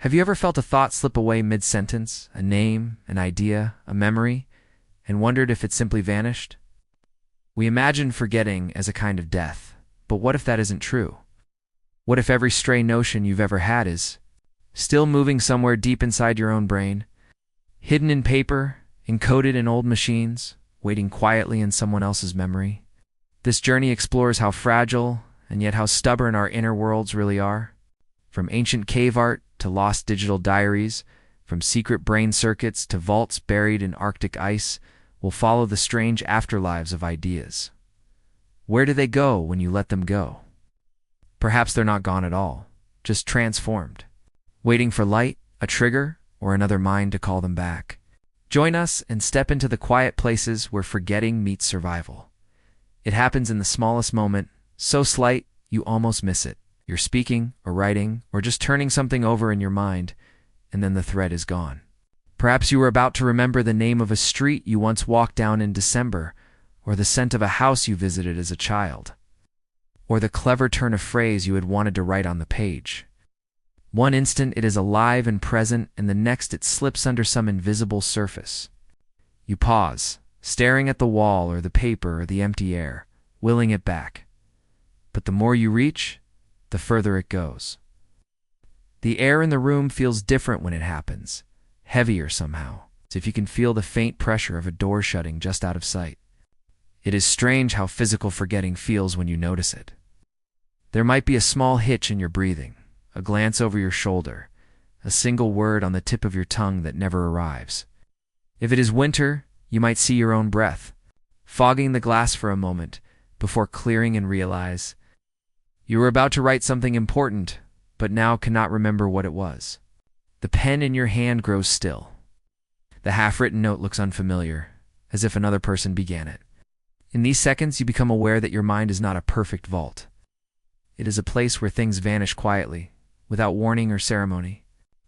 Have you ever felt a thought slip away mid-sentence, a name, an idea, a memory, and wondered if it simply vanished? We imagine forgetting as a kind of death, but what if that isn't true? What if every stray notion you've ever had is still moving somewhere deep inside your own brain, hidden in paper, encoded in old machines, waiting quietly in someone else's memory? This journey explores how fragile and yet how stubborn our inner worlds really are. From ancient cave art to lost digital diaries, from secret brain circuits to vaults buried in Arctic ice, we'll follow the strange afterlives of ideas. Where do they go when you let them go? Perhaps they're not gone at all, just transformed, waiting for light, a trigger, or another mind to call them back. Join us and step into the quiet places where forgetting meets survival. It happens in the smallest moment, so slight you almost miss it. You're speaking or writing or just turning something over in your mind, and then the thread is gone. Perhaps you were about to remember the name of a street you once walked down in December, or the scent of a house you visited as a child, or the clever turn of phrase you had wanted to write on the page. One instant it is alive and present, and the next it slips under some invisible surface. You pause, staring at the wall or the paper or the empty air, willing it back. But the more you reach, the further it goes. The air in the room feels different when it happens, heavier somehow, as if you can feel the faint pressure of a door shutting just out of sight. It is strange how physical forgetting feels when you notice it. There might be a small hitch in your breathing, a glance over your shoulder, a single word on the tip of your tongue that never arrives. If it is winter, you might see your own breath, fogging the glass for a moment before clearing and realize you were about to write something important, but now cannot remember what it was. The pen in your hand grows still. The half-written note looks unfamiliar, as if another person began it. In these seconds, you become aware that your mind is not a perfect vault. It is a place where things vanish quietly, without warning or ceremony.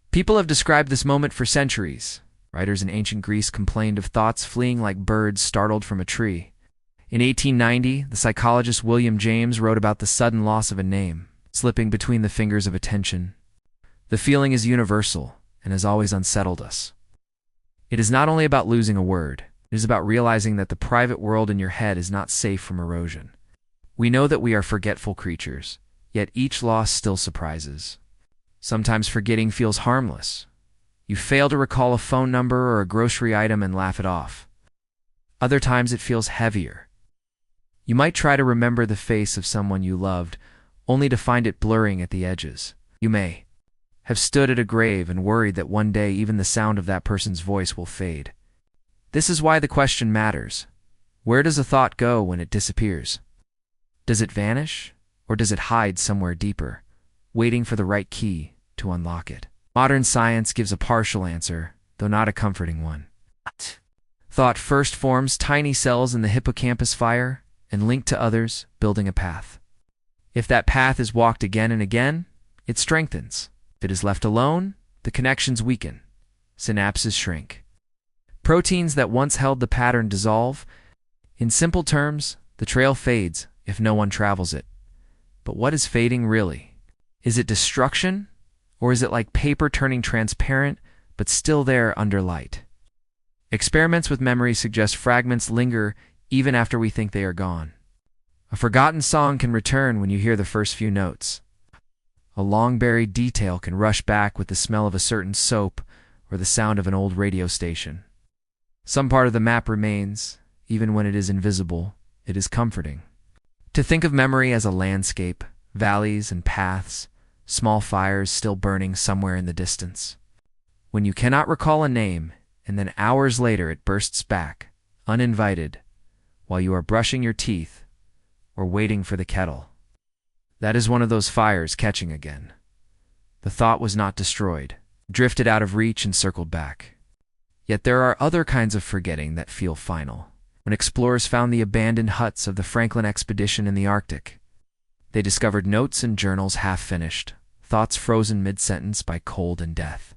People have described this moment for centuries. Writers in ancient Greece complained of thoughts fleeing like birds startled from a tree. In 1890, the psychologist William James wrote about the sudden loss of a name, slipping between the fingers of attention. The feeling is universal and has always unsettled us. It is not only about losing a word, it is about realizing that the private world in your head is not safe from erosion. We know that we are forgetful creatures, yet each loss still surprises. Sometimes forgetting feels harmless. You fail to recall a phone number or a grocery item and laugh it off. Other times it feels heavier. You might try to remember the face of someone you loved, only to find it blurring at the edges. You may have stood at a grave and worried that one day even the sound of that person's voice will fade. This is why the question matters. Where does a thought go when it disappears? Does it vanish, or does it hide somewhere deeper, waiting for the right key to unlock it? Modern science gives a partial answer, though not a comforting one. Thought first forms tiny cells in the hippocampus fire and link to others, building a path. If that path is walked again and again, it strengthens. If it is left alone, the connections weaken. Synapses shrink. Proteins that once held the pattern dissolve. In simple terms, the trail fades if no one travels it. But what is fading really? Is it destruction? Or is it like paper turning transparent, but still there under light? Experiments with memory suggest fragments linger even after we think they are gone. A forgotten song can return when you hear the first few notes. A long-buried detail can rush back with the smell of a certain soap or the sound of an old radio station. Some part of the map remains, even when it is invisible. It is comforting to think of memory as a landscape, valleys and paths, small fires still burning somewhere in the distance. When you cannot recall a name, and then hours later it bursts back, uninvited, while you are brushing your teeth or waiting for the kettle. That is one of those fires catching again. The thought was not destroyed, drifted out of reach and circled back. Yet there are other kinds of forgetting that feel final. When explorers found the abandoned huts of the Franklin expedition in the Arctic, they discovered notes and journals half-finished, thoughts frozen mid-sentence by cold and death.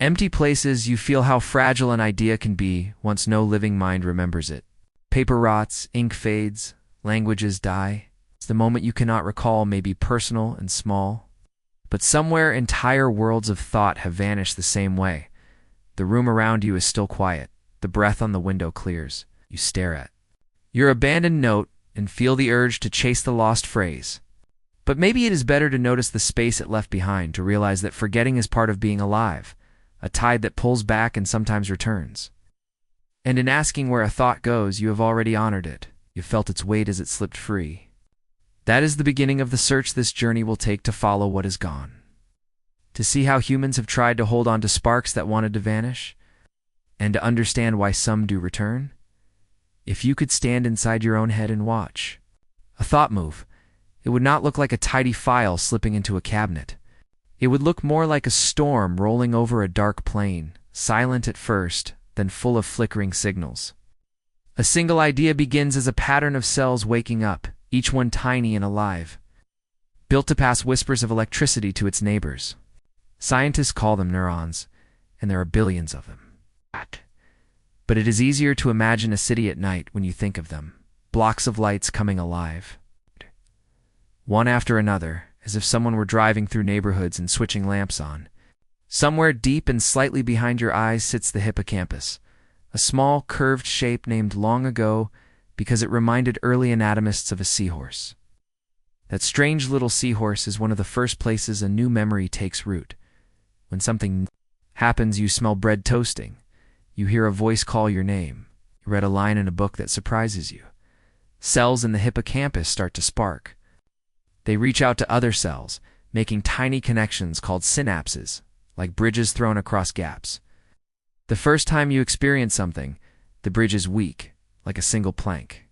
Empty places, you feel how fragile an idea can be once no living mind remembers it. Paper rots, ink fades, languages die. The moment you cannot recall may be personal and small, But somewhere entire worlds of thought have vanished the same way. The room around you is still quiet. The breath on the window clears. You stare at your abandoned note and feel the urge to chase the lost phrase. But maybe it is better to notice the space it left behind, to realize that forgetting is part of being alive, a tide that pulls back and sometimes returns. And in asking where a thought goes, you have already honored it. You felt its weight as it slipped free. That is the beginning of the search this journey will take to follow what is gone. To see how humans have tried to hold on to sparks that wanted to vanish, and to understand why some do return. If you could stand inside your own head and watch a thought move, it would not look like a tidy file slipping into a cabinet. It would look more like a storm rolling over a dark plain, silent at first, then full of flickering signals. A single idea begins as a pattern of cells waking up, each one tiny and alive, built to pass whispers of electricity to its neighbors. Scientists call them neurons, and there are billions of them. But it is easier to imagine a city at night when you think of them, blocks of lights coming alive, one after another, as if someone were driving through neighborhoods and switching lamps on. Somewhere deep and slightly behind your eyes sits the hippocampus, a small, curved shape named long ago because it reminded early anatomists of a seahorse. That strange little seahorse is one of the first places a new memory takes root. When something happens, you smell bread toasting. You hear a voice call your name. You read a line in a book that surprises you. Cells in the hippocampus start to spark. They reach out to other cells, making tiny connections called synapses, like bridges thrown across gaps. The first time you experience something, the bridge is weak, like a single plank.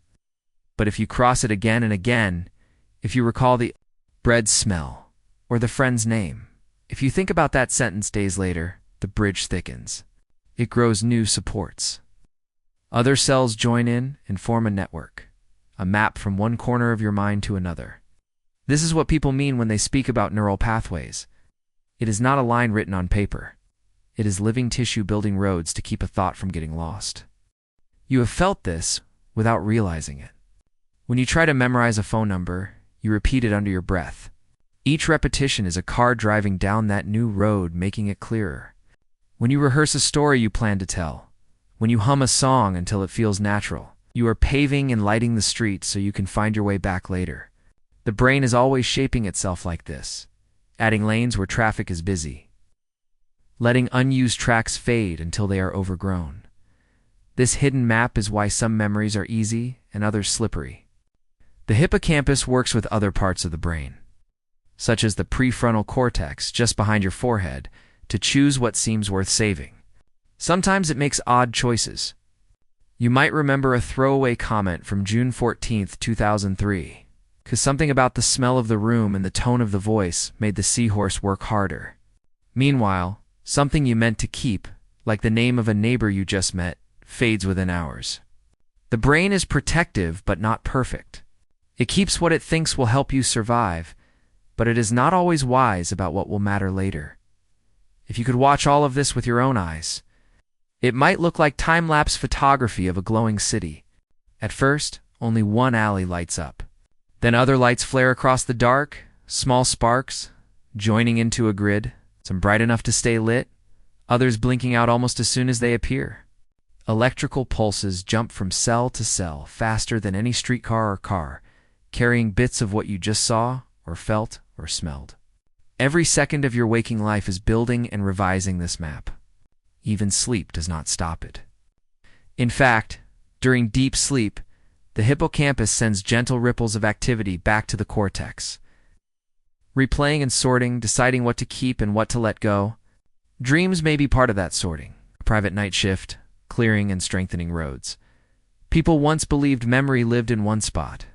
But if you cross it again and again, if you recall the bread smell or the friend's name, if you think about that sentence days later, the bridge thickens. It grows new supports. Other cells join in and form a network, a map from one corner of your mind to another. This is what people mean when they speak about neural pathways. It is not a line written on paper. It is living tissue building roads to keep a thought from getting lost. You have felt this without realizing it. When you try to memorize a phone number, you repeat it under your breath. Each repetition is a car driving down that new road, making it clearer. When you rehearse a story you plan to tell, when you hum a song until it feels natural, you are paving and lighting the street so you can find your way back later. The brain is always shaping itself like this, adding lanes where traffic is busy, letting unused tracks fade until they are overgrown. This hidden map is why some memories are easy and others slippery. The hippocampus works with other parts of the brain, such as the prefrontal cortex just behind your forehead, to choose what seems worth saving. Sometimes it makes odd choices. You might remember a throwaway comment from June 14, 2003, because something about the smell of the room and the tone of the voice made the seahorse work harder. Meanwhile, something you meant to keep, like the name of a neighbor you just met, fades within hours. The brain is protective but not perfect. It keeps what it thinks will help you survive, but it is not always wise about what will matter later. If you could watch all of this with your own eyes, it might look like time-lapse photography of a glowing city. At first, only one alley lights up. Then other lights flare across the dark, small sparks, joining into a grid, some bright enough to stay lit, others blinking out almost as soon as they appear. Electrical pulses jump from cell to cell faster than any streetcar or car, carrying bits of what you just saw or felt or smelled. Every second of your waking life is building and revising this map. Even sleep does not stop it. In fact, during deep sleep, the hippocampus sends gentle ripples of activity back to the cortex, replaying and sorting, deciding what to keep and what to let go. Dreams may be part of that sorting, a private night shift, clearing and strengthening roads. People once believed memory lived in one spot,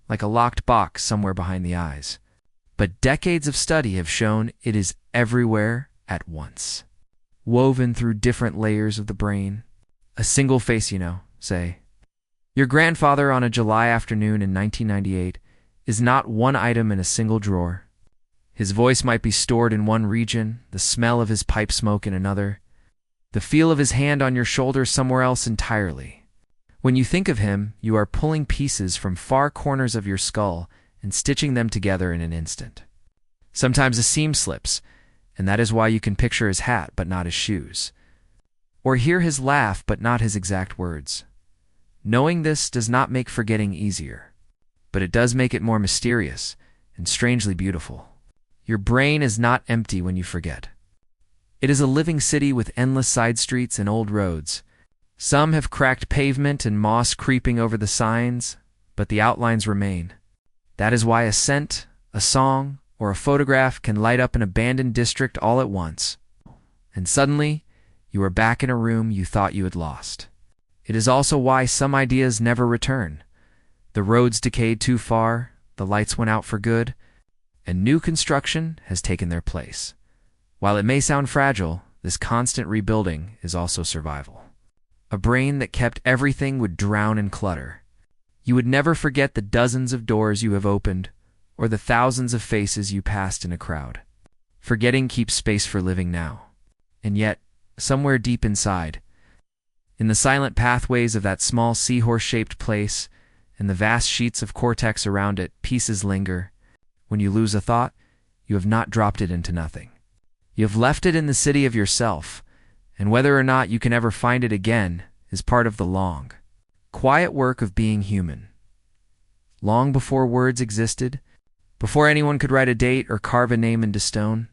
like a locked box somewhere behind the eyes. But decades of study have shown it is everywhere at once, woven through different layers of the brain. A single face, say. Your grandfather on a July afternoon in 1998 is not one item in a single drawer. His voice might be stored in one region, the smell of his pipe smoke in another, the feel of his hand on your shoulder somewhere else entirely. When you think of him, you are pulling pieces from far corners of your skull and stitching them together in an instant. Sometimes a seam slips, and that is why you can picture his hat but not his shoes, or hear his laugh but not his exact words. Knowing this does not make forgetting easier, but it does make it more mysterious and strangely beautiful. Your brain is not empty when you forget. It is a living city with endless side streets and old roads. Some have cracked pavement and moss creeping over the signs, but the outlines remain. That is why a scent, a song, or a photograph can light up an abandoned district all at once. And suddenly, you are back in a room you thought you had lost. It is also why some ideas never return. The roads decayed too far, the lights went out for good, and new construction has taken their place. While it may sound fragile, this constant rebuilding is also survival. A brain that kept everything would drown in clutter. You would never forget the dozens of doors you have opened, or the thousands of faces you passed in a crowd. Forgetting keeps space for living now. And yet, somewhere deep inside, in the silent pathways of that small seahorse-shaped place, and the vast sheets of cortex around it, pieces linger. When you lose a thought, you have not dropped it into nothing. You have left it in the city of yourself, and whether or not you can ever find it again is part of the long, quiet work of being human. Long before words existed, before anyone could write a date or carve a name into stone,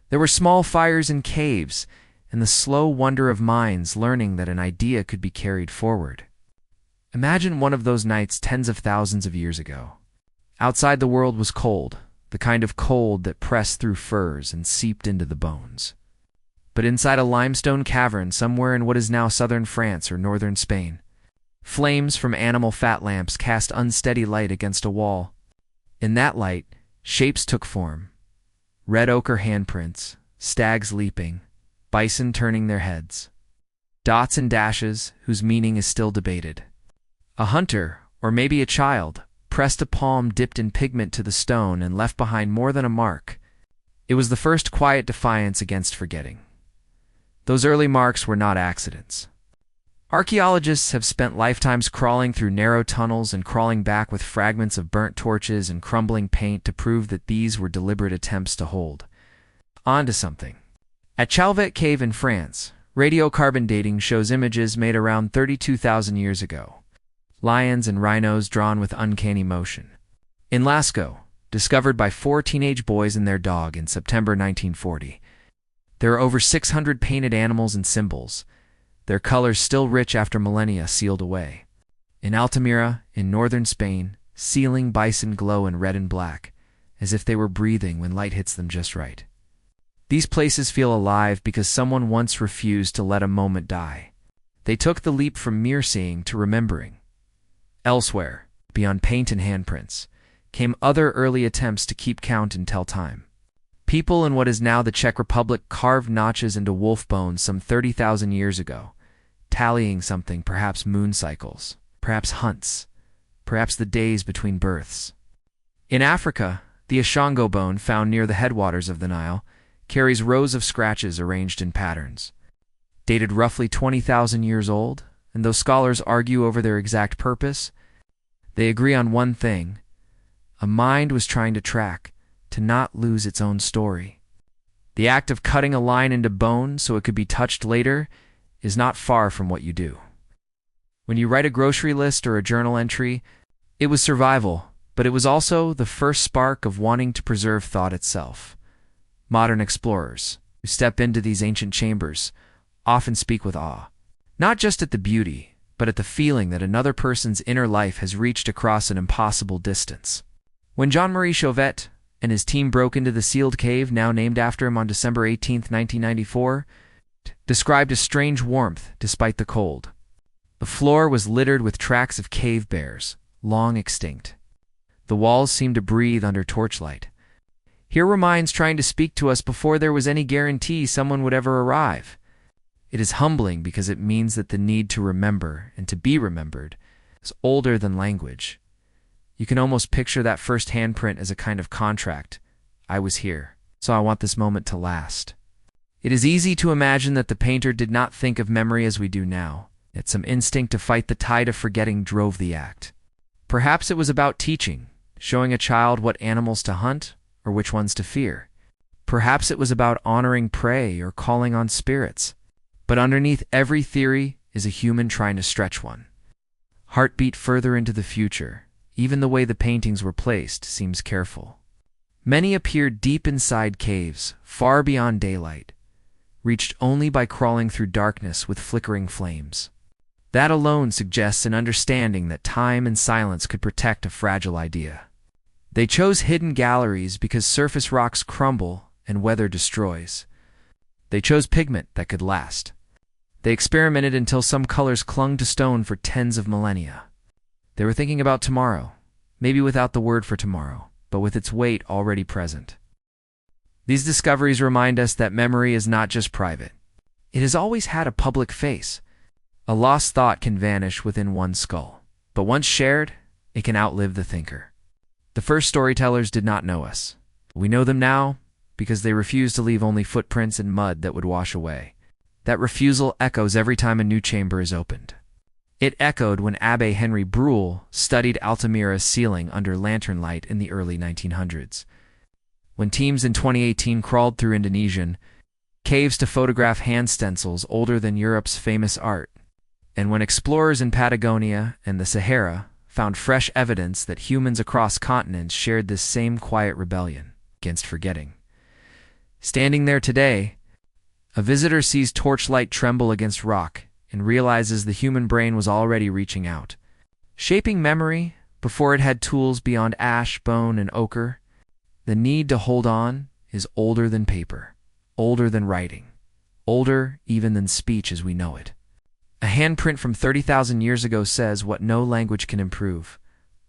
there were small fires in caves and the slow wonder of minds learning that an idea could be carried forward. Imagine one of those nights tens of thousands of years ago. Outside the world was cold, the kind of cold that pressed through furs and seeped into the bones. But inside a limestone cavern somewhere in what is now southern France or northern Spain, flames from animal fat lamps cast unsteady light against a wall. In that light, shapes took form. Red ochre handprints, stags leaping, bison turning their heads. Dots and dashes whose meaning is still debated. A hunter, or maybe a child, pressed a palm dipped in pigment to the stone and left behind more than a mark. It was the first quiet defiance against forgetting. Those early marks were not accidents. Archaeologists have spent lifetimes crawling through narrow tunnels and crawling back with fragments of burnt torches and crumbling paint to prove that these were deliberate attempts to hold on to something. At Chalvet Cave in France, radiocarbon dating shows images made around 32,000 years ago. Lions and rhinos drawn with uncanny motion. In Lascaux, discovered by 4 teenage boys and their dog in September 1940, there are over 600 painted animals and symbols, their colors still rich after millennia sealed away. In Altamira, in northern Spain, ceiling bison glow in red and black, as if they were breathing when light hits them just right. These places feel alive because someone once refused to let a moment die. They took the leap from mere seeing to remembering. Elsewhere, beyond paint and handprints, came other early attempts to keep count and tell time. People in what is now the Czech Republic carved notches into wolf bones some 30,000 years ago, tallying something, perhaps moon cycles, perhaps hunts, perhaps the days between births. In Africa, the Ashango bone found near the headwaters of the Nile carries rows of scratches arranged in patterns. Dated roughly 20,000 years old, and though scholars argue over their exact purpose, they agree on one thing: a mind was trying to track, to not lose its own story. The act of cutting a line into bone so it could be touched later is not far from what you do. When you write a grocery list or a journal entry, it was survival, but it was also the first spark of wanting to preserve thought itself. Modern explorers, who step into these ancient chambers, often speak with awe, not just at the beauty, but at the feeling that another person's inner life has reached across an impossible distance. When Jean-Marie Chauvet and his team broke into the sealed cave now named after him on December 18, 1994, described a strange warmth despite the cold. The floor was littered with tracks of cave bears, long extinct. The walls seemed to breathe under torchlight. Here were minds trying to speak to us before there was any guarantee someone would ever arrive. It is humbling because it means that the need to remember and to be remembered is older than language. You can almost picture that first handprint as a kind of contract. I was here, so I want this moment to last. It is easy to imagine that the painter did not think of memory as we do now, yet some instinct to fight the tide of forgetting drove the act. Perhaps it was about teaching, showing a child what animals to hunt, or which ones to fear. Perhaps it was about honoring prey or calling on spirits. But underneath every theory is a human trying to stretch one. Heartbeat further into the future. Even the way the paintings were placed seems careful. Many appeared deep inside caves, far beyond daylight, reached only by crawling through darkness with flickering flames. That alone suggests an understanding that time and silence could protect a fragile idea. They chose hidden galleries because surface rocks crumble and weather destroys. They chose pigment that could last. They experimented until some colors clung to stone for tens of millennia. They were thinking about tomorrow, maybe without the word for tomorrow, but with its weight already present. These discoveries remind us that memory is not just private. It has always had a public face. A lost thought can vanish within one skull, but once shared, it can outlive the thinker. The first storytellers did not know us. We know them now because they refused to leave only footprints and mud that would wash away. That refusal echoes every time a new chamber is opened. It echoed when Abbé Henry Breuil studied Altamira's ceiling under lantern light in the early 1900s. When teams in 2018 crawled through Indonesian caves to photograph hand stencils older than Europe's famous art. And when explorers in Patagonia and the Sahara found fresh evidence that humans across continents shared this same quiet rebellion against forgetting. Standing there today, a visitor sees torchlight tremble against rock and realizes the human brain was already reaching out, shaping memory before it had tools beyond ash, bone, and ochre. The need to hold on is older than paper, older than writing, older even than speech as we know it. A handprint from 30,000 years ago says what no language can improve.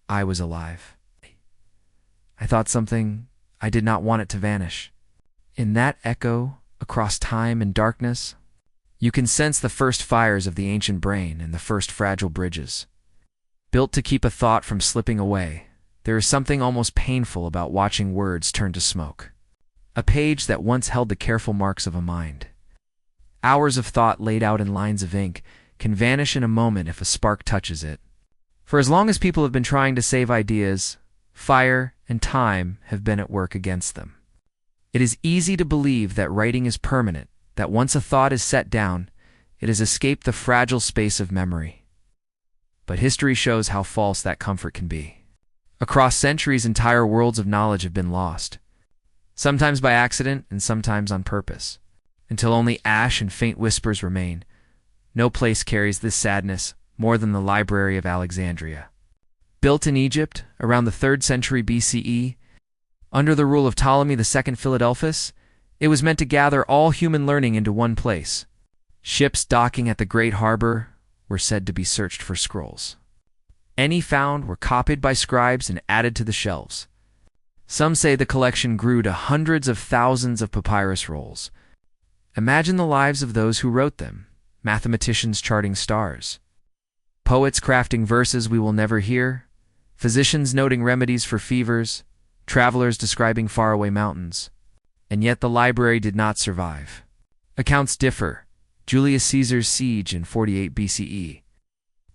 I was alive. I thought something. I did not want it to vanish. In that echo, across time and darkness, you can sense the first fires of the ancient brain and the first fragile bridges. Built to keep a thought from slipping away, there is something almost painful about watching words turn to smoke. A page that once held the careful marks of a mind. Hours of thought laid out in lines of ink can vanish in a moment if a spark touches it. For as long as people have been trying to save ideas, fire and time have been at work against them. It is easy to believe that writing is permanent, that once a thought is set down, it has escaped the fragile space of memory. But history shows how false that comfort can be. Across centuries, entire worlds of knowledge have been lost, sometimes by accident and sometimes on purpose, until only ash and faint whispers remain. No place carries this sadness more than the Library of Alexandria. Built in Egypt around the 3rd century BCE, under the rule of Ptolemy II Philadelphus, it was meant to gather all human learning into one place. Ships docking at the Great Harbor were said to be searched for scrolls. Any found were copied by scribes and added to the shelves. Some say the collection grew to hundreds of thousands of papyrus rolls. Imagine the lives of those who wrote them, mathematicians charting stars, poets crafting verses we will never hear, physicians noting remedies for fevers, travelers describing faraway mountains. And yet the library did not survive. Accounts differ. Julius Caesar's siege in 48 BCE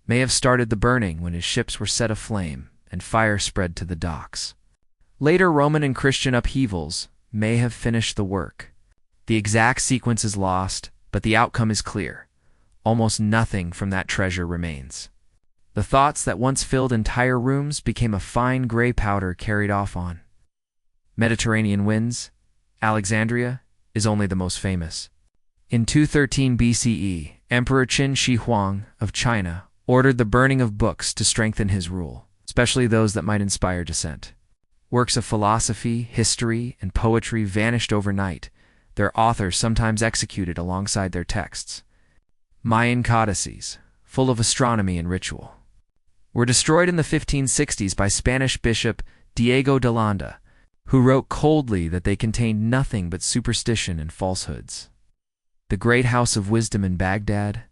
may have started the burning when his ships were set aflame and fire spread to the docks. Later Roman and Christian upheavals may have finished the work. The exact sequence is lost, but the outcome is clear. Almost nothing from that treasure remains. The thoughts that once filled entire rooms became a fine gray powder carried off on Mediterranean winds. Alexandria is only the most famous. In 213 BCE, Emperor Qin Shi Huang of China ordered the burning of books to strengthen his rule, especially those that might inspire dissent. Works of philosophy, history, and poetry vanished overnight, their authors sometimes executed alongside their texts. Mayan codices, full of astronomy and ritual, were destroyed in the 1560s by Spanish bishop Diego de Landa, who wrote coldly that they contained nothing but superstition and falsehoods. The great house of wisdom in Baghdad,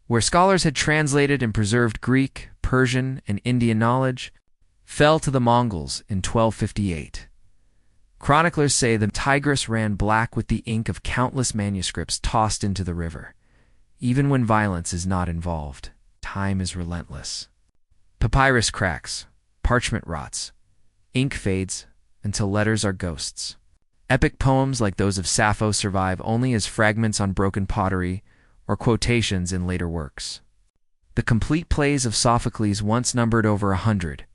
where scholars had translated and preserved Greek, Persian, and Indian knowledge, fell to the Mongols in 1258. Chroniclers say the Tigris ran black with the ink of countless manuscripts tossed into the river. Even when violence is not involved, time is relentless. Papyrus cracks, parchment rots, ink fades, until letters are ghosts. Epic poems like those of Sappho survive only as fragments on broken pottery or quotations in later works. The complete plays of Sophocles once numbered over 100.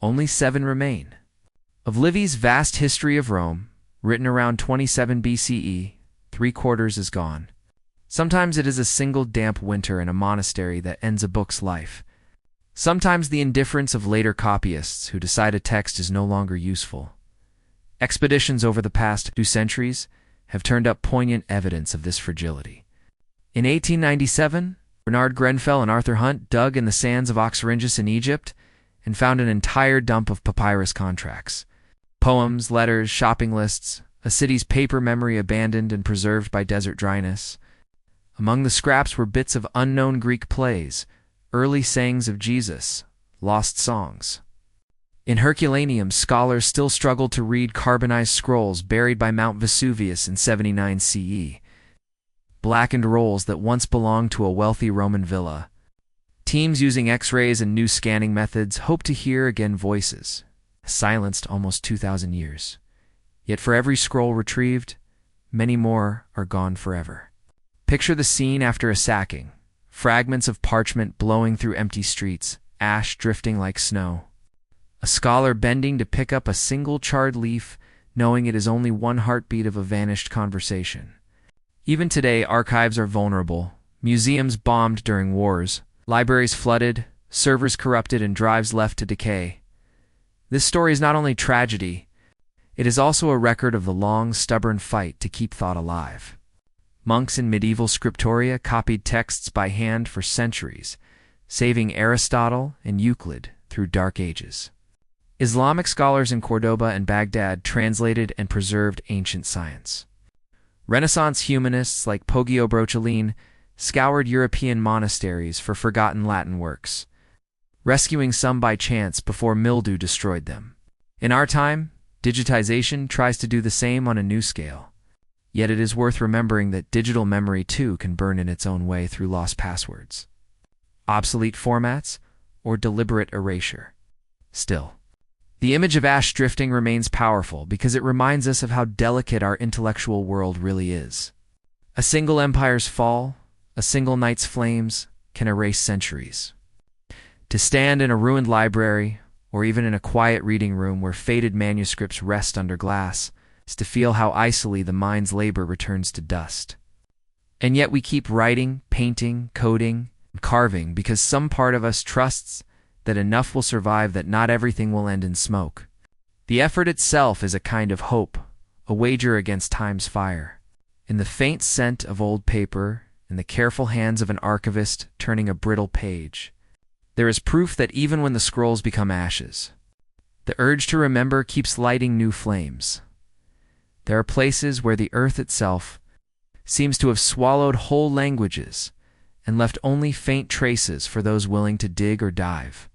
Only 7 remain. Of Livy's vast history of Rome, written around 27 BCE, 3/4 is gone. Sometimes it is a single damp winter in a monastery that ends a book's life. Sometimes the indifference of later copyists who decide a text is no longer useful. Expeditions over the past 2 centuries have turned up poignant evidence of this fragility. In 1897, Bernard Grenfell and Arthur Hunt dug in the sands of Oxyrhynchus in Egypt and found an entire dump of papyrus contracts. Poems, letters, shopping lists, a city's paper memory abandoned and preserved by desert dryness. Among the scraps were bits of unknown Greek plays, early sayings of Jesus, lost songs. In Herculaneum, scholars still struggled to read carbonized scrolls buried by Mount Vesuvius in 79 CE. Blackened rolls that once belonged to a wealthy Roman villa. Teams using X-rays and new scanning methods hope to hear again voices, silenced almost 2,000 years. Yet for every scroll retrieved, many more are gone forever. Picture the scene after a sacking, fragments of parchment blowing through empty streets, ash drifting like snow. A scholar bending to pick up a single charred leaf, knowing it is only one heartbeat of a vanished conversation. Even today, archives are vulnerable, museums bombed during wars, libraries flooded, servers corrupted, and drives left to decay. This story is not only tragedy, it is also a record of the long, stubborn fight to keep thought alive. Monks in medieval scriptoria copied texts by hand for centuries, saving Aristotle and Euclid through dark ages. Islamic scholars in Cordoba and Baghdad translated and preserved ancient science. Renaissance humanists like Poggio Brocellini scoured European monasteries for forgotten Latin works, rescuing some by chance before mildew destroyed them. In our time, digitization tries to do the same on a new scale. Yet it is worth remembering that digital memory too can burn in its own way through lost passwords, obsolete formats, or deliberate erasure. Still, the image of ash drifting remains powerful because it reminds us of how delicate our intellectual world really is. A single empire's fall, a single night's flames, can erase centuries. To stand in a ruined library, or even in a quiet reading room where faded manuscripts rest under glass, is to feel how icily the mind's labor returns to dust. And yet we keep writing, painting, coding, and carving because some part of us trusts that enough will survive, that not everything will end in smoke. The effort itself is a kind of hope, a wager against time's fire. In the faint scent of old paper, in the careful hands of an archivist turning a brittle page, there is proof that even when the scrolls become ashes, the urge to remember keeps lighting new flames. There are places where the earth itself seems to have swallowed whole languages and left only faint traces for those willing to dig or dive.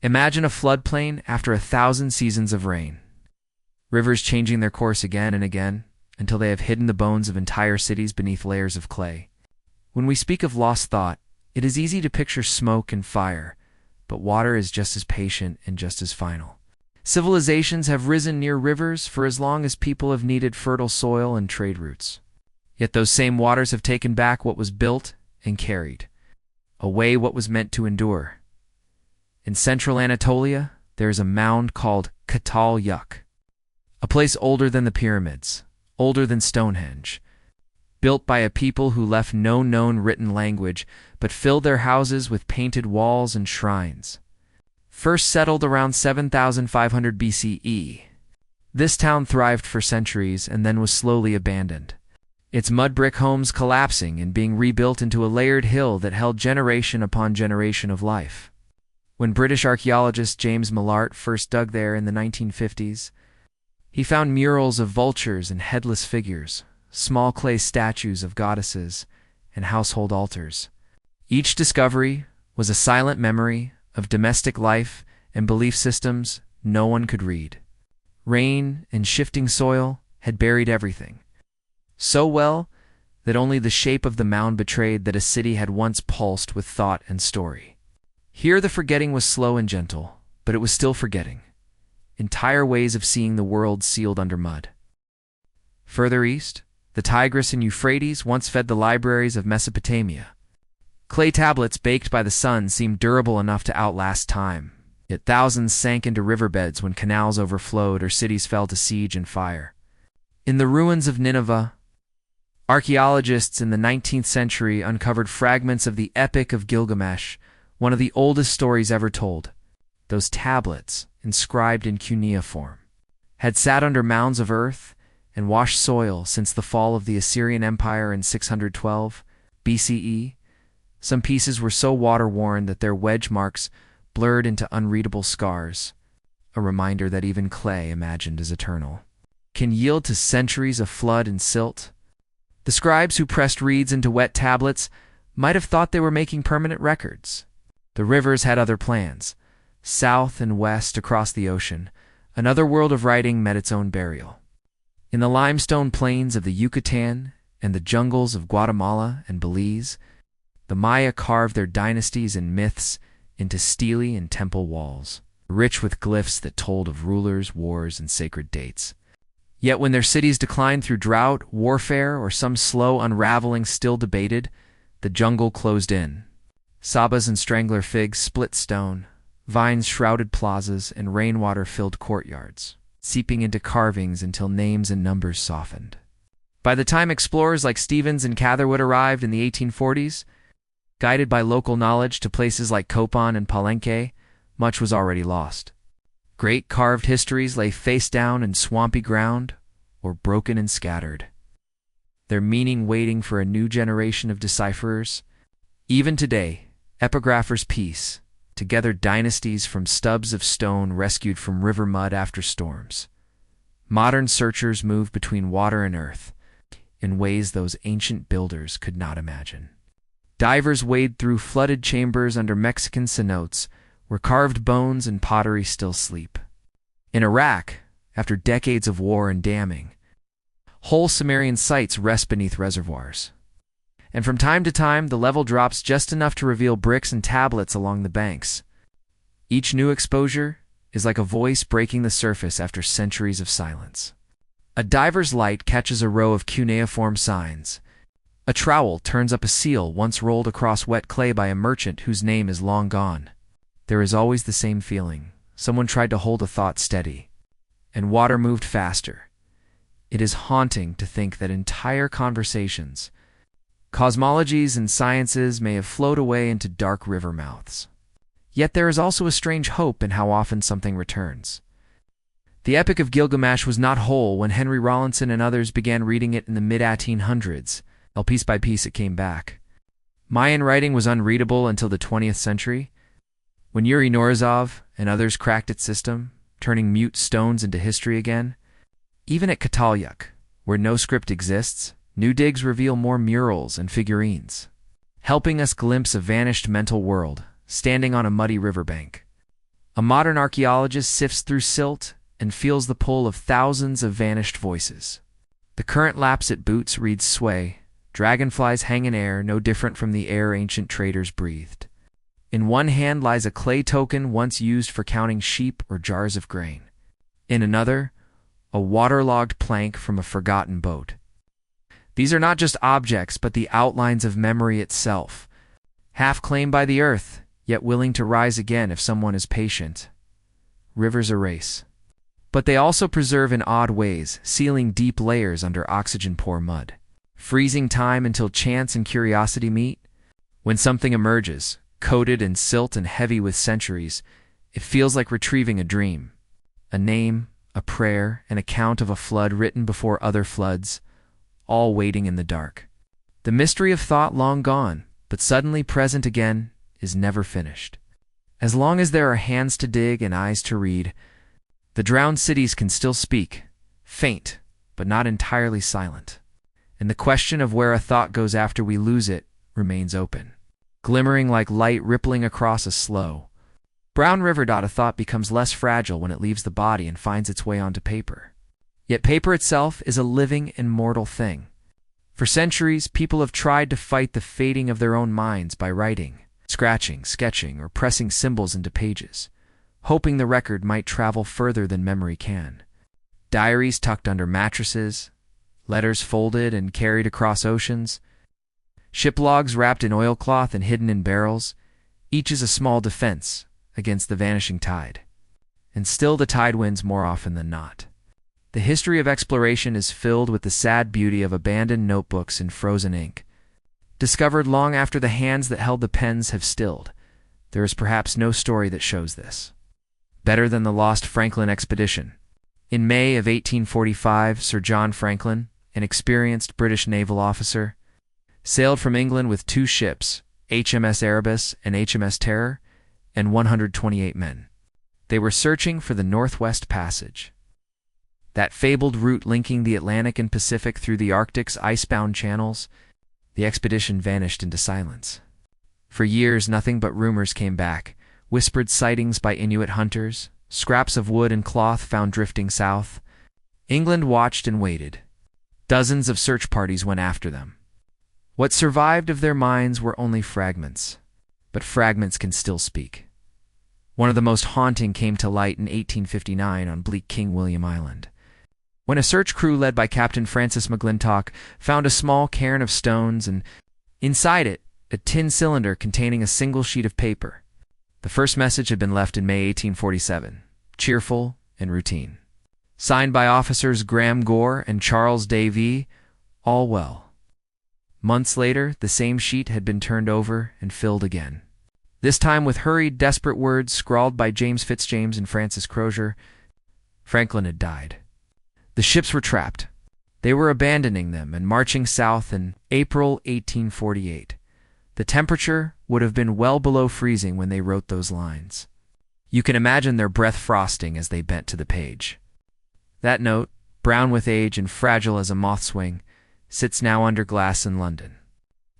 Imagine a floodplain after 1,000 seasons of rain. Rivers changing their course again and again until they have hidden the bones of entire cities beneath layers of clay. When we speak of lost thought, it is easy to picture smoke and fire, but water is just as patient and just as final. Civilizations have risen near rivers for as long as people have needed fertile soil and trade routes. Yet those same waters have taken back what was built and carried, away what was meant to endure. In central Anatolia, there is a mound called Katal Yuk, a place older than the pyramids, older than Stonehenge, built by a people who left no known written language but filled their houses with painted walls and shrines. First settled around 7,500 BCE, this town thrived for centuries and then was slowly abandoned, its mud brick homes collapsing and being rebuilt into a layered hill that held generation upon generation of life. When British archaeologist James Millart first dug there in the 1950s, he found murals of vultures and headless figures, small clay statues of goddesses, and household altars. Each discovery was a silent memory of domestic life and belief systems no one could read. Rain and shifting soil had buried everything, so well that only the shape of the mound betrayed that a city had once pulsed with thought and story. Here the forgetting was slow and gentle, but it was still forgetting. entire ways of seeing the world sealed under mud. Further east, the Tigris and Euphrates once fed the libraries of Mesopotamia. Clay tablets baked by the sun seemed durable enough to outlast time, yet thousands sank into riverbeds when canals overflowed or cities fell to siege and fire. In the ruins of Nineveh, archaeologists in the 19th century uncovered fragments of the Epic of Gilgamesh, one of the oldest stories ever told. Those tablets, inscribed in cuneiform, had sat under mounds of earth and washed soil since the fall of the Assyrian Empire in 612 BCE. Some pieces were so water-worn that their wedge marks blurred into unreadable scars, a reminder that even clay, imagined as eternal, can yield to centuries of flood and silt. The scribes who pressed reeds into wet tablets might have thought they were making permanent records. The rivers had other plans. South and west across the ocean, another world of writing met its own burial. In the limestone plains of the Yucatan and the jungles of Guatemala and Belize, the Maya carved their dynasties and myths into stele and temple walls, rich with glyphs that told of rulers, wars, and sacred dates. Yet when their cities declined through drought, warfare, or some slow unraveling still debated, the jungle closed in. Sabas and strangler figs split stone, vines shrouded plazas, and rainwater filled courtyards, seeping into carvings until names and numbers softened. By the time explorers like Stevens and Catherwood arrived in the 1840s, guided by local knowledge to places like Copan and Palenque, much was already lost. Great carved histories lay face down in swampy ground, or broken and scattered, their meaning waiting for a new generation of decipherers. Even today, epigraphers piece together dynasties from stubs of stone rescued from river mud after storms. Modern searchers move between water and earth in ways those ancient builders could not imagine. Divers wade through flooded chambers under Mexican cenotes where carved bones and pottery still sleep. In Iraq, after decades of war and damming, whole Sumerian sites rest beneath reservoirs. And from time to time, the level drops just enough to reveal bricks and tablets along the banks. Each new exposure is like a voice breaking the surface after centuries of silence. A diver's light catches a row of cuneiform signs. A trowel turns up a seal once rolled across wet clay by a merchant whose name is long gone. There is always the same feeling. Someone tried to hold a thought steady, and water moved faster. It is haunting to think that entire conversations, cosmologies and sciences may have flowed away into dark river mouths. Yet there is also a strange hope in how often something returns. The Epic of Gilgamesh was not whole when Henry Rawlinson and others began reading it in the mid-1800s. Piece by piece it came back. Mayan writing was unreadable until the 20th century, when Yuri Norizov and others cracked its system, turning mute stones into history again. Even at Catalyuk, where no script exists, new digs reveal more murals and figurines, helping us glimpse a vanished mental world standing on a muddy riverbank. A modern archaeologist sifts through silt and feels the pull of thousands of vanished voices. The current lapse-at boots reads sway. Dragonflies hang in air, no different from the air ancient traders breathed. In one hand lies a clay token once used for counting sheep or jars of grain. In another, a waterlogged plank from a forgotten boat. These are not just objects, but the outlines of memory itself, half claimed by the earth, yet willing to rise again if someone is patient. Rivers erase. But they also preserve in odd ways, sealing deep layers under oxygen-poor mud, freezing time until chance and curiosity meet. When something emerges, coated in silt and heavy with centuries, it feels like retrieving a dream. A name, a prayer, an account of a flood written before other floods, all waiting in the dark. The mystery of thought long gone, but suddenly present again, is never finished. As long as there are hands to dig and eyes to read, the drowned cities can still speak, faint, but not entirely silent. And the question of where a thought goes after we lose it remains open, glimmering like light rippling across a slow, brown river. A thought becomes less fragile when it leaves the body and finds its way onto paper. Yet paper itself is a living and mortal thing. For centuries, people have tried to fight the fading of their own minds by writing, scratching, sketching, or pressing symbols into pages, hoping the record might travel further than memory can. Diaries tucked under mattresses, letters folded and carried across oceans, ship logs wrapped in oilcloth and hidden in barrels, each is a small defense against the vanishing tide. And still the tide wins more often than not. The history of exploration is filled with the sad beauty of abandoned notebooks in frozen ink. Discovered long after the hands that held the pens have stilled, there is perhaps no story that shows this. Better than the lost Franklin expedition. In May of 1845, Sir John Franklin, an experienced British naval officer, sailed from England with two ships, HMS Erebus and HMS Terror, and 128 men. They were searching for the Northwest Passage, that fabled route linking the Atlantic and Pacific through the Arctic's icebound channels. The expedition vanished into silence. For years, nothing but rumors came back, whispered sightings by Inuit hunters, scraps of wood and cloth found drifting south. England watched and waited. Dozens of search parties went after them. What survived of their minds were only fragments, but fragments can still speak. One of the most haunting came to light in 1859 on bleak King William Island, when a search crew led by Captain Francis McClintock found a small cairn of stones and, inside it, a tin cylinder containing a single sheet of paper. The first message had been left in May 1847, cheerful and routine. Signed by officers Graham Gore and Charles Davy, all well. Months later, the same sheet had been turned over and filled again. This time with hurried, desperate words scrawled by James Fitzjames and Francis Crozier. Franklin had died. The ships were trapped. They were abandoning them and marching south in April 1848. The temperature would have been well below freezing when they wrote those lines. You can imagine their breath frosting as they bent to the page. That note, brown with age and fragile as a moth's wing, sits now under glass in London.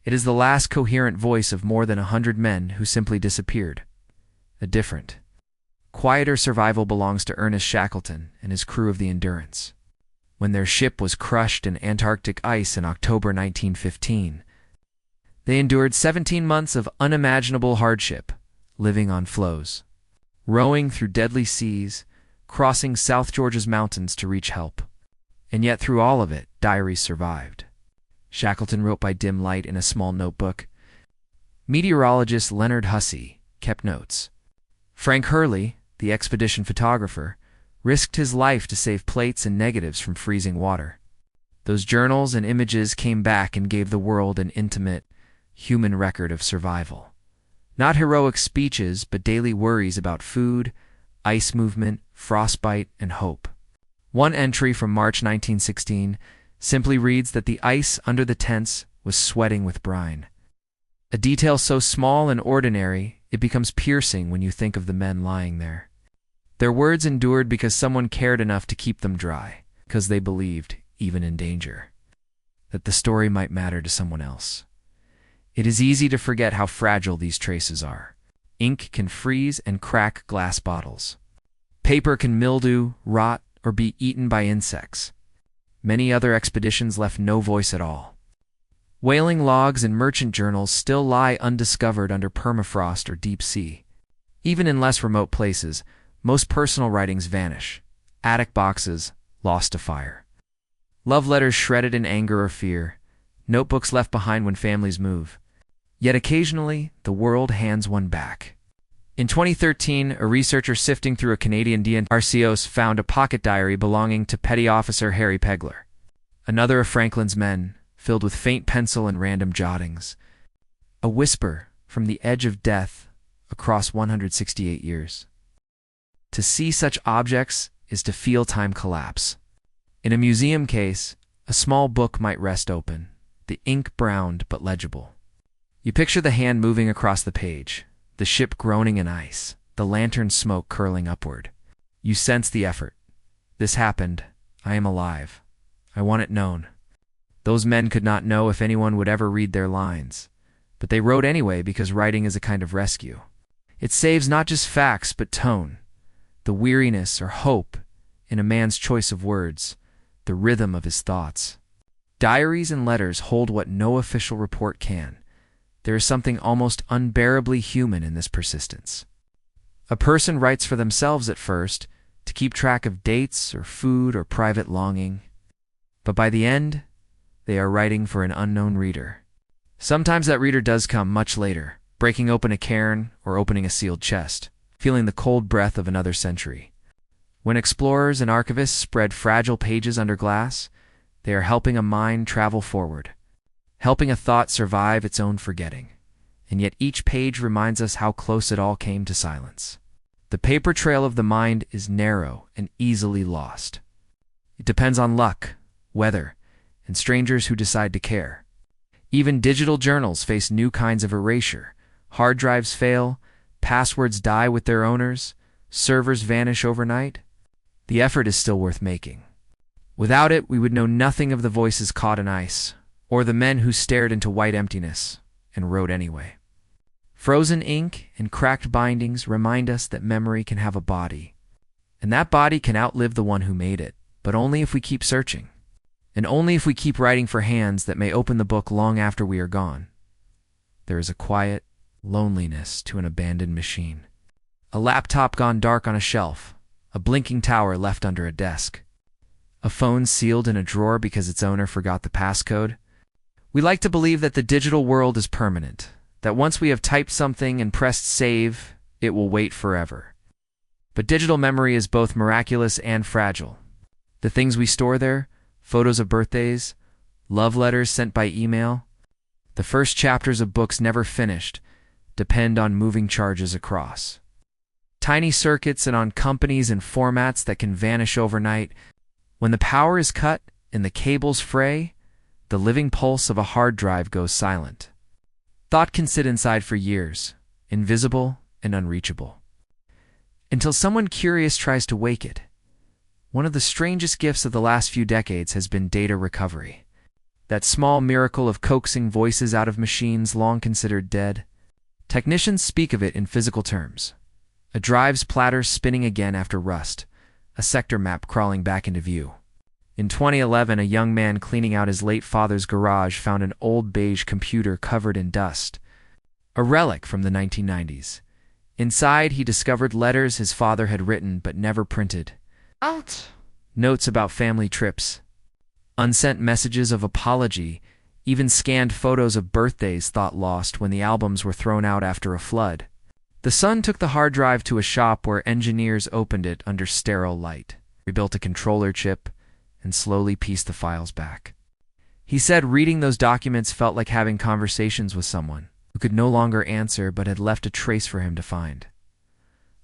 It is the last coherent voice of more than 100 men who simply disappeared. A different, quieter survival belongs to Ernest Shackleton and his crew of the Endurance. When their ship was crushed in Antarctic ice in October 1915, they endured 17 months of unimaginable hardship, living on floes, rowing through deadly seas, crossing South Georgia's mountains to reach help. And yet through all of it, diaries survived. Shackleton wrote by dim light in a small notebook. Meteorologist Leonard Hussey kept notes. Frank Hurley, the expedition photographer, risked his life to save plates and negatives from freezing water. Those journals and images came back and gave the world an intimate, human record of survival. Not heroic speeches, but daily worries about food, ice movement, frostbite, and hope. One entry from March 1916 simply reads that the ice under the tents was sweating with brine. A detail so small and ordinary, it becomes piercing when you think of the men lying there. Their words endured because someone cared enough to keep them dry, because they believed, even in danger, that the story might matter to someone else. It is easy to forget how fragile these traces are. Ink can freeze and crack glass bottles. Paper can mildew, rot, or be eaten by insects. Many other expeditions left no voice at all. Whaling logs and merchant journals still lie undiscovered under permafrost or deep sea. Even in less remote places, most personal writings vanish. Attic boxes lost to fire. Love letters shredded in anger or fear. Notebooks left behind when families move. Yet occasionally, the world hands one back. In 2013, a researcher sifting through a Canadian DNRCOs found a pocket diary belonging to Petty Officer Harry Pegler, another of Franklin's men, filled with faint pencil and random jottings. A whisper from the edge of death across 168 years. To see such objects is to feel time collapse. In a museum case, a small book might rest open, the ink browned but legible. You picture the hand moving across the page, the ship groaning in ice, the lantern smoke curling upward. You sense the effort. This happened. I am alive. I want it known. Those men could not know if anyone would ever read their lines, but they wrote anyway because writing is a kind of rescue. It saves not just facts but tone, the weariness or hope in a man's choice of words, the rhythm of his thoughts. Diaries and letters hold what no official report can. There is something almost unbearably human in this persistence. A person writes for themselves at first, to keep track of dates or food or private longing. But by the end, they are writing for an unknown reader. Sometimes that reader does come much later, breaking open a cairn or opening a sealed chest, feeling the cold breath of another century. When explorers and archivists spread fragile pages under glass, they are helping a mind travel forward, helping a thought survive its own forgetting. And yet each page reminds us how close it all came to silence. The paper trail of the mind is narrow and easily lost. It depends on luck, weather, and strangers who decide to care. Even digital journals face new kinds of erasure. Hard drives fail, passwords die with their owners, servers vanish overnight. The effort is still worth making. Without it, we would know nothing of the voices caught in ice, or the men who stared into white emptiness and wrote anyway. Frozen ink and cracked bindings remind us that memory can have a body, and that body can outlive the one who made it, but only if we keep searching, and only if we keep writing for hands that may open the book long after we are gone. There is a quiet loneliness to an abandoned machine. A laptop gone dark on a shelf, a blinking tower left under a desk, a phone sealed in a drawer because its owner forgot the passcode. We like to believe that the digital world is permanent, that once we have typed something and pressed save, it will wait forever. But digital memory is both miraculous and fragile. The things we store there, photos of birthdays, love letters sent by email, the first chapters of books never finished, depend on moving charges across tiny circuits and on companies and formats that can vanish overnight. When the power is cut and the cables fray, the living pulse of a hard drive goes silent. Thought can sit inside for years, invisible and unreachable, until someone curious tries to wake it. One of the strangest gifts of the last few decades has been data recovery. That small miracle of coaxing voices out of machines long considered dead. Technicians speak of it in physical terms. A drive's platter spinning again after rust, a sector map crawling back into view. In 2011, a young man cleaning out his late father's garage found an old beige computer covered in dust, a relic from the 1990s. Inside, he discovered letters his father had written but never printed. Out! Notes about family trips, unsent messages of apology, even scanned photos of birthdays thought lost when the albums were thrown out after a flood. The son took the hard drive to a shop where engineers opened it under sterile light, rebuilt a controller chip, and slowly pieced the files back. He said reading those documents felt like having conversations with someone who could no longer answer but had left a trace for him to find.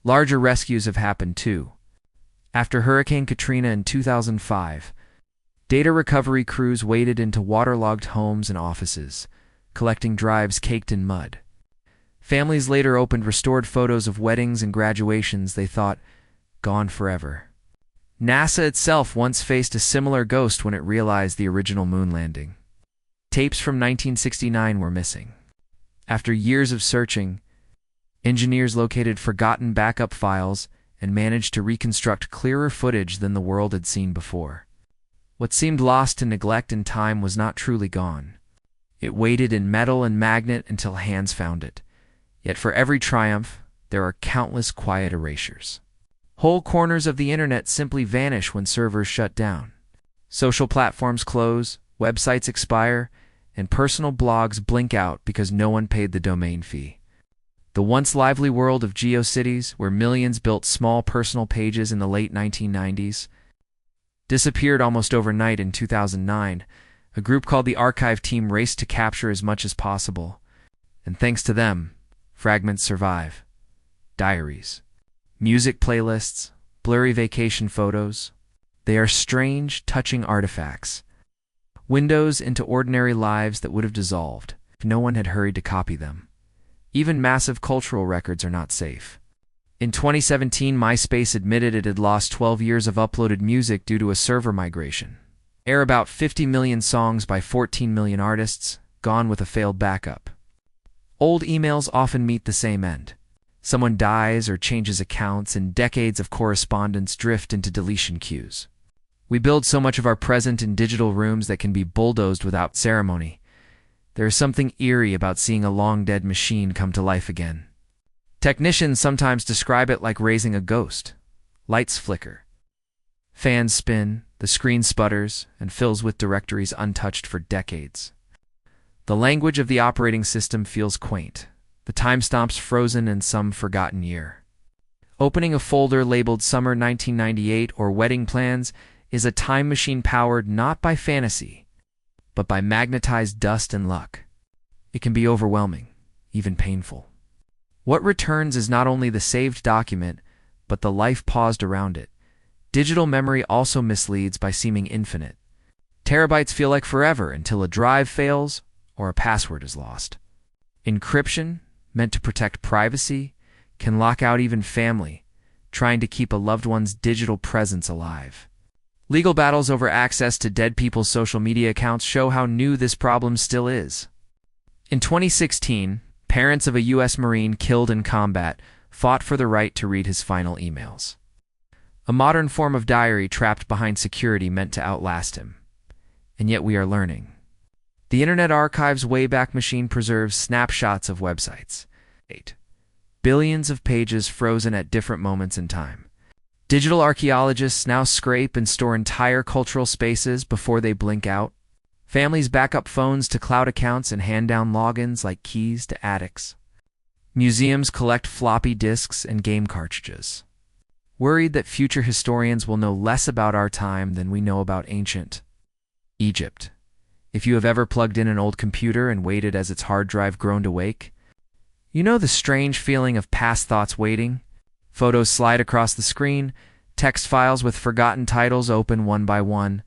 Larger rescues have happened too. After Hurricane Katrina in 2005, data recovery crews waded into waterlogged homes and offices, collecting drives caked in mud. Families later opened restored photos of weddings and graduations they thought gone forever. NASA itself once faced a similar ghost when it realized the original moon landing. Tapes from 1969 were missing. After years of searching, engineers located forgotten backup files and managed to reconstruct clearer footage than the world had seen before. What seemed lost to neglect in time was not truly gone. It waited in metal and magnet until hands found it. Yet for every triumph, there are countless quiet erasures. Whole corners of the internet simply vanish when servers shut down. Social platforms close, websites expire, and personal blogs blink out because no one paid the domain fee. The once lively world of GeoCities, where millions built small personal pages in the late 1990s, disappeared almost overnight in 2009. A group called the Archive Team raced to capture as much as possible. And thanks to them, fragments survive. Diaries, music playlists, blurry vacation photos. They are strange, touching artifacts. Windows into ordinary lives that would have dissolved if no one had hurried to copy them. Even massive cultural records are not safe. In 2017, MySpace admitted it had lost 12 years of uploaded music due to a server migration. About 50 million songs by 14 million artists, gone with a failed backup. Old emails often meet the same end. Someone dies or changes accounts, and decades of correspondence drift into deletion queues. We build so much of our present in digital rooms that can be bulldozed without ceremony. There is something eerie about seeing a long-dead machine come to life again. Technicians sometimes describe it like raising a ghost. Lights flicker. Fans spin, the screen sputters, and fills with directories untouched for decades. The language of the operating system feels quaint, the timestamps frozen in some forgotten year. Opening a folder labeled Summer 1998 or Wedding Plans is a time machine powered not by fantasy, but by magnetized dust and luck. It can be overwhelming, even painful. What returns is not only the saved document, but the life paused around it. Digital memory also misleads by seeming infinite. Terabytes feel like forever until a drive fails or a password is lost. Encryption, meant to protect privacy, can lock out even family, trying to keep a loved one's digital presence alive. Legal battles over access to dead people's social media accounts show how new this problem still is. In 2016, parents of a U.S. Marine killed in combat fought for the right to read his final emails. A modern form of diary trapped behind security meant to outlast him. And yet we are learning. The Internet Archive's Wayback Machine preserves snapshots of websites. 8. Billions of pages frozen at different moments in time. Digital archaeologists now scrape and store entire cultural spaces before they blink out. Families back up phones to cloud accounts and hand down logins like keys to attics. Museums collect floppy disks and game cartridges, worried that future historians will know less about our time than we know about ancient Egypt. If you have ever plugged in an old computer and waited as its hard drive groaned awake, you know the strange feeling of past thoughts waiting. Photos slide across the screen, text files with forgotten titles open one by one,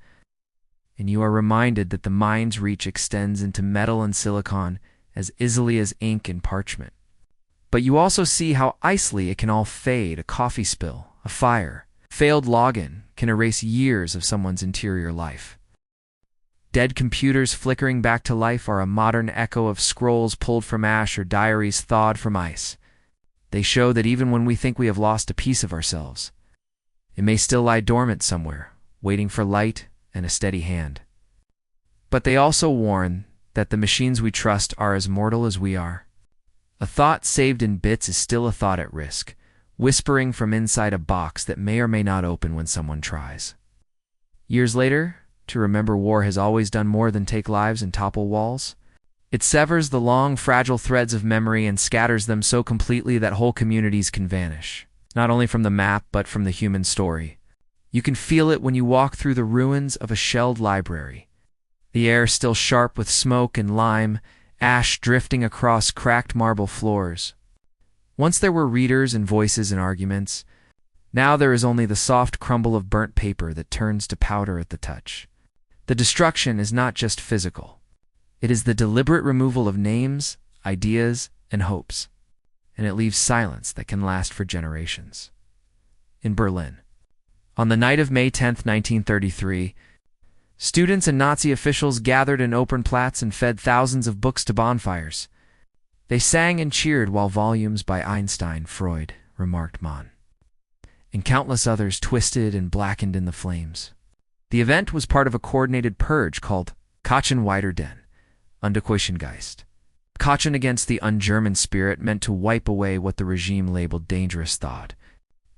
and you are reminded that the mind's reach extends into metal and silicon as easily as ink and parchment. But you also see how icily it can all fade. A coffee spill, a fire, failed login can erase years of someone's interior life. Dead computers flickering back to life are a modern echo of scrolls pulled from ash or diaries thawed from ice. They show that even when we think we have lost a piece of ourselves, it may still lie dormant somewhere, waiting for light and a steady hand. But they also warn that the machines we trust are as mortal as we are. A thought saved in bits is still a thought at risk, whispering from inside a box that may or may not open when someone tries. Years later, to remember war has always done more than take lives and topple walls. It severs the long, fragile threads of memory and scatters them so completely that whole communities can vanish, not only from the map but from the human story. You can feel it when you walk through the ruins of a shelled library. The air still sharp with smoke and lime, ash drifting across cracked marble floors. Once there were readers and voices and arguments. Now there is only the soft crumble of burnt paper that turns to powder at the touch. The destruction is not just physical. It is the deliberate removal of names, ideas, and hopes, and it leaves silence that can last for generations. In Berlin, on the night of May 10, 1933, students and Nazi officials gathered in open plats and fed thousands of books to bonfires. They sang and cheered while volumes by Einstein, Freud, remarked Mann, and countless others twisted and blackened in the flames. The event was part of a coordinated purge called Kachenwiederden, Undekeuschengeist. Kachen against the un-German spirit meant to wipe away what the regime labeled dangerous thought.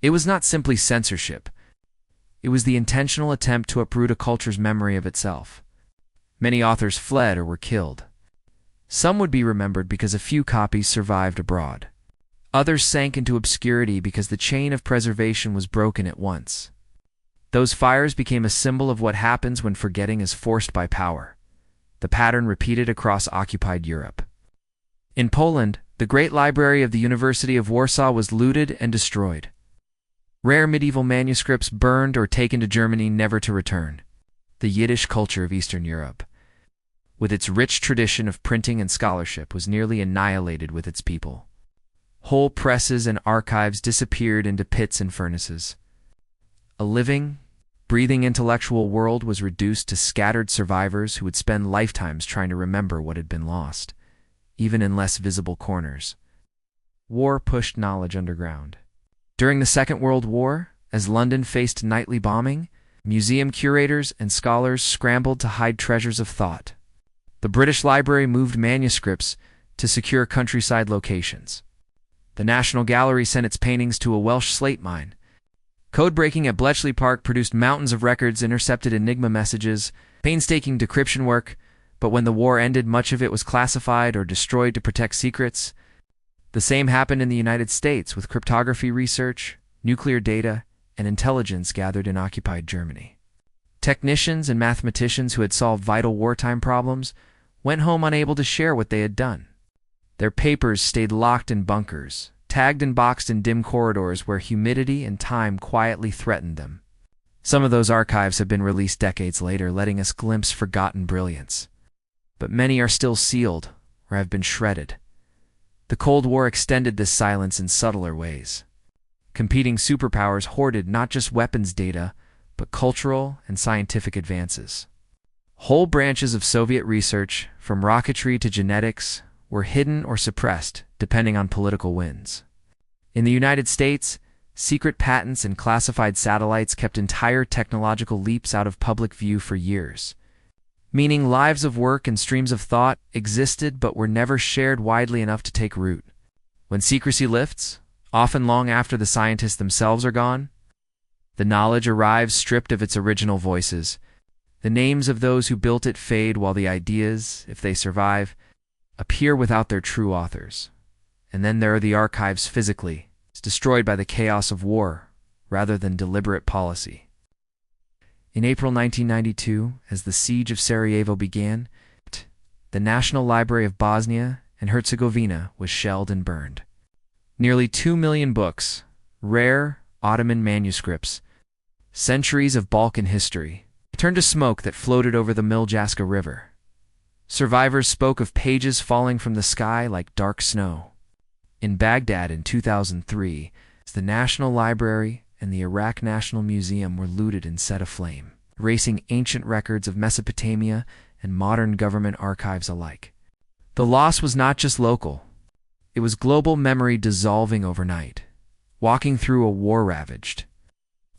It was not simply censorship. It was the intentional attempt to uproot a culture's memory of itself. Many authors fled or were killed. Some would be remembered because a few copies survived abroad. Others sank into obscurity because the chain of preservation was broken at once. Those fires became a symbol of what happens when forgetting is forced by power. The pattern repeated across occupied Europe. In Poland, the Great Library of the University of Warsaw was looted and destroyed. Rare medieval manuscripts burned or taken to Germany never to return. The Yiddish culture of Eastern Europe, with its rich tradition of printing and scholarship, was nearly annihilated with its people. Whole presses and archives disappeared into pits and furnaces. A living, breathing intellectual world was reduced to scattered survivors who would spend lifetimes trying to remember what had been lost, even in less visible corners. War pushed knowledge underground. During the Second World War, as London faced nightly bombing, museum curators and scholars scrambled to hide treasures of thought. The British Library moved manuscripts to secure countryside locations. The National Gallery sent its paintings to a Welsh slate mine. Code-breaking at Bletchley Park produced mountains of records, intercepted Enigma messages, painstaking decryption work, but when the war ended, much of it was classified or destroyed to protect secrets. The same happened in the United States with cryptography research, nuclear data, and intelligence gathered in occupied Germany. Technicians and mathematicians who had solved vital wartime problems went home unable to share what they had done. Their papers stayed locked in bunkers, tagged and boxed in dim corridors where humidity and time quietly threatened them. Some of those archives have been released decades later, letting us glimpse forgotten brilliance. But many are still sealed or have been shredded. The Cold War extended this silence in subtler ways. Competing superpowers hoarded not just weapons data, but cultural and scientific advances. Whole branches of Soviet research, from rocketry to genetics, were hidden or suppressed, depending on political winds. In the United States, secret patents and classified satellites kept entire technological leaps out of public view for years, meaning lives of work and streams of thought existed but were never shared widely enough to take root. When secrecy lifts, often long after the scientists themselves are gone, the knowledge arrives stripped of its original voices. The names of those who built it fade while the ideas, if they survive, appear without their true authors. And then there are the archives physically, destroyed by the chaos of war rather than deliberate policy. In April 1992, as the siege of Sarajevo began, the National Library of Bosnia and Herzegovina was shelled and burned. Nearly 2 million books, rare Ottoman manuscripts, centuries of Balkan history, turned to smoke that floated over the Miljaska River. Survivors spoke of pages falling from the sky like dark snow. In Baghdad in 2003, the National Library and the Iraq National Museum were looted and set aflame, erasing ancient records of Mesopotamia and modern government archives alike. The loss was not just local. It was global memory dissolving overnight, walking through a war-ravaged.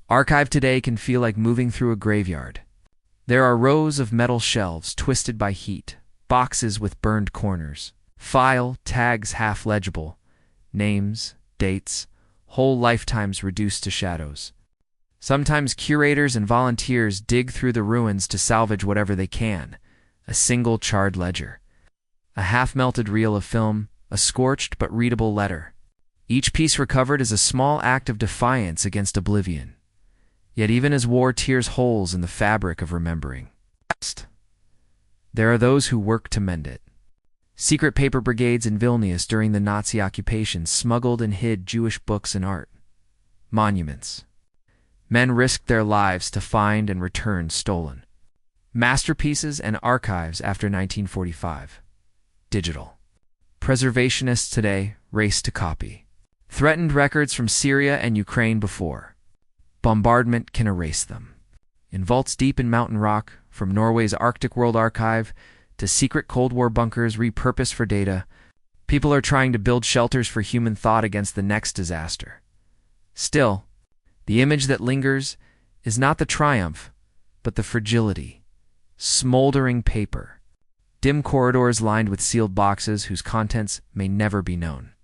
Archive today can feel like moving through a graveyard. There are rows of metal shelves twisted by heat, boxes with burned corners, file tags half legible, names, dates, whole lifetimes reduced to shadows. Sometimes curators and volunteers dig through the ruins to salvage whatever they can: a single charred ledger, a half-melted reel of film, a scorched but readable letter. Each piece recovered is a small act of defiance against oblivion. Yet even as war tears holes in the fabric of remembering, there are those who work to mend it. Secret paper brigades in Vilnius during the Nazi occupation smuggled and hid Jewish books and art. Monuments. Men risked their lives to find and return stolen masterpieces and archives after 1945. Digital. Preservationists today race to copy. Threatened records from Syria and Ukraine before. Bombardment can erase them. In vaults deep in mountain rock, from Norway's Arctic World Archive to secret Cold War bunkers repurposed for data, people are trying to build shelters for human thought against the next disaster. Still, the image that lingers is not the triumph, but the fragility. Smoldering paper. Dim corridors lined with sealed boxes whose contents may never be known.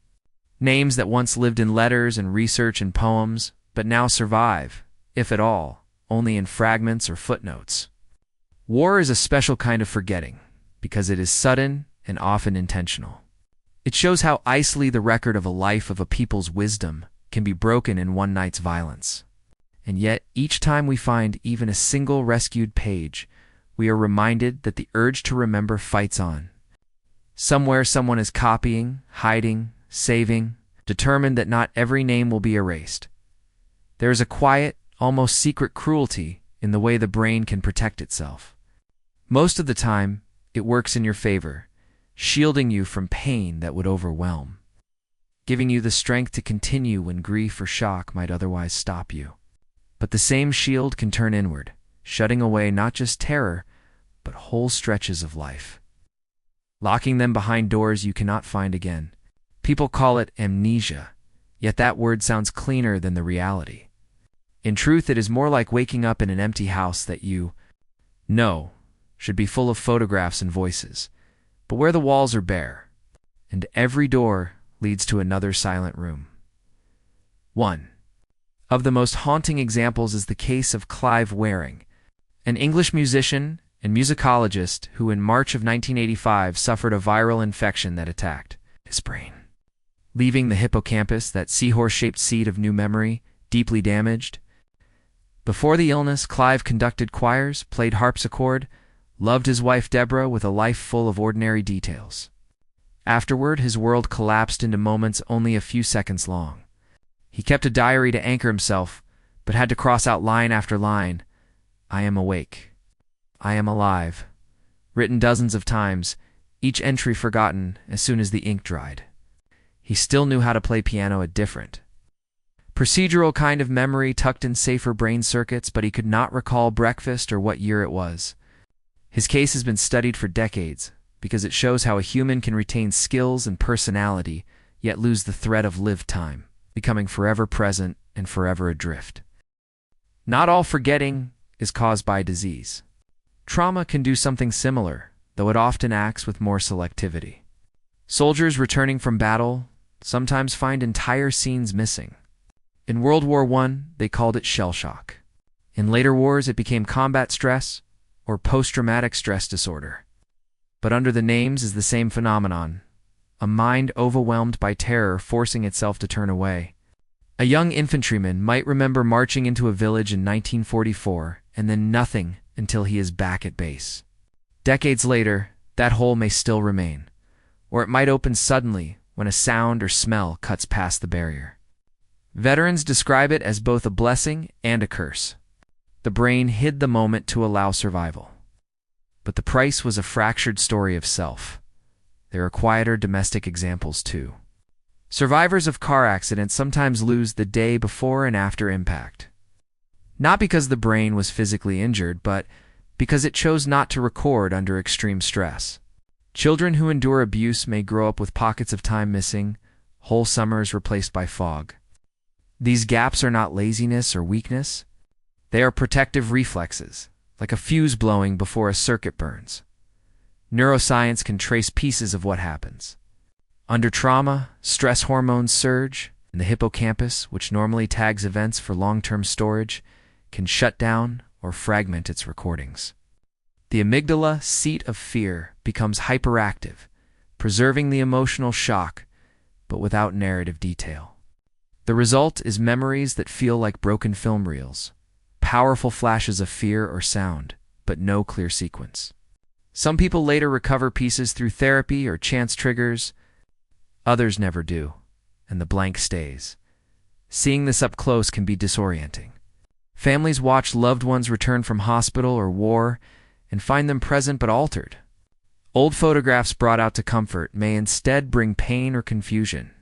Names that once lived in letters and research and poems, but now survive, if at all, only in fragments or footnotes. War is a special kind of forgetting, because it is sudden and often intentional. It shows how easily the record of a life of a people's wisdom can be broken in one night's violence. And yet, each time we find even a single rescued page, we are reminded that the urge to remember fights on. Somewhere someone is copying, hiding, saving, determined that not every name will be erased. There is a quiet, almost secret cruelty in the way the brain can protect itself. Most of the time, it works in your favor, shielding you from pain that would overwhelm, giving you the strength to continue when grief or shock might otherwise stop you. But the same shield can turn inward, shutting away not just terror, but whole stretches of life, locking them behind doors you cannot find again. People call it amnesia, yet that word sounds cleaner than the reality. In truth, it is more like waking up in an empty house that you know should be full of photographs and voices, but where the walls are bare, and every door leads to another silent room. 1. Of the most haunting examples is the case of Clive Wearing, an English musician and musicologist who in March of 1985 suffered a viral infection that attacked his brain, leaving the hippocampus, that seahorse-shaped seat of new memory, deeply damaged. Before the illness, Clive conducted choirs, played harpsichord, loved his wife Deborah with a life full of ordinary details. Afterward, his world collapsed into moments only a few seconds long. He kept a diary to anchor himself, but had to cross out line after line. I am awake. I am alive. Written dozens of times, each entry forgotten as soon as the ink dried. He still knew how to play piano, a different, procedural kind of memory tucked in safer brain circuits, but he could not recall breakfast or what year it was. His case has been studied for decades because it shows how a human can retain skills and personality, yet lose the thread of lived time, becoming forever present and forever adrift. Not all forgetting is caused by disease. Trauma can do something similar, though it often acts with more selectivity. Soldiers returning from battle sometimes find entire scenes missing. In World War I, they called it shell shock. In later wars, it became combat stress or post-traumatic stress disorder. But under the names is the same phenomenon, a mind overwhelmed by terror forcing itself to turn away. A young infantryman might remember marching into a village in 1944 and then nothing until he is back at base. Decades later, that hole may still remain, or it might open suddenly when a sound or smell cuts past the barrier. Veterans describe it as both a blessing and a curse. The brain hid the moment to allow survival. But the price was a fractured story of self. There are quieter domestic examples too. Survivors of car accidents sometimes lose the day before and after impact. Not because the brain was physically injured, but because it chose not to record under extreme stress. Children who endure abuse may grow up with pockets of time missing, whole summers replaced by fog. These gaps are not laziness or weakness. They are protective reflexes, like a fuse blowing before a circuit burns. Neuroscience can trace pieces of what happens. Under trauma, stress hormones surge, and the hippocampus, which normally tags events for long-term storage, can shut down or fragment its recordings. The amygdala, seat of fear, becomes hyperactive, preserving the emotional shock, but without narrative detail. The result is memories that feel like broken film reels, powerful flashes of fear or sound, but no clear sequence. Some people later recover pieces through therapy or chance triggers. Others never do, and the blank stays. Seeing this up close can be disorienting. Families watch loved ones return from hospital or war and find them present but altered. Old photographs brought out to comfort may instead bring pain or confusion.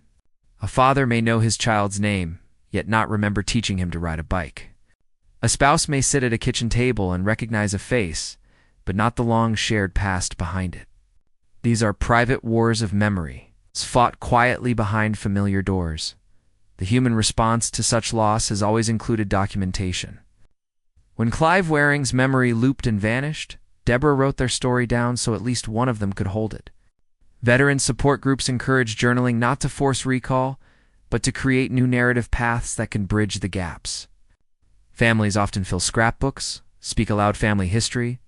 A father may know his child's name, yet not remember teaching him to ride a bike. A spouse may sit at a kitchen table and recognize a face, but not the long shared past behind it. These are private wars of memory, fought quietly behind familiar doors. The human response to such loss has always included documentation. When Clive Wearing's memory looped and vanished, Deborah wrote their story down so at least one of them could hold it. Veteran support groups encourage journaling not to force recall, but to create new narrative paths that can bridge the gaps. Families often fill scrapbooks, speak aloud family history,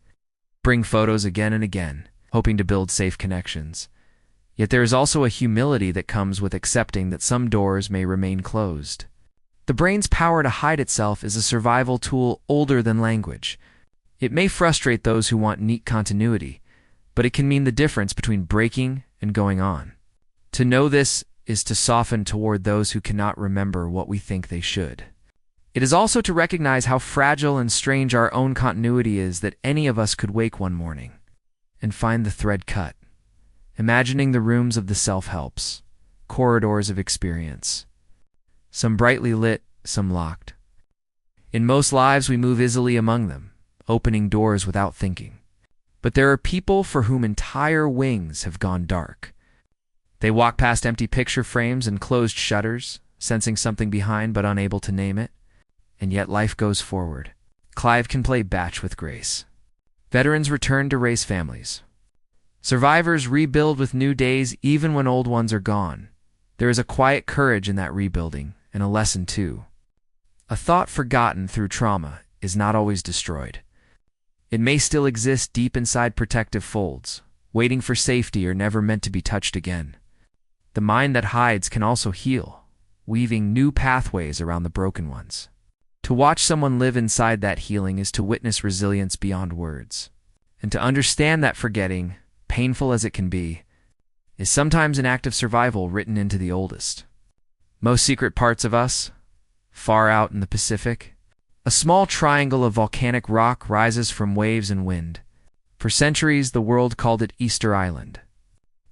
bring photos again and again, hoping to build safe connections. Yet there is also a humility that comes with accepting that some doors may remain closed. The brain's power to hide itself is a survival tool older than language. It may frustrate those who want neat continuity, but it can mean the difference between breaking and going on. To know this is to soften toward those who cannot remember what we think they should. It is also to recognize how fragile and strange our own continuity is, that any of us could wake one morning and find the thread cut. Imagining the rooms of the self-helps, corridors of experience, some brightly lit, some locked. In most lives we move easily among them, opening doors without thinking. But there are people for whom entire wings have gone dark. They walk past empty picture frames and closed shutters, sensing something behind but unable to name it. And yet life goes forward. Clive can play batch with grace. Veterans return to raise families. Survivors rebuild with new days even when old ones are gone. There is a quiet courage in that rebuilding, and a lesson too. A thought forgotten through trauma is not always destroyed. It may still exist deep inside protective folds, waiting for safety or never meant to be touched again. The mind that hides can also heal, weaving new pathways around the broken ones. To watch someone live inside that healing is to witness resilience beyond words. And to understand that forgetting, painful as it can be, is sometimes an act of survival written into the oldest, most secret parts of us, far out in the Pacific. A small triangle of volcanic rock rises from waves and wind. For centuries, the world called it Easter Island.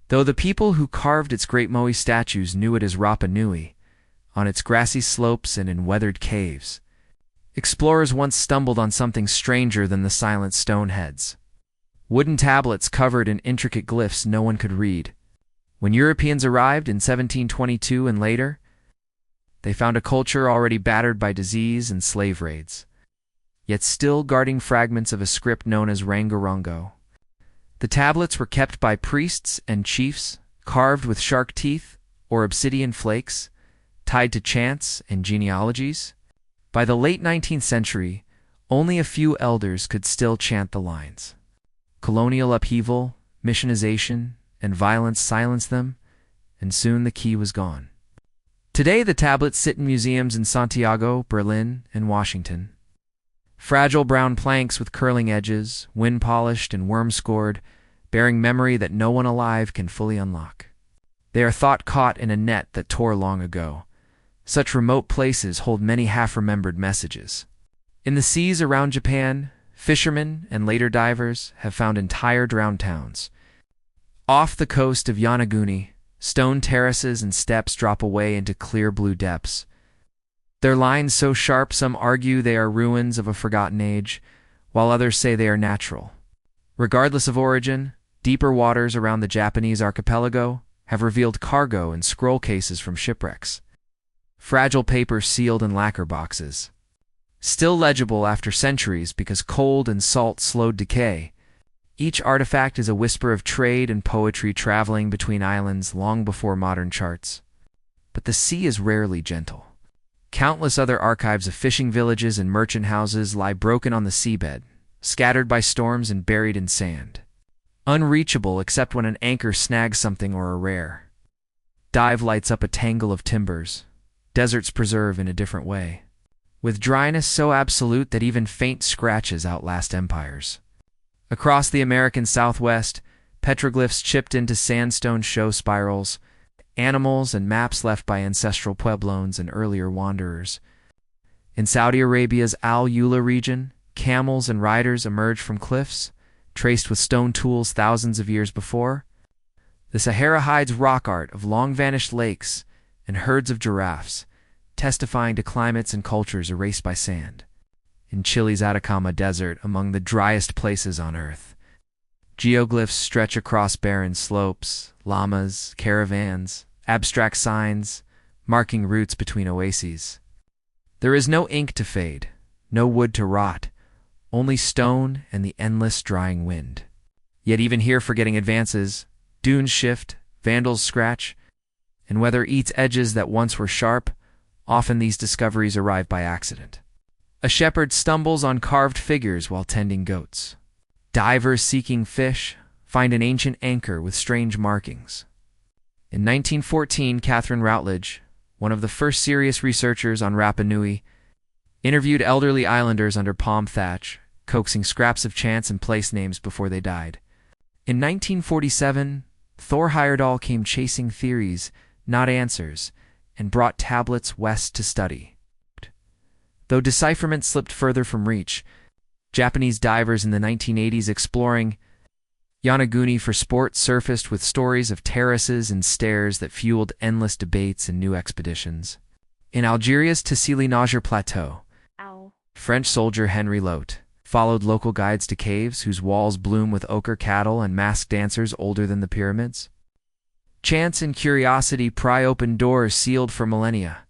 Though the people who carved its great Moai statues knew it as Rapa Nui, on its grassy slopes and in weathered caves, explorers once stumbled on something stranger than the silent stone heads. Wooden tablets covered in intricate glyphs no one could read. When Europeans arrived in 1722 and later, they found a culture already battered by disease and slave raids, yet still guarding fragments of a script known as Rangorongo. The tablets were kept by priests and chiefs, carved with shark teeth or obsidian flakes, tied to chants and genealogies. By the late 19th century, only a few elders could still chant the lines. Colonial upheaval, missionization, and violence silenced them, and soon the key was gone. Today, the tablets sit in museums in Santiago, Berlin, and Washington. Fragile brown planks with curling edges, wind-polished and worm-scored, bearing memory that no one alive can fully unlock. They are thought caught in a net that tore long ago. Such remote places hold many half-remembered messages. In the seas around Japan, fishermen and later divers have found entire drowned towns. Off the coast of Yonaguni, stone terraces and steps drop away into clear blue depths. Their lines so sharp some argue they are ruins of a forgotten age, while others say they are natural. Regardless of origin, deeper waters around the Japanese archipelago have revealed cargo and scroll cases from shipwrecks. Fragile paper sealed in lacquer boxes. Still legible after centuries because cold and salt slowed decay, each artifact is a whisper of trade and poetry traveling between islands long before modern charts. But the sea is rarely gentle. Countless other archives of fishing villages and merchant houses lie broken on the seabed, scattered by storms and buried in sand. Unreachable except when an anchor snags something or a rare dive lights up a tangle of timbers. Deserts preserve in a different way, with dryness so absolute that even faint scratches outlast empires. Across the American Southwest, petroglyphs chipped into sandstone show spirals, animals and maps left by ancestral pueblones and earlier wanderers. In Saudi Arabia's Al-Ula region, camels and riders emerge from cliffs, traced with stone tools thousands of years before. The Sahara hides rock art of long-vanished lakes and herds of giraffes, testifying to climates and cultures erased by sand. In Chile's Atacama Desert, among the driest places on Earth, geoglyphs stretch across barren slopes, llamas, caravans, abstract signs, marking routes between oases. There is no ink to fade, no wood to rot, only stone and the endless drying wind. Yet even here forgetting advances, dunes shift, vandals scratch, and weather eats edges that once were sharp. Often these discoveries arrive by accident. A shepherd stumbles on carved figures while tending goats. Divers seeking fish find an ancient anchor with strange markings. In 1914, Catherine Routledge, one of the first serious researchers on Rapa Nui, interviewed elderly islanders under palm thatch, coaxing scraps of chants and place names before they died. In 1947, Thor Heyerdahl came chasing theories, not answers, and brought tablets west to study. Though decipherment slipped further from reach, Japanese divers in the 1980s exploring Yonaguni for sport surfaced with stories of terraces and stairs that fueled endless debates and new expeditions. In Algeria's Tassili Niger Plateau, French soldier Henry Lote followed local guides to caves whose walls bloom with ochre cattle and masked dancers older than the pyramids. Chance and curiosity pry open doors sealed for millennia.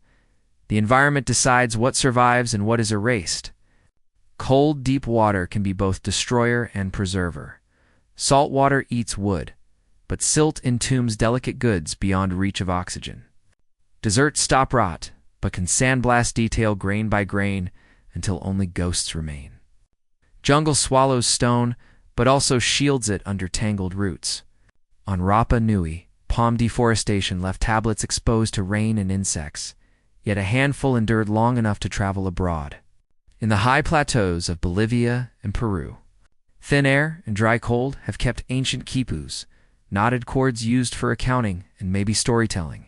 The environment decides what survives and what is erased. Cold, deep water can be both destroyer and preserver. Salt water eats wood, but silt entombs delicate goods beyond reach of oxygen. Deserts stop rot, but can sandblast detail grain by grain until only ghosts remain. Jungle swallows stone, but also shields it under tangled roots. On Rapa Nui, palm deforestation left tablets exposed to rain and insects, yet a handful endured long enough to travel abroad. In the high plateaus of Bolivia and Peru, thin air and dry cold have kept ancient quipus, knotted cords used for accounting and maybe storytelling,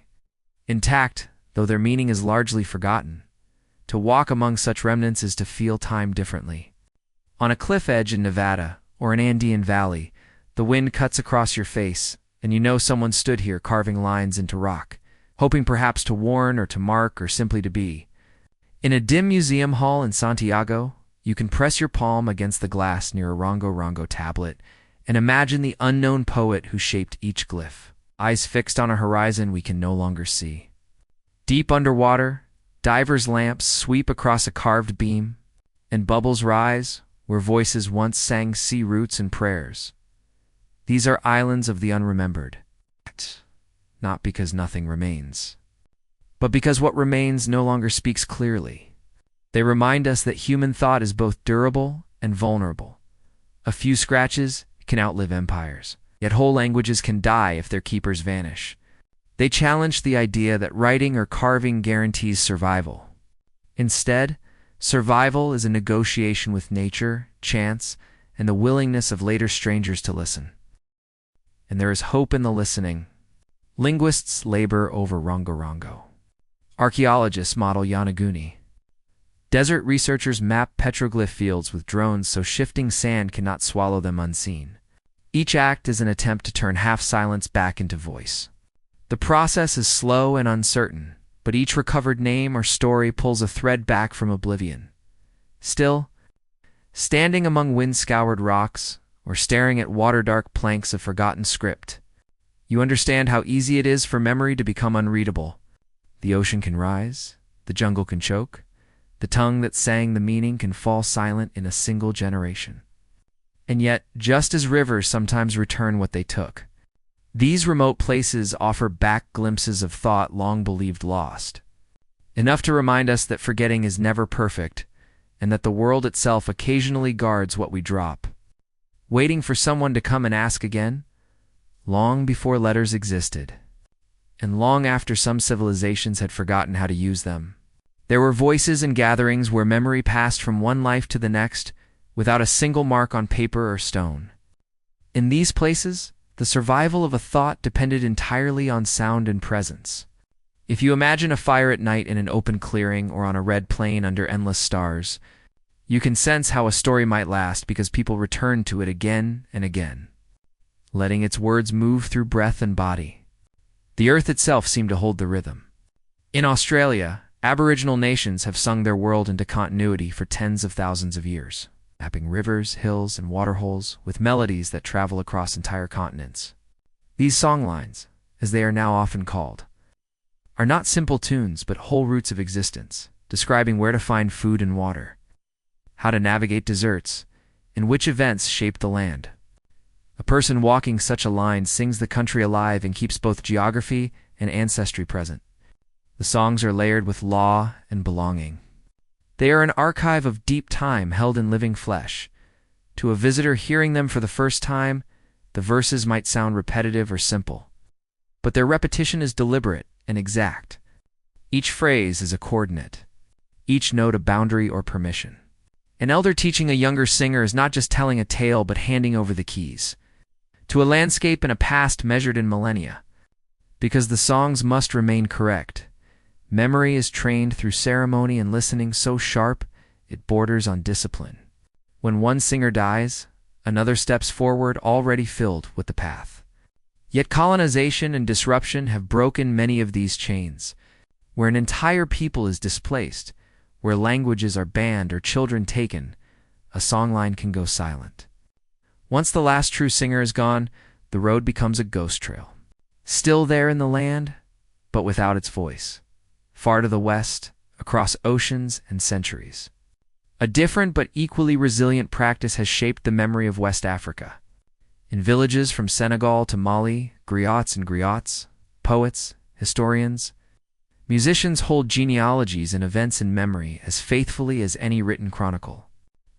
intact, though their meaning is largely forgotten. To walk among such remnants is to feel time differently. On a cliff edge in Nevada or an Andean valley, the wind cuts across your face, and you know someone stood here carving lines into rock, hoping perhaps to warn or to mark or simply to be. In a dim museum hall in Santiago, you can press your palm against the glass near a Rongo Rongo tablet and imagine the unknown poet who shaped each glyph, eyes fixed on a horizon we can no longer see. Deep underwater, divers' lamps sweep across a carved beam, and bubbles rise where voices once sang sea roots and prayers. These are islands of the unremembered, not because nothing remains, but because what remains no longer speaks clearly. They remind us that human thought is both durable and vulnerable. A few scratches can outlive empires, yet whole languages can die if their keepers vanish. They challenge the idea that writing or carving guarantees survival. Instead, survival is a negotiation with nature, chance, and the willingness of later strangers to listen. And there is hope in the listening. Linguists labor over Rongo Rongo. Archaeologists model Yanaguni. Desert researchers map petroglyph fields with drones so shifting sand cannot swallow them unseen. Each act is an attempt to turn half-silence back into voice. The process is slow and uncertain, but each recovered name or story pulls a thread back from oblivion. Still, standing among wind-scoured rocks or staring at water-dark planks of forgotten script, you understand how easy it is for memory to become unreadable. The ocean can rise, the jungle can choke, the tongue that sang the meaning can fall silent in a single generation. And yet, just as rivers sometimes return what they took, these remote places offer back glimpses of thought long believed lost. Enough to remind us that forgetting is never perfect, and that the world itself occasionally guards what we drop, waiting for someone to come and ask again, long before letters existed, and long after some civilizations had forgotten how to use them. There were voices and gatherings where memory passed from one life to the next without a single mark on paper or stone. In these places, the survival of a thought depended entirely on sound and presence. If you imagine a fire at night in an open clearing or on a red plain under endless stars, you can sense how a story might last because people return to it again and again, letting its words move through breath and body. The earth itself seemed to hold the rhythm. In Australia, Aboriginal nations have sung their world into continuity for tens of thousands of years, mapping rivers, hills, and waterholes with melodies that travel across entire continents. These songlines, as they are now often called, are not simple tunes but whole roots of existence, describing where to find food and water, how to navigate deserts, and which events shaped the land. A person walking such a line sings the country alive and keeps both geography and ancestry present. The songs are layered with law and belonging. They are an archive of deep time held in living flesh. To a visitor hearing them for the first time, the verses might sound repetitive or simple, but their repetition is deliberate and exact. Each phrase is a coordinate, each note a boundary or permission. An elder teaching a younger singer is not just telling a tale but handing over the keys to a landscape and a past measured in millennia. Because the songs must remain correct, memory is trained through ceremony and listening so sharp it borders on discipline. When one singer dies, another steps forward already filled with the path. Yet colonization and disruption have broken many of these chains. Where an entire people is displaced, where languages are banned or children taken, a songline can go silent. Once the last true singer is gone, the road becomes a ghost trail. Still there in the land, but without its voice. Far to the west, across oceans and centuries. A different but equally resilient practice has shaped the memory of West Africa. In villages from Senegal to Mali, griots and griots, poets, historians, Musicians hold genealogies and events in memory as faithfully as any written chronicle.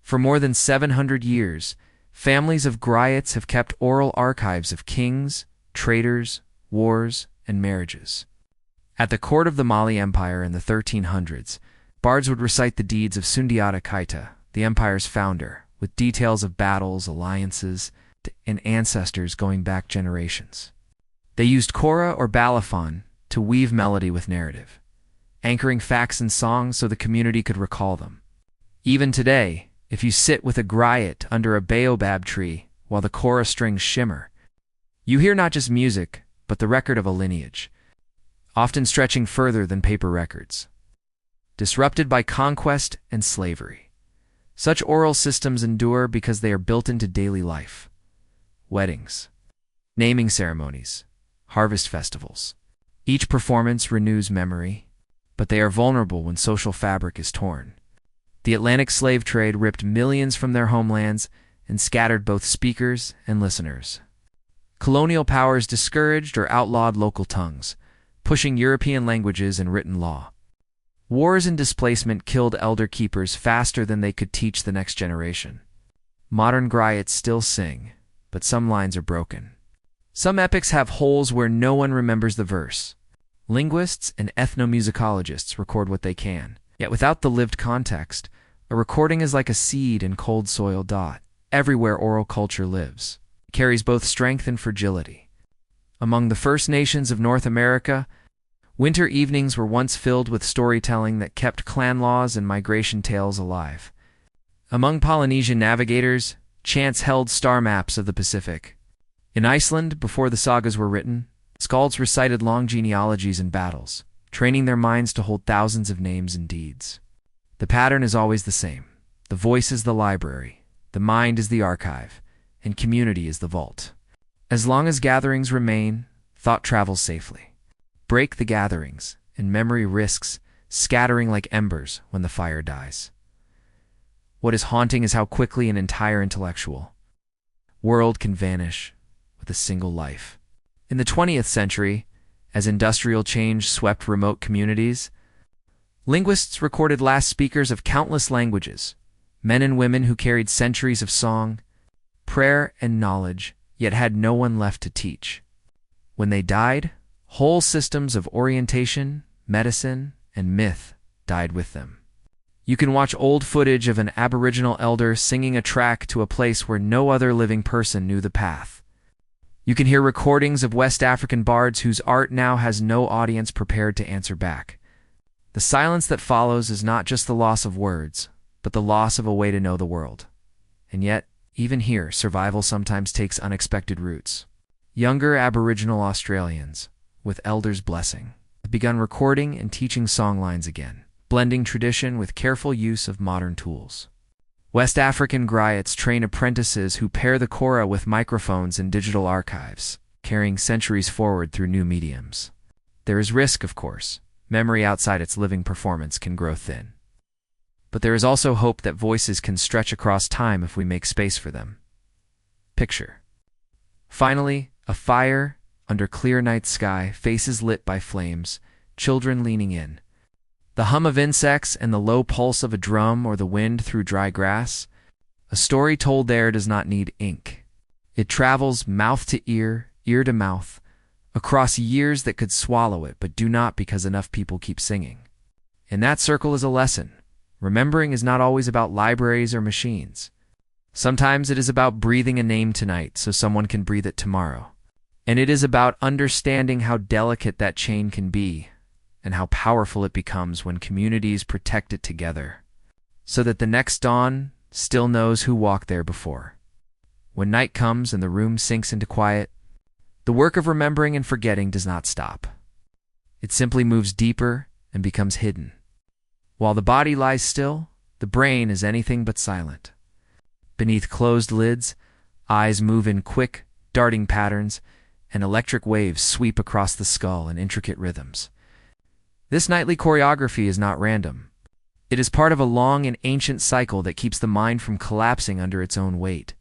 For more than 700 years, families of griots have kept oral archives of kings, traders, wars, and marriages. At the court of the Mali Empire in the 1300s, bards would recite the deeds of Sundiata Keita, the empire's founder, with details of battles, alliances, and ancestors going back generations. They used kora or balafon to weave melody with narrative, anchoring facts in songs so the community could recall them. Even today, if you sit with a griot under a baobab tree while the kora strings shimmer, you hear not just music, but the record of a lineage, often stretching further than paper records. Disrupted by conquest and slavery, such oral systems endure because they are built into daily life. Weddings, naming ceremonies, harvest festivals. Each performance renews memory, but they are vulnerable when social fabric is torn. The Atlantic slave trade ripped millions from their homelands and scattered both speakers and listeners. Colonial powers discouraged or outlawed local tongues, pushing European languages and written law. Wars and displacement killed elder keepers faster than they could teach the next generation. Modern griots still sing, but some lines are broken. Some epics have holes where no one remembers the verse. Linguists and ethnomusicologists record what they can. Yet without the lived context, a recording is like a seed in cold soil. Everywhere oral culture lives, it carries both strength and fragility. Among the First Nations of North America, winter evenings were once filled with storytelling that kept clan laws and migration tales alive. Among Polynesian navigators, chants held star maps of the Pacific. In Iceland, before the sagas were written, skalds recited long genealogies and battles, training their minds to hold thousands of names and deeds. The pattern is always the same. The voice is the library, the mind is the archive, and community is the vault. As long as gatherings remain, thought travels safely. Break the gatherings, and memory risks scattering like embers when the fire dies. What is haunting is how quickly an entire intellectual world can vanish with a single life. In the 20th century, as industrial change swept remote communities, linguists recorded last speakers of countless languages, men and women who carried centuries of song, prayer, and knowledge, yet had no one left to teach. When they died, whole systems of orientation, medicine, and myth died with them. You can watch old footage of an Aboriginal elder singing a track to a place where no other living person knew the path. You can hear recordings of West African bards whose art now has no audience prepared to answer back. The silence that follows is not just the loss of words, but the loss of a way to know the world. And yet, even here, survival sometimes takes unexpected routes. Younger Aboriginal Australians, with elders' blessing, have begun recording and teaching songlines again, blending tradition with careful use of modern tools. West African griots train apprentices who pair the kora with microphones and digital archives, carrying centuries forward through new mediums. There is risk, of course. Memory outside its living performance can grow thin. But there is also hope that voices can stretch across time if we make space for them. Picture. Finally, a fire under clear night sky, faces lit by flames, children leaning in. The hum of insects and the low pulse of a drum or the wind through dry grass. A story told there does not need ink. It travels mouth to ear to mouth, across years that could swallow it but do not because enough people keep singing. In that circle is a lesson. Remembering is not always about libraries or machines. Sometimes it is about breathing a name tonight so someone can breathe it tomorrow. And it is about understanding how delicate that chain can be, and how powerful it becomes when communities protect it together, so that the next dawn still knows who walked there before. When night comes and the room sinks into quiet, the work of remembering and forgetting does not stop. It simply moves deeper and becomes hidden. While the body lies still, the brain is anything but silent. Beneath closed lids, eyes move in quick, darting patterns, and electric waves sweep across the skull in intricate rhythms. This nightly choreography is not random. It is part of a long and ancient cycle that keeps the mind from collapsing under its own weight.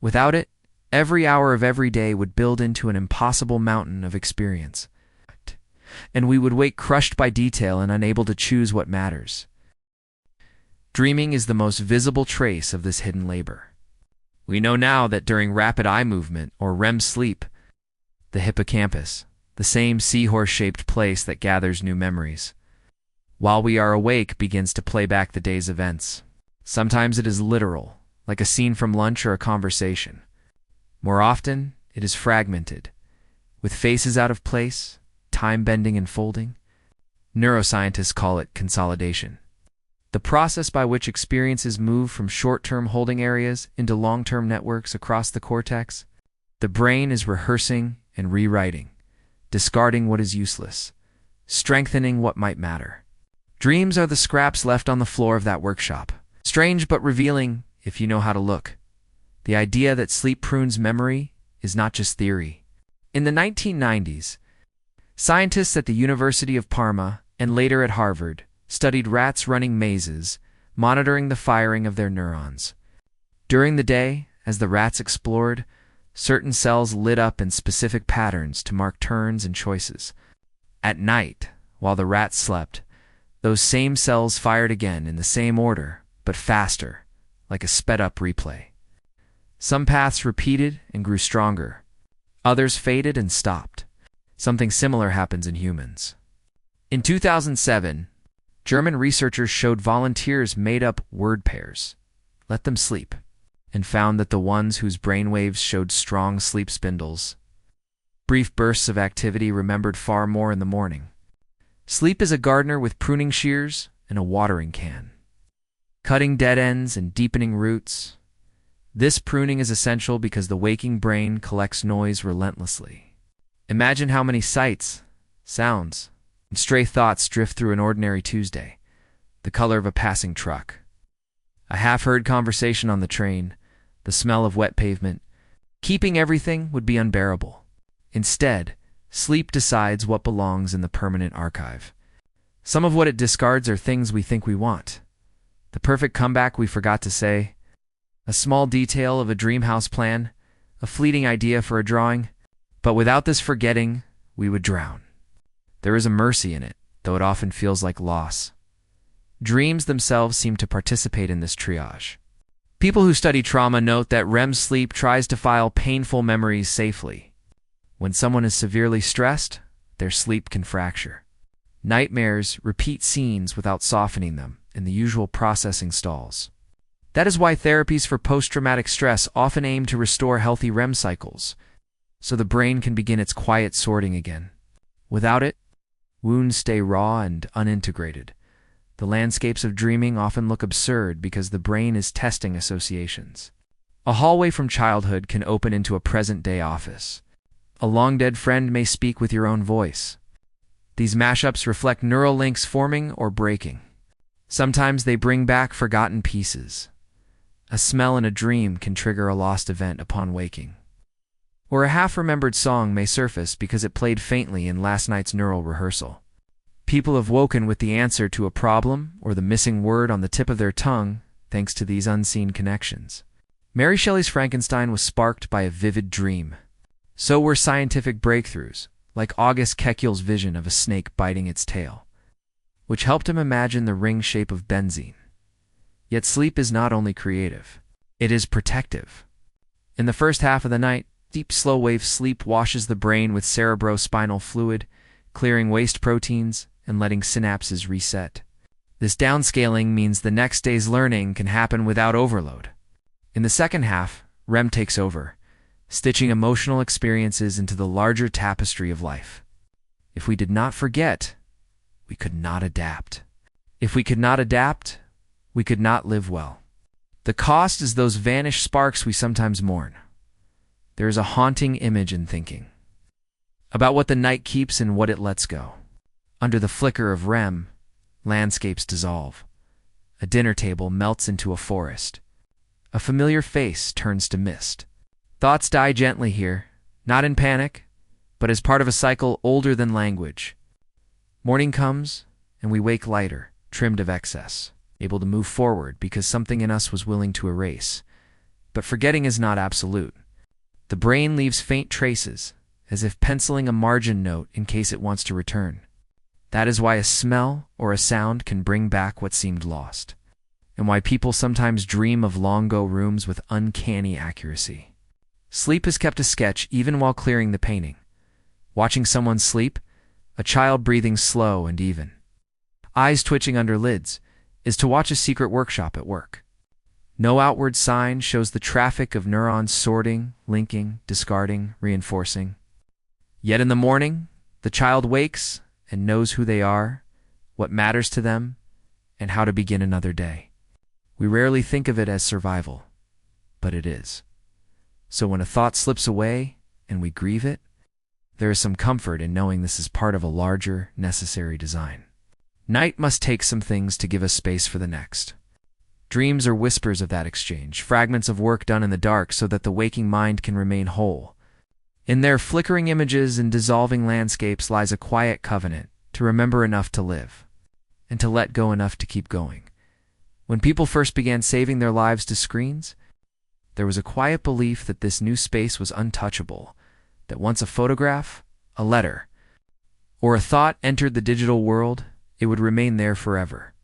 Without it, every hour of every day would build into an impossible mountain of experience. and we would wake crushed by detail and unable to choose what matters. Dreaming is the most visible trace of this hidden labor. We know now that during rapid eye movement, or REM sleep, the hippocampus, the same seahorse-shaped place that gathers new memories, while we are awake, begins to play back the day's events. Sometimes it is literal, like a scene from lunch or a conversation. More often, it is fragmented, with faces out of place, time bending and folding. Neuroscientists call it consolidation. The process by which experiences move from short-term holding areas into long-term networks across the cortex. The brain is rehearsing and rewriting, discarding what is useless, strengthening what might matter. Dreams are the scraps left on the floor of that workshop. Strange but revealing if you know how to look. The idea that sleep prunes memory is not just theory. In the 1990s, scientists at the University of Parma and later at Harvard studied rats running mazes, monitoring the firing of their neurons. During the day, as the rats explored, certain cells lit up in specific patterns to mark turns and choices. At night, while the rats slept, those same cells fired again in the same order, but faster, like a sped-up replay. Some paths repeated and grew stronger. Others faded and stopped. Something similar happens in humans. In 2007, German researchers showed volunteers made up word pairs, let them sleep, and found that the ones whose brainwaves showed strong sleep spindles, brief bursts of activity remembered far more in the morning. Sleep is a gardener with pruning shears and a watering can, cutting dead ends and deepening roots. This pruning is essential because the waking brain collects noise relentlessly. Imagine how many sights, sounds, and stray thoughts drift through an ordinary Tuesday, the color of a passing truck, a half-heard conversation on the train, the smell of wet pavement. Keeping everything would be unbearable. Instead, sleep decides what belongs in the permanent archive. Some of what it discards are things we think we want. The perfect comeback we forgot to say, a small detail of a dream house plan, a fleeting idea for a drawing. But without this forgetting, we would drown. There is a mercy in it, though it often feels like loss. Dreams themselves seem to participate in this triage. People who study trauma note that REM sleep tries to file painful memories safely. When someone is severely stressed, their sleep can fracture. Nightmares repeat scenes without softening them, and the usual processing stalls. That is why therapies for post-traumatic stress often aim to restore healthy REM cycles, so the brain can begin its quiet sorting again. Without it, wounds stay raw and unintegrated. The landscapes of dreaming often look absurd because the brain is testing associations. A hallway from childhood can open into a present-day office. A long-dead friend may speak with your own voice. These mashups reflect neural links forming or breaking. Sometimes they bring back forgotten pieces. A smell in a dream can trigger a lost event upon waking. Or a half-remembered song may surface because it played faintly in last night's neural rehearsal. People have woken with the answer to a problem or the missing word on the tip of their tongue thanks to these unseen connections. Mary Shelley's Frankenstein was sparked by a vivid dream. So were scientific breakthroughs, like August Kekul's vision of a snake biting its tail, which helped him imagine the ring shape of benzene. Yet sleep is not only creative, it is protective. In the first half of the night, deep slow-wave sleep washes the brain with cerebrospinal fluid, clearing waste proteins and letting synapses reset. This downscaling means the next day's learning can happen without overload. In the second half, REM takes over, stitching emotional experiences into the larger tapestry of life. If we did not forget, we could not adapt. If we could not adapt, we could not live well. The cost is those vanished sparks we sometimes mourn. There is a haunting image in thinking about what the night keeps and what it lets go. Under the flicker of REM, landscapes dissolve. A dinner table melts into a forest. A familiar face turns to mist. Thoughts die gently here, not in panic, but as part of a cycle older than language. Morning comes, and we wake lighter, trimmed of excess, able to move forward because something in us was willing to erase. But forgetting is not absolute. The brain leaves faint traces, as if penciling a margin note in case it wants to return. That is why a smell or a sound can bring back what seemed lost, and why people sometimes dream of long-ago rooms with uncanny accuracy. Sleep is kept a sketch even while clearing the painting. Watching someone sleep, a child breathing slow and even, eyes twitching under lids, is to watch a secret workshop at work. No outward sign shows the traffic of neurons sorting, linking, discarding, reinforcing. Yet in the morning, the child wakes and knows who they are, what matters to them, and how to begin another day. We rarely think of it as survival, but it is. So when a thought slips away and we grieve it, there is some comfort in knowing this is part of a larger, necessary design. Night must take some things to give us space for the next. Dreams are whispers of that exchange, fragments of work done in the dark so that the waking mind can remain whole. In their flickering images and dissolving landscapes lies a quiet covenant to remember enough to live, and to let go enough to keep going. When people first began saving their lives to screens, there was a quiet belief that this new space was untouchable, that once a photograph, a letter, or a thought entered the digital world, it would remain there forever.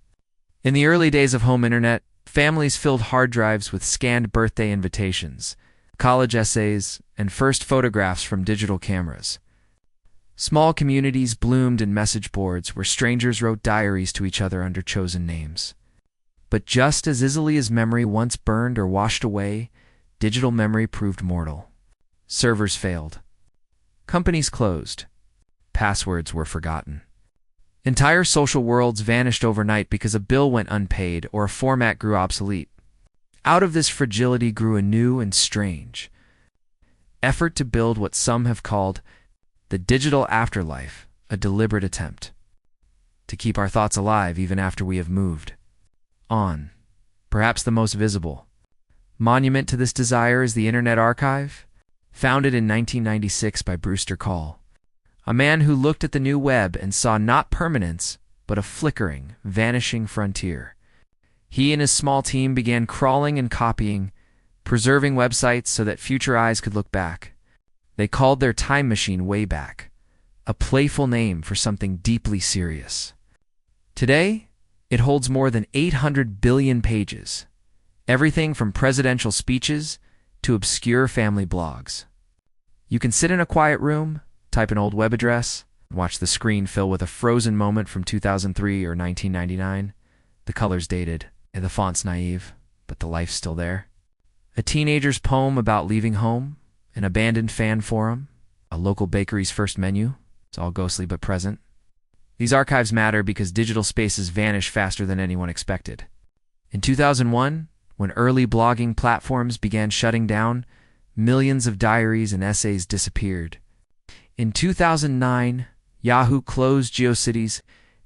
In the early days of home internet, families filled hard drives with scanned birthday invitations, college essays, and first photographs from digital cameras. Small communities bloomed in message boards where strangers wrote diaries to each other under chosen names. But just as easily as memory once burned or washed away, digital memory proved mortal. Servers failed. Companies closed. Passwords were forgotten. Entire social worlds vanished overnight because a bill went unpaid or a format grew obsolete. Out of this fragility grew a new and strange effort to build what some have called the digital afterlife, a deliberate attempt to keep our thoughts alive even after we have moved on. Perhaps the most visible monument to this desire is the Internet Archive, founded in 1996 by Brewster Kahle, a man who looked at the new web and saw not permanence, but a flickering, vanishing frontier. He and his small team began crawling and copying, preserving websites so that future eyes could look back. They called their time machine Wayback, a playful name for something deeply serious. Today, it holds more than 800 billion pages, everything from presidential speeches to obscure family blogs. You can sit in a quiet room, type an old web address, and watch the screen fill with a frozen moment from 2003 or 1999. The color's dated, and the font's naive, but the life's still there. A teenager's poem about leaving home, an abandoned fan forum, a local bakery's first menu. It's all ghostly but present. These archives matter because digital spaces vanish faster than anyone expected. In 2001, when early blogging platforms began shutting down, millions of diaries and essays disappeared. In 2009, Yahoo closed GeoCities,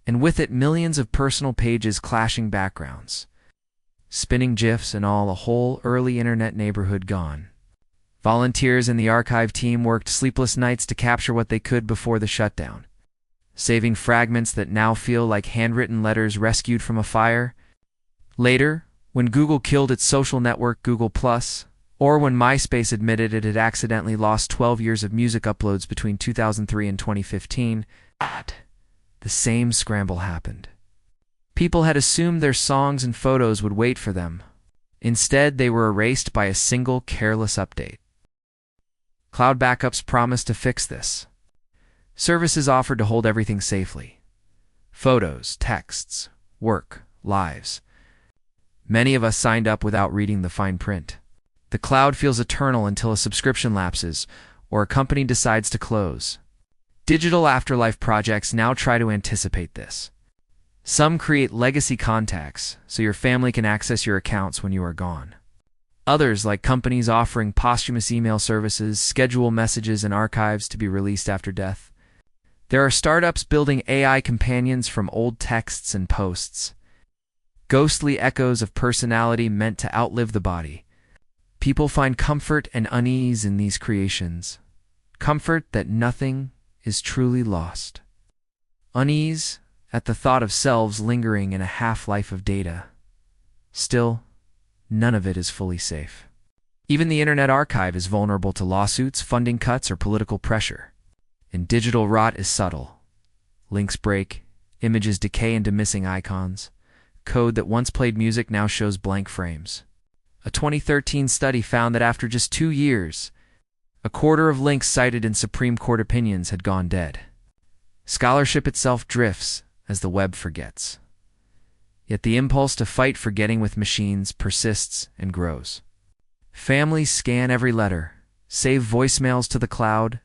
and with it millions of personal pages clashing backgrounds. Spinning GIFs and all, a whole early internet neighborhood gone. Volunteers in the archive team worked sleepless nights to capture what they could before the shutdown, saving fragments that now feel like handwritten letters rescued from a fire. Later, when Google killed its social network Google+, or when MySpace admitted it had accidentally lost 12 years of music uploads between 2003 and 2015, the same scramble happened. People had assumed their songs and photos would wait for them. Instead, they were erased by a single careless update. Cloud backups promised to fix this. Services offered to hold everything safely. Photos, texts, work, lives. Many of us signed up without reading the fine print. The cloud feels eternal until a subscription lapses or a company decides to close. Digital afterlife projects now try to anticipate this. Some create legacy contacts so your family can access your accounts when you are gone. Others, like companies offering posthumous email services, schedule messages and archives to be released after death. There are startups building AI companions from old texts and posts. Ghostly echoes of personality meant to outlive the body. People find comfort and unease in these creations. Comfort that nothing is truly lost. Unease at the thought of selves lingering in a half-life of data. Still, none of it is fully safe. Even the Internet Archive is vulnerable to lawsuits, funding cuts, or political pressure. And digital rot is subtle. Links break, Images decay into missing icons. Code that once played music now shows blank frames. A 2013 study found that after just 2 years, a quarter of links cited in Supreme Court opinions had gone dead. Scholarship itself drifts as the web forgets. Yet the impulse to fight forgetting with machines persists and grows. Families scan every letter, save voicemails to the cloud,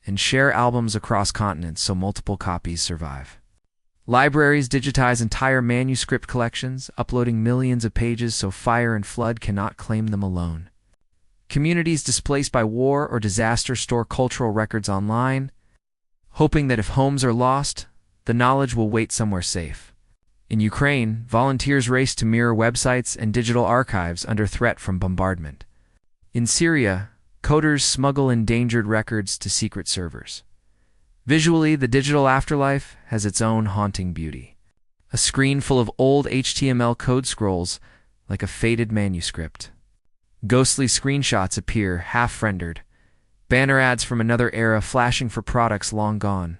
and share albums across continents so multiple copies survive. Libraries digitize entire manuscript collections, uploading millions of pages so fire and flood cannot claim them alone. Communities displaced by war or disaster store cultural records online, hoping that if homes are lost, the knowledge will wait somewhere safe. In Ukraine, volunteers race to mirror websites and digital archives under threat from bombardment. In Syria, coders smuggle endangered records to secret servers. Visually, the digital afterlife has its own haunting beauty. A screen full of old HTML code scrolls like a faded manuscript. Ghostly screenshots appear, half-rendered. Banner ads from another era flashing for products long gone.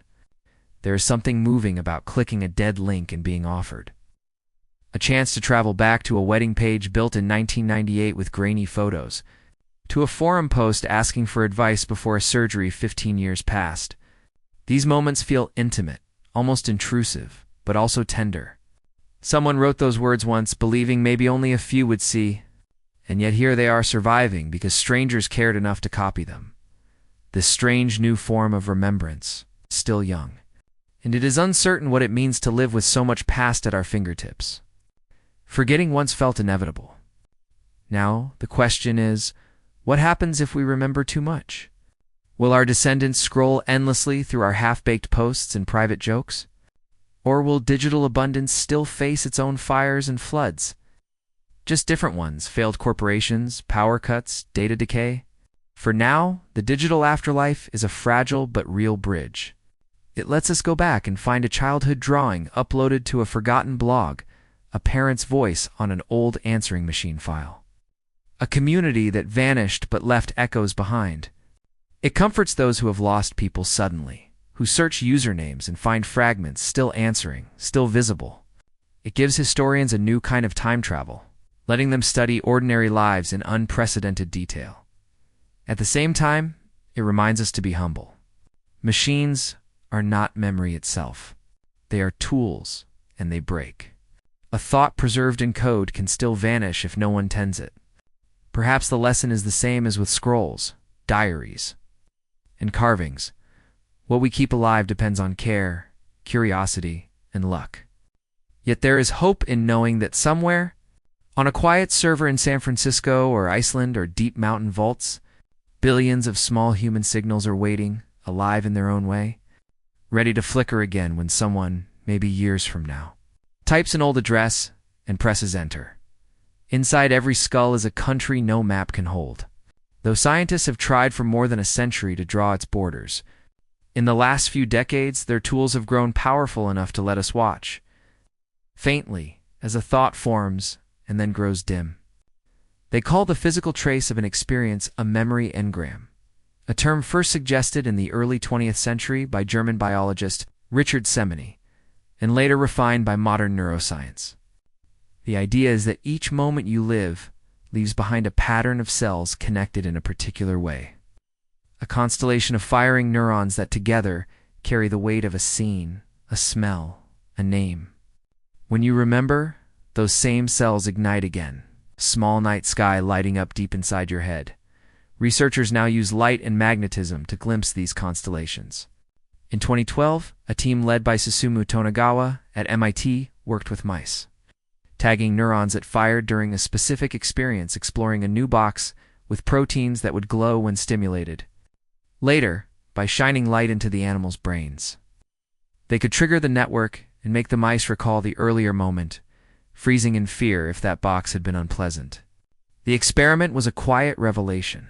There is something moving about clicking a dead link and being offered. A chance to travel back to a wedding page built in 1998 with grainy photos, to a forum post asking for advice before a surgery 15 years past. These moments feel intimate, almost intrusive, but also tender. Someone wrote those words once, believing maybe only a few would see, and yet here they are surviving because strangers cared enough to copy them. This strange new form of remembrance, still young. And it is uncertain what it means to live with so much past at our fingertips. Forgetting once felt inevitable. Now, the question is, what happens if we remember too much? Will our descendants scroll endlessly through our half-baked posts and private jokes? Or will digital abundance still face its own fires and floods? Just different ones: failed corporations, power cuts, data decay. For now, the digital afterlife is a fragile but real bridge. It lets us go back and find a childhood drawing uploaded to a forgotten blog, a parent's voice on an old answering machine file. A community that vanished but left echoes behind. It comforts those who have lost people suddenly, who search usernames and find fragments still answering, still visible. It gives historians a new kind of time travel, letting them study ordinary lives in unprecedented detail. At the same time, it reminds us to be humble. Machines are not memory itself. They are tools, and they break. A thought preserved in code can still vanish if no one tends it. Perhaps the lesson is the same as with scrolls, diaries, and carvings. What we keep alive depends on care, curiosity, and luck. Yet there is hope in knowing that somewhere, on a quiet server in San Francisco or Iceland or deep mountain vaults, billions of small human signals are waiting, alive in their own way, ready to flicker again when someone, maybe years from now, types an old address and presses enter. Inside every skull is a country no map can hold. Though scientists have tried for more than a century to draw its borders, in the last few decades their tools have grown powerful enough to let us watch, faintly, as a thought forms and then grows dim. They call the physical trace of an experience a memory engram, a term first suggested in the early 20th century by German biologist Richard Semeny, and later refined by modern neuroscience. The idea is that each moment you live leaves behind a pattern of cells connected in a particular way. A constellation of firing neurons that together carry the weight of a scene, a smell, a name. When you remember, those same cells ignite again, small night sky lighting up deep inside your head. Researchers now use light and magnetism to glimpse these constellations. In 2012, a team led by Susumu Tonegawa at MIT worked with mice, tagging neurons that fired during a specific experience, exploring a new box with proteins that would glow when stimulated. Later, by shining light into the animals' brains, they could trigger the network and make the mice recall the earlier moment, freezing in fear if that box had been unpleasant. The experiment was a quiet revelation.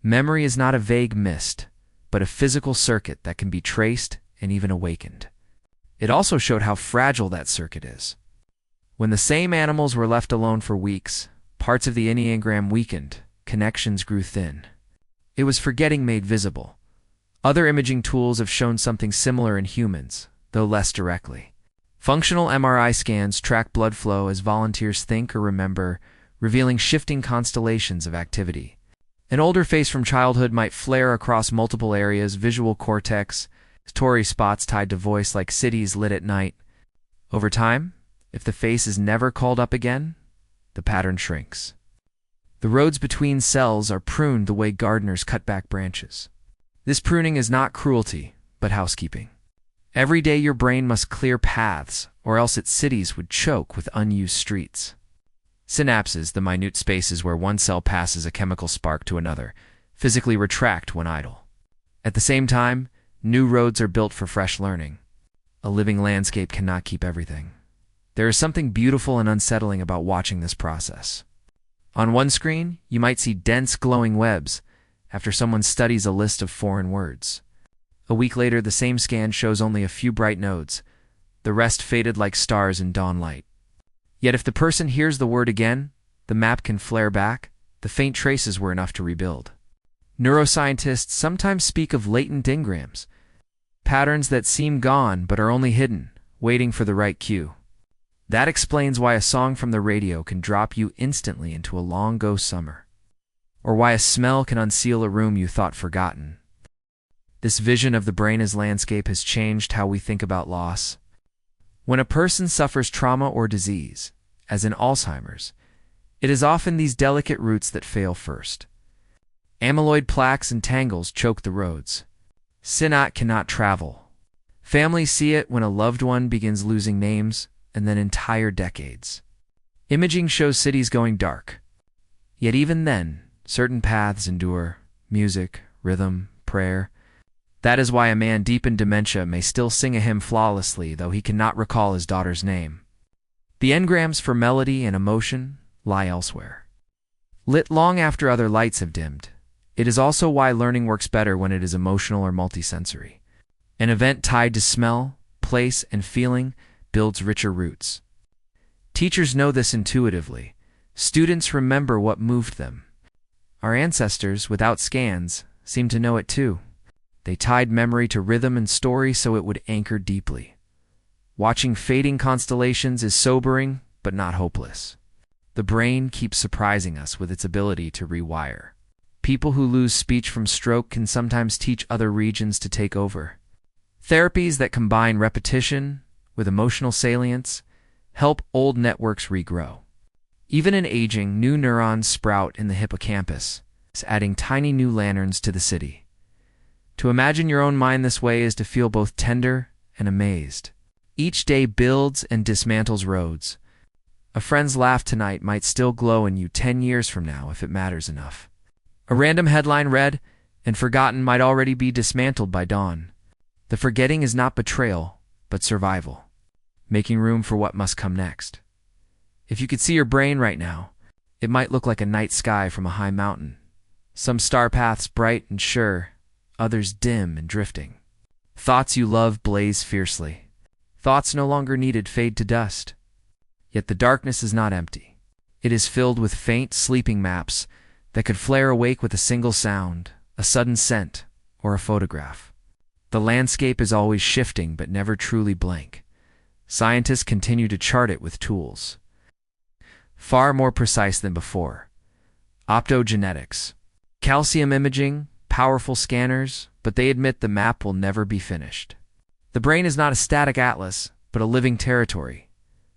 Memory is not a vague mist, but a physical circuit that can be traced and even awakened. It also showed how fragile that circuit is. When the same animals were left alone for weeks, parts of the enneagram weakened, connections grew thin. It was forgetting made visible. Other imaging tools have shown something similar in humans, though less directly. Functional MRI scans track blood flow as volunteers think or remember, revealing shifting constellations of activity. An older face from childhood might flare across multiple areas, visual cortex, Tory spots tied to voice like cities lit at night. Over time, if the face is never called up again, the pattern shrinks. The roads between cells are pruned the way gardeners cut back branches. This pruning is not cruelty, but housekeeping. Every day your brain must clear paths, or else its cities would choke with unused streets. Synapses, the minute spaces where one cell passes a chemical spark to another, physically retract when idle. At the same time, new roads are built for fresh learning. A living landscape cannot keep everything. There is something beautiful and unsettling about watching this process. On one screen, you might see dense glowing webs after someone studies a list of foreign words. A week later, the same scan shows only a few bright nodes, the rest faded like stars in dawn light. Yet if the person hears the word again, the map can flare back. The faint traces were enough to rebuild. Neuroscientists sometimes speak of latent engrams, patterns that seem gone but are only hidden, waiting for the right cue. That explains why a song from the radio can drop you instantly into a long-ago summer, or why a smell can unseal a room you thought forgotten. This vision of the brain as landscape has changed how we think about loss. When a person suffers trauma or disease, as in Alzheimer's, it is often these delicate roots that fail first. Amyloid plaques and tangles choke the roads. Synapse cannot travel. Families see it when a loved one begins losing names, and then entire decades. Imaging shows cities going dark. Yet even then, certain paths endure: music, rhythm, prayer. That is why a man deep in dementia may still sing a hymn flawlessly, though he cannot recall his daughter's name. The engrams for melody and emotion lie elsewhere, lit long after other lights have dimmed. It is also why learning works better when it is emotional or multisensory. An event tied to smell, place, and feeling builds richer roots. Teachers know this intuitively. Students remember what moved them. Our ancestors, without scans, seem to know it too. They tied memory to rhythm and story so it would anchor deeply. Watching fading constellations is sobering, but not hopeless. The brain keeps surprising us with its ability to rewire. People who lose speech from stroke can sometimes teach other regions to take over. Therapies that combine repetition with emotional salience help old networks regrow. Even in aging, new neurons sprout in the hippocampus, adding tiny new lanterns to the city. To imagine your own mind this way is to feel both tender and amazed. Each day builds and dismantles roads. A friend's laugh tonight might still glow in you 10 years from now if it matters enough. A random headline read and forgotten might already be dismantled by dawn. The forgetting is not betrayal, but survival, making room for what must come next. If you could see your brain right now, it might look like a night sky from a high mountain. Some star paths bright and sure, others dim and drifting. Thoughts you love blaze fiercely. Thoughts no longer needed fade to dust. Yet the darkness is not empty. It is filled with faint, sleeping maps that could flare awake with a single sound, a sudden scent, or a photograph. The landscape is always shifting but never truly blank. Scientists continue to chart it with tools far more precise than before. Optogenetics, calcium imaging, powerful scanners, but they admit the map will never be finished. The brain is not a static atlas, but a living territory,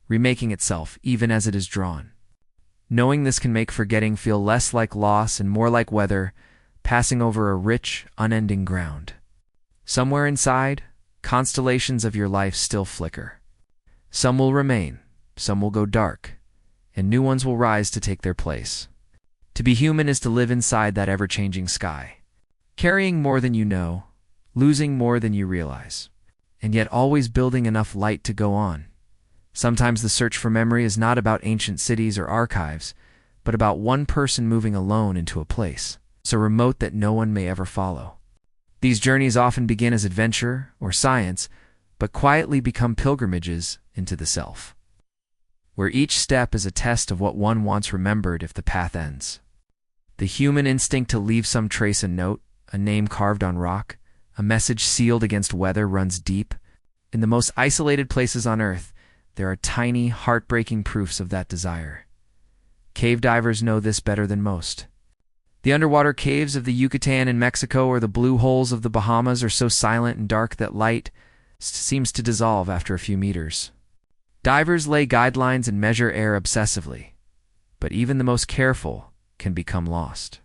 remaking itself even as it is drawn. Knowing this can make forgetting feel less like loss and more like weather, passing over a rich, unending ground. Somewhere inside, constellations of your life still flicker. Some will remain, some will go dark, and new ones will rise to take their place. To be human is to live inside that ever-changing sky, carrying more than you know, losing more than you realize, and yet always building enough light to go on. Sometimes the search for memory is not about ancient cities or archives, but about one person moving alone into a place so remote that no one may ever follow. These journeys often begin as adventure or science, but quietly become pilgrimages into the self, where each step is a test of what one once remembered if the path ends. The human instinct to leave some trace, a note, a name carved on rock, a message sealed against weather runs deep. In the most isolated places on Earth, there are tiny, heartbreaking proofs of that desire. Cave divers know this better than most. The underwater caves of the Yucatan in Mexico or the blue holes of the Bahamas are so silent and dark that light seems to dissolve after a few meters. Divers lay guidelines and measure air obsessively, but even the most careful can become lost.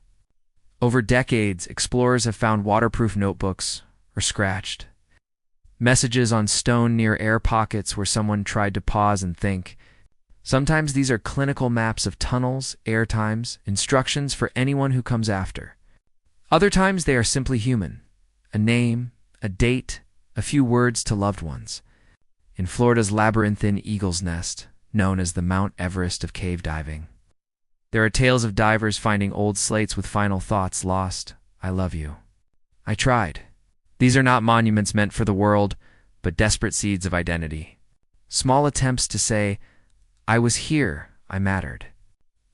Over decades, explorers have found waterproof notebooks, or scratched messages on stone near air pockets where someone tried to pause and think. Sometimes these are clinical maps of tunnels, air times, instructions for anyone who comes after. Other times they are simply human. A name, a date, a few words to loved ones. In Florida's labyrinthine Eagle's Nest, known as the Mount Everest of cave diving, there are tales of divers finding old slates with final thoughts lost. I love you. I tried. These are not monuments meant for the world, but desperate seeds of identity. Small attempts to say, I was here, I mattered.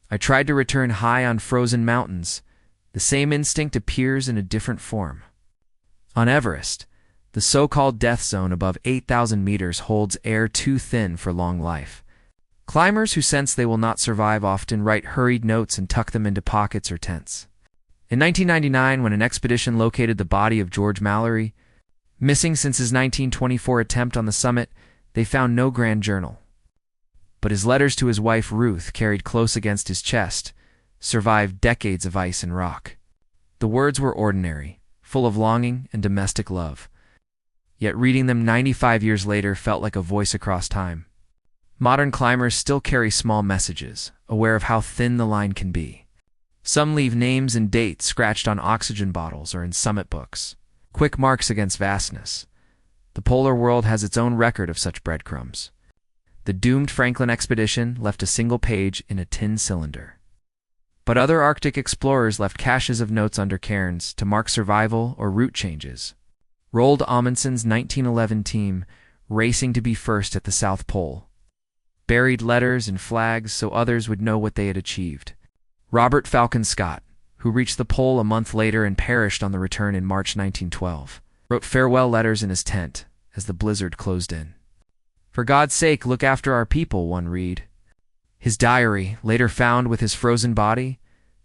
I tried to return high on frozen mountains. The same instinct appears in a different form. On Everest, the so-called death zone above 8,000 meters holds air too thin for long life. Climbers who sense they will not survive often write hurried notes and tuck them into pockets or tents. In 1999, when an expedition located the body of George Mallory, missing since his 1924 attempt on the summit, they found no grand journal. But his letters to his wife Ruth, carried close against his chest, survived decades of ice and rock. The words were ordinary, full of longing and domestic love. Yet reading them 95 years later felt like a voice across time. Modern climbers still carry small messages, aware of how thin the line can be. Some leave names and dates scratched on oxygen bottles or in summit books, quick marks against vastness. The polar world has its own record of such breadcrumbs. The doomed Franklin expedition left a single page in a tin cylinder. But other Arctic explorers left caches of notes under cairns to mark survival or route changes. Roald Amundson's 1911 team, racing to be first at the South Pole, buried letters and flags so others would know what they had achieved. Robert Falcon Scott, who reached the pole a month later and perished on the return in March 1912, wrote farewell letters in his tent as the blizzard closed in. For God's sake, look after our people, one read. His diary, later found with his frozen body,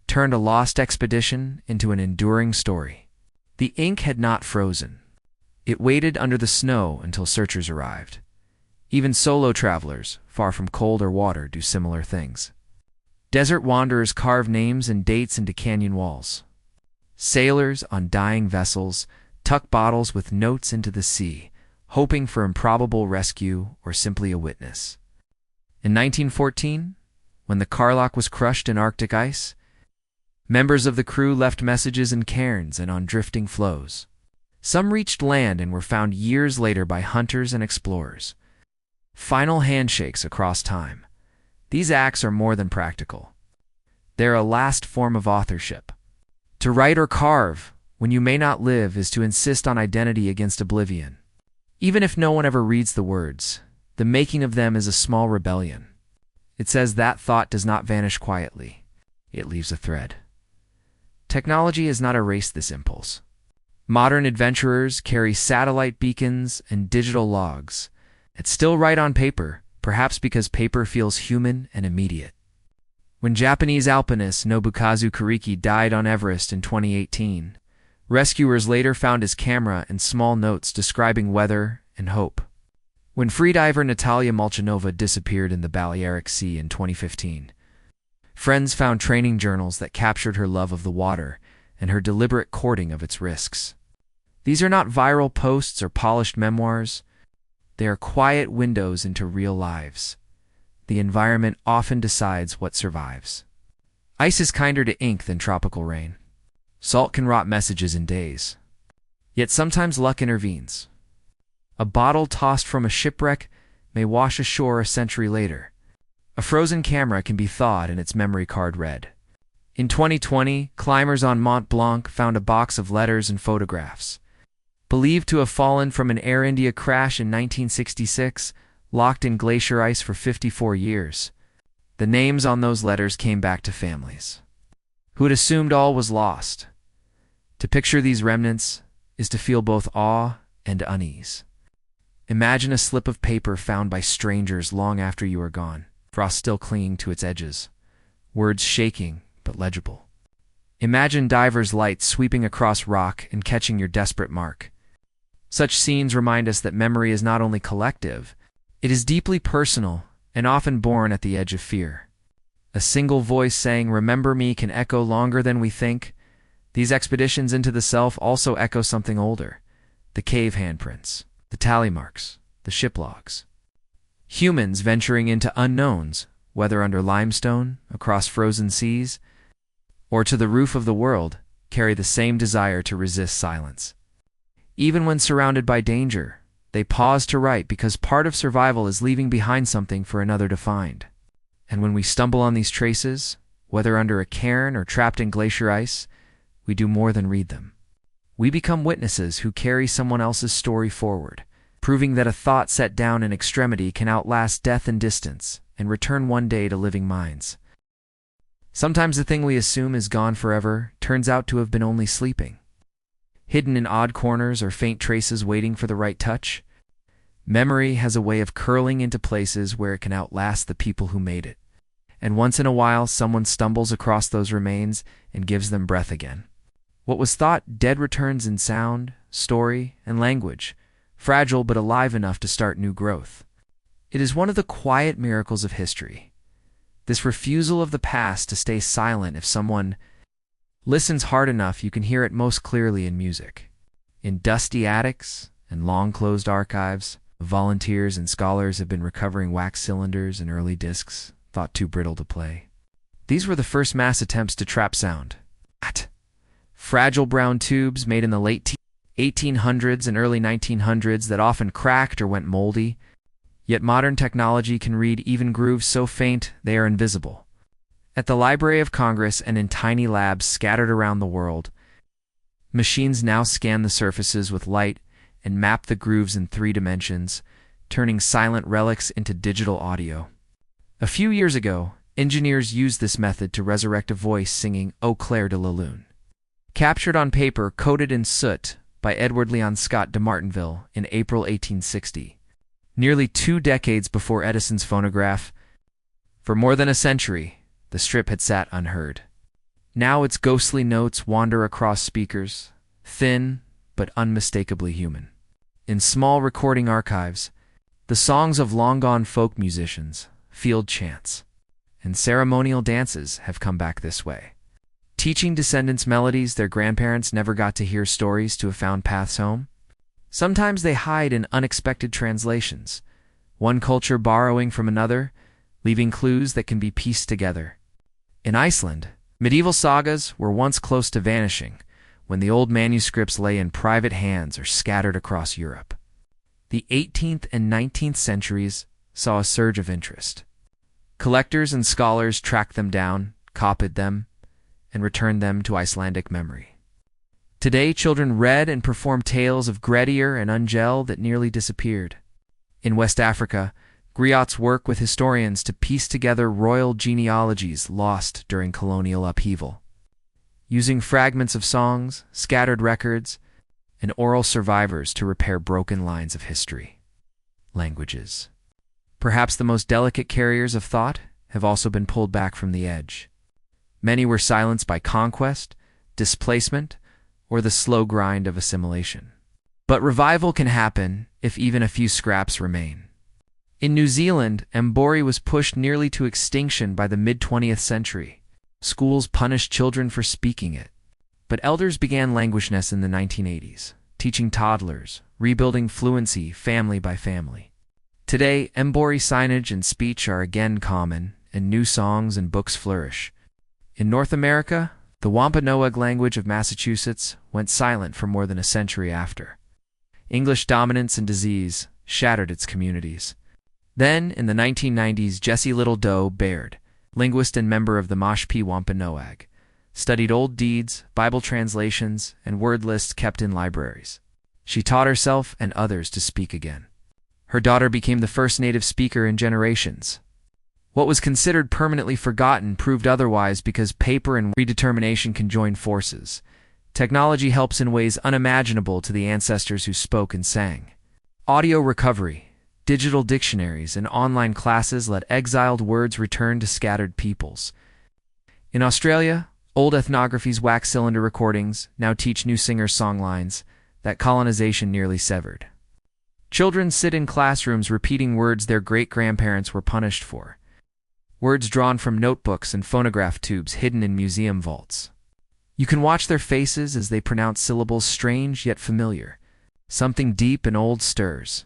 turned a lost expedition into an enduring story. The ink had not frozen. It waited under the snow until searchers arrived. Even solo travelers, far from cold or water, do similar things. Desert wanderers carve names and dates into canyon walls. Sailors on dying vessels tuck bottles with notes into the sea, hoping for improbable rescue or simply a witness. In 1914, when the Karlach was crushed in Arctic ice, members of the crew left messages in cairns and on drifting floes. Some reached land and were found years later by hunters and explorers. Final handshakes across time. These acts are more than practical. They're a last form of authorship. To write or carve, when you may not live, is to insist on identity against oblivion. Even if no one ever reads the words, the making of them is a small rebellion. It says that thought does not vanish quietly. It leaves a thread. Technology has not erased this impulse. Modern adventurers carry satellite beacons and digital logs, and still write on paper, perhaps because paper feels human and immediate. When Japanese alpinist Nobukazu Kariki died on Everest in 2018, rescuers later found his camera and small notes describing weather and hope. When freediver Natalia Molchanova disappeared in the Balearic Sea in 2015, friends found training journals that captured her love of the water and her deliberate courting of its risks. These are not viral posts or polished memoirs. They are quiet windows into real lives. The environment often decides what survives. Ice is kinder to ink than tropical rain. Salt can rot messages in days. Yet sometimes luck intervenes. A bottle tossed from a shipwreck may wash ashore a century later. A frozen camera can be thawed and its memory card read. In 2020, climbers on Mont Blanc found a box of letters and photographs, believed to have fallen from an Air India crash in 1966, locked in glacier ice for 54 years. The names on those letters came back to families who had assumed all was lost. To picture these remnants is to feel both awe and unease. Imagine a slip of paper found by strangers long after you are gone, frost still clinging to its edges, words shaking but legible. Imagine divers' lights sweeping across rock and catching your desperate mark. Such scenes remind us that memory is not only collective, it is deeply personal and often born at the edge of fear. A single voice saying, "Remember me," can echo longer than we think. These expeditions into the self also echo something older: the cave handprints, the tally marks, the ship logs. Humans venturing into unknowns, whether under limestone, across frozen seas, or to the roof of the world, carry the same desire to resist silence. Even when surrounded by danger, they pause to write because part of survival is leaving behind something for another to find. And when we stumble on these traces, whether under a cairn or trapped in glacier ice, we do more than read them. We become witnesses who carry someone else's story forward, proving that a thought set down in extremity can outlast death and distance and return one day to living minds. Sometimes the thing we assume is gone forever turns out to have been only sleeping, hidden in odd corners or faint traces waiting for the right touch. Memory has a way of curling into places where it can outlast the people who made it. And once in a while, someone stumbles across those remains and gives them breath again. What was thought dead returns in sound, story, and language, fragile but alive enough to start new growth. It is one of the quiet miracles of history. This refusal of the past to stay silent. If someone listens hard enough, you can hear it most clearly in music. In dusty attics and long-closed archives, volunteers and scholars have been recovering wax cylinders and early discs, thought too brittle to play. These were the first mass attempts to trap sound. Fragile brown tubes made in the late 1800s and early 1900s that often cracked or went moldy. Yet modern technology can read even grooves so faint they are invisible. At the Library of Congress and in tiny labs scattered around the world, machines now scan the surfaces with light and map the grooves in 3 dimensions, turning silent relics into digital audio. A few years ago, engineers used this method to resurrect a voice singing "Eau Claire de la Lune," captured on paper coated in soot by Edward Leon Scott de Martinville in April 1860. Nearly 2 decades before Edison's phonograph. For more than a century, the strip had sat unheard. Now its ghostly notes wander across speakers, thin but unmistakably human. In small recording archives, the songs of long-gone folk musicians, field chants, and ceremonial dances have come back this way, teaching descendants melodies their grandparents never got to hear, stories to have found paths home. Sometimes they hide in unexpected translations, one culture borrowing from another, leaving clues that can be pieced together. In Iceland, medieval sagas were once close to vanishing when the old manuscripts lay in private hands or scattered across Europe. The 18th and 19th centuries saw a surge of interest. Collectors and scholars tracked them down, copied them, and returned them to Icelandic memory. Today, children read and performed tales of Grettir and Ungel that nearly disappeared. In West Africa, griots work with historians to piece together royal genealogies lost during colonial upheaval, using fragments of songs, scattered records, and oral survivors to repair broken lines of history. Languages, perhaps the most delicate carriers of thought, have also been pulled back from the edge. Many were silenced by conquest, displacement, or the slow grind of assimilation. But revival can happen if even a few scraps remain. In New Zealand, Mbori was pushed nearly to extinction by the mid-20th century. Schools punished children for speaking it. But elders began languageness in the 1980s, teaching toddlers, rebuilding fluency family by family. Today, Mbori signage and speech are again common, and new songs and books flourish. In North America, the Wampanoag language of Massachusetts went silent for more than a century after. English dominance and disease shattered its communities. Then, in the 1990s, Jessie Little Doe Baird, linguist and member of the Mashpee Wampanoag, studied old deeds, Bible translations, and word lists kept in libraries. She taught herself and others to speak again. Her daughter became the first native speaker in generations. What was considered permanently forgotten proved otherwise because paper and redetermination can join forces. Technology helps in ways unimaginable to the ancestors who spoke and sang. Audio recovery, digital dictionaries, and online classes let exiled words return to scattered peoples. In Australia, old ethnography's wax cylinder recordings now teach new singers songlines that colonization nearly severed. Children sit in classrooms repeating words their great-grandparents were punished for, words drawn from notebooks and phonograph tubes hidden in museum vaults. You can watch their faces as they pronounce syllables strange yet familiar. Something deep and old stirs.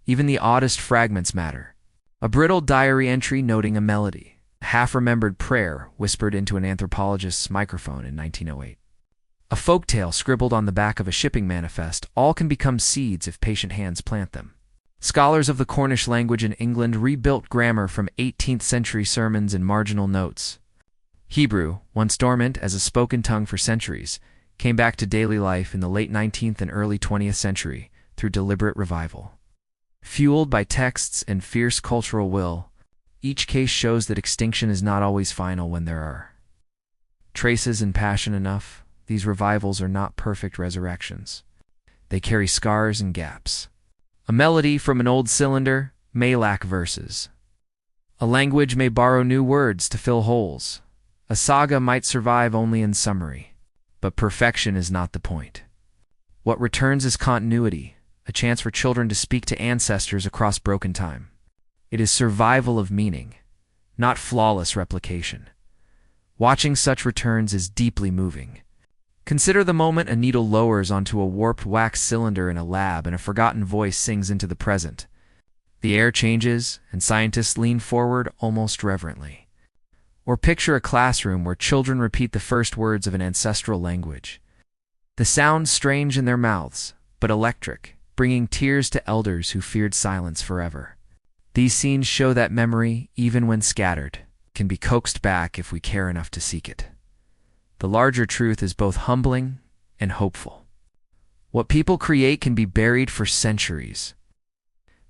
Even the oddest fragments matter. A brittle diary entry noting a melody, a half-remembered prayer whispered into an anthropologist's microphone in 1908. A folktale scribbled on the back of a shipping manifest, all can become seeds if patient hands plant them. Scholars of the Cornish language in England rebuilt grammar from 18th century sermons and marginal notes. Hebrew, once dormant as a spoken tongue for centuries, came back to daily life in the late 19th and early 20th century through deliberate revival. Fueled by texts and fierce cultural will, each case shows that extinction is not always final when there are traces and passion enough. These revivals are not perfect resurrections. They carry scars and gaps. A melody from an old cylinder may lack verses. A language may borrow new words to fill holes. A saga might survive only in summary. But perfection is not the point. What returns is continuity, a chance for children to speak to ancestors across broken time. It is survival of meaning, not flawless replication. Watching such returns is deeply moving. Consider the moment a needle lowers onto a warped wax cylinder in a lab and a forgotten voice sings into the present. The air changes, and scientists lean forward almost reverently. Or picture a classroom where children repeat the first words of an ancestral language. The sound strange in their mouths, but electric, bringing tears to elders who feared silence forever. These scenes show that memory, even when scattered, can be coaxed back if we care enough to seek it. The larger truth is both humbling and hopeful. What people create can be buried for centuries.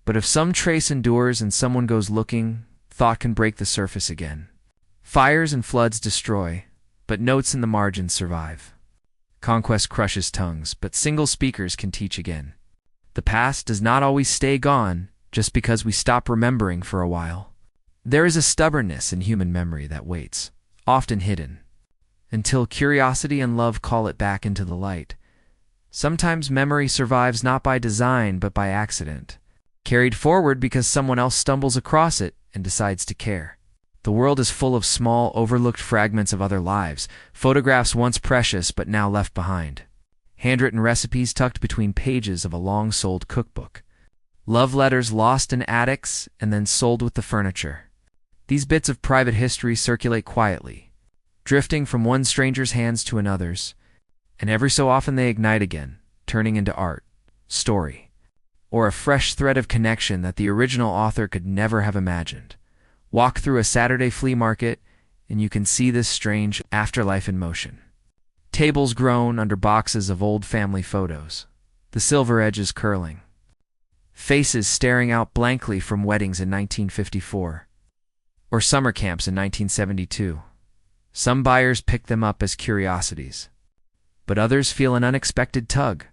But if some trace endures and someone goes looking, thought can break the surface again. Fires and floods destroy, but notes in the margins survive. Conquest crushes tongues, but single speakers can teach again. The past does not always stay gone just because we stop remembering for a while. There is a stubbornness in human memory that waits, often hidden, until curiosity and love call it back into the light. Sometimes memory survives not by design but by accident, carried forward because someone else stumbles across it and decides to care. The world is full of small, overlooked fragments of other lives, photographs once precious but now left behind, handwritten recipes tucked between pages of a long-sold cookbook, love letters lost in attics and then sold with the furniture. These bits of private history circulate quietly, drifting from one stranger's hands to another's, and every so often they ignite again, turning into art, story, or a fresh thread of connection that the original author could never have imagined. Walk through a Saturday flea market, and you can see this strange afterlife in motion. Tables groan under boxes of old family photos, the silver edges curling. Faces staring out blankly from weddings in 1954, or summer camps in 1972. Some buyers pick them up as curiosities, but others feel an unexpected tug,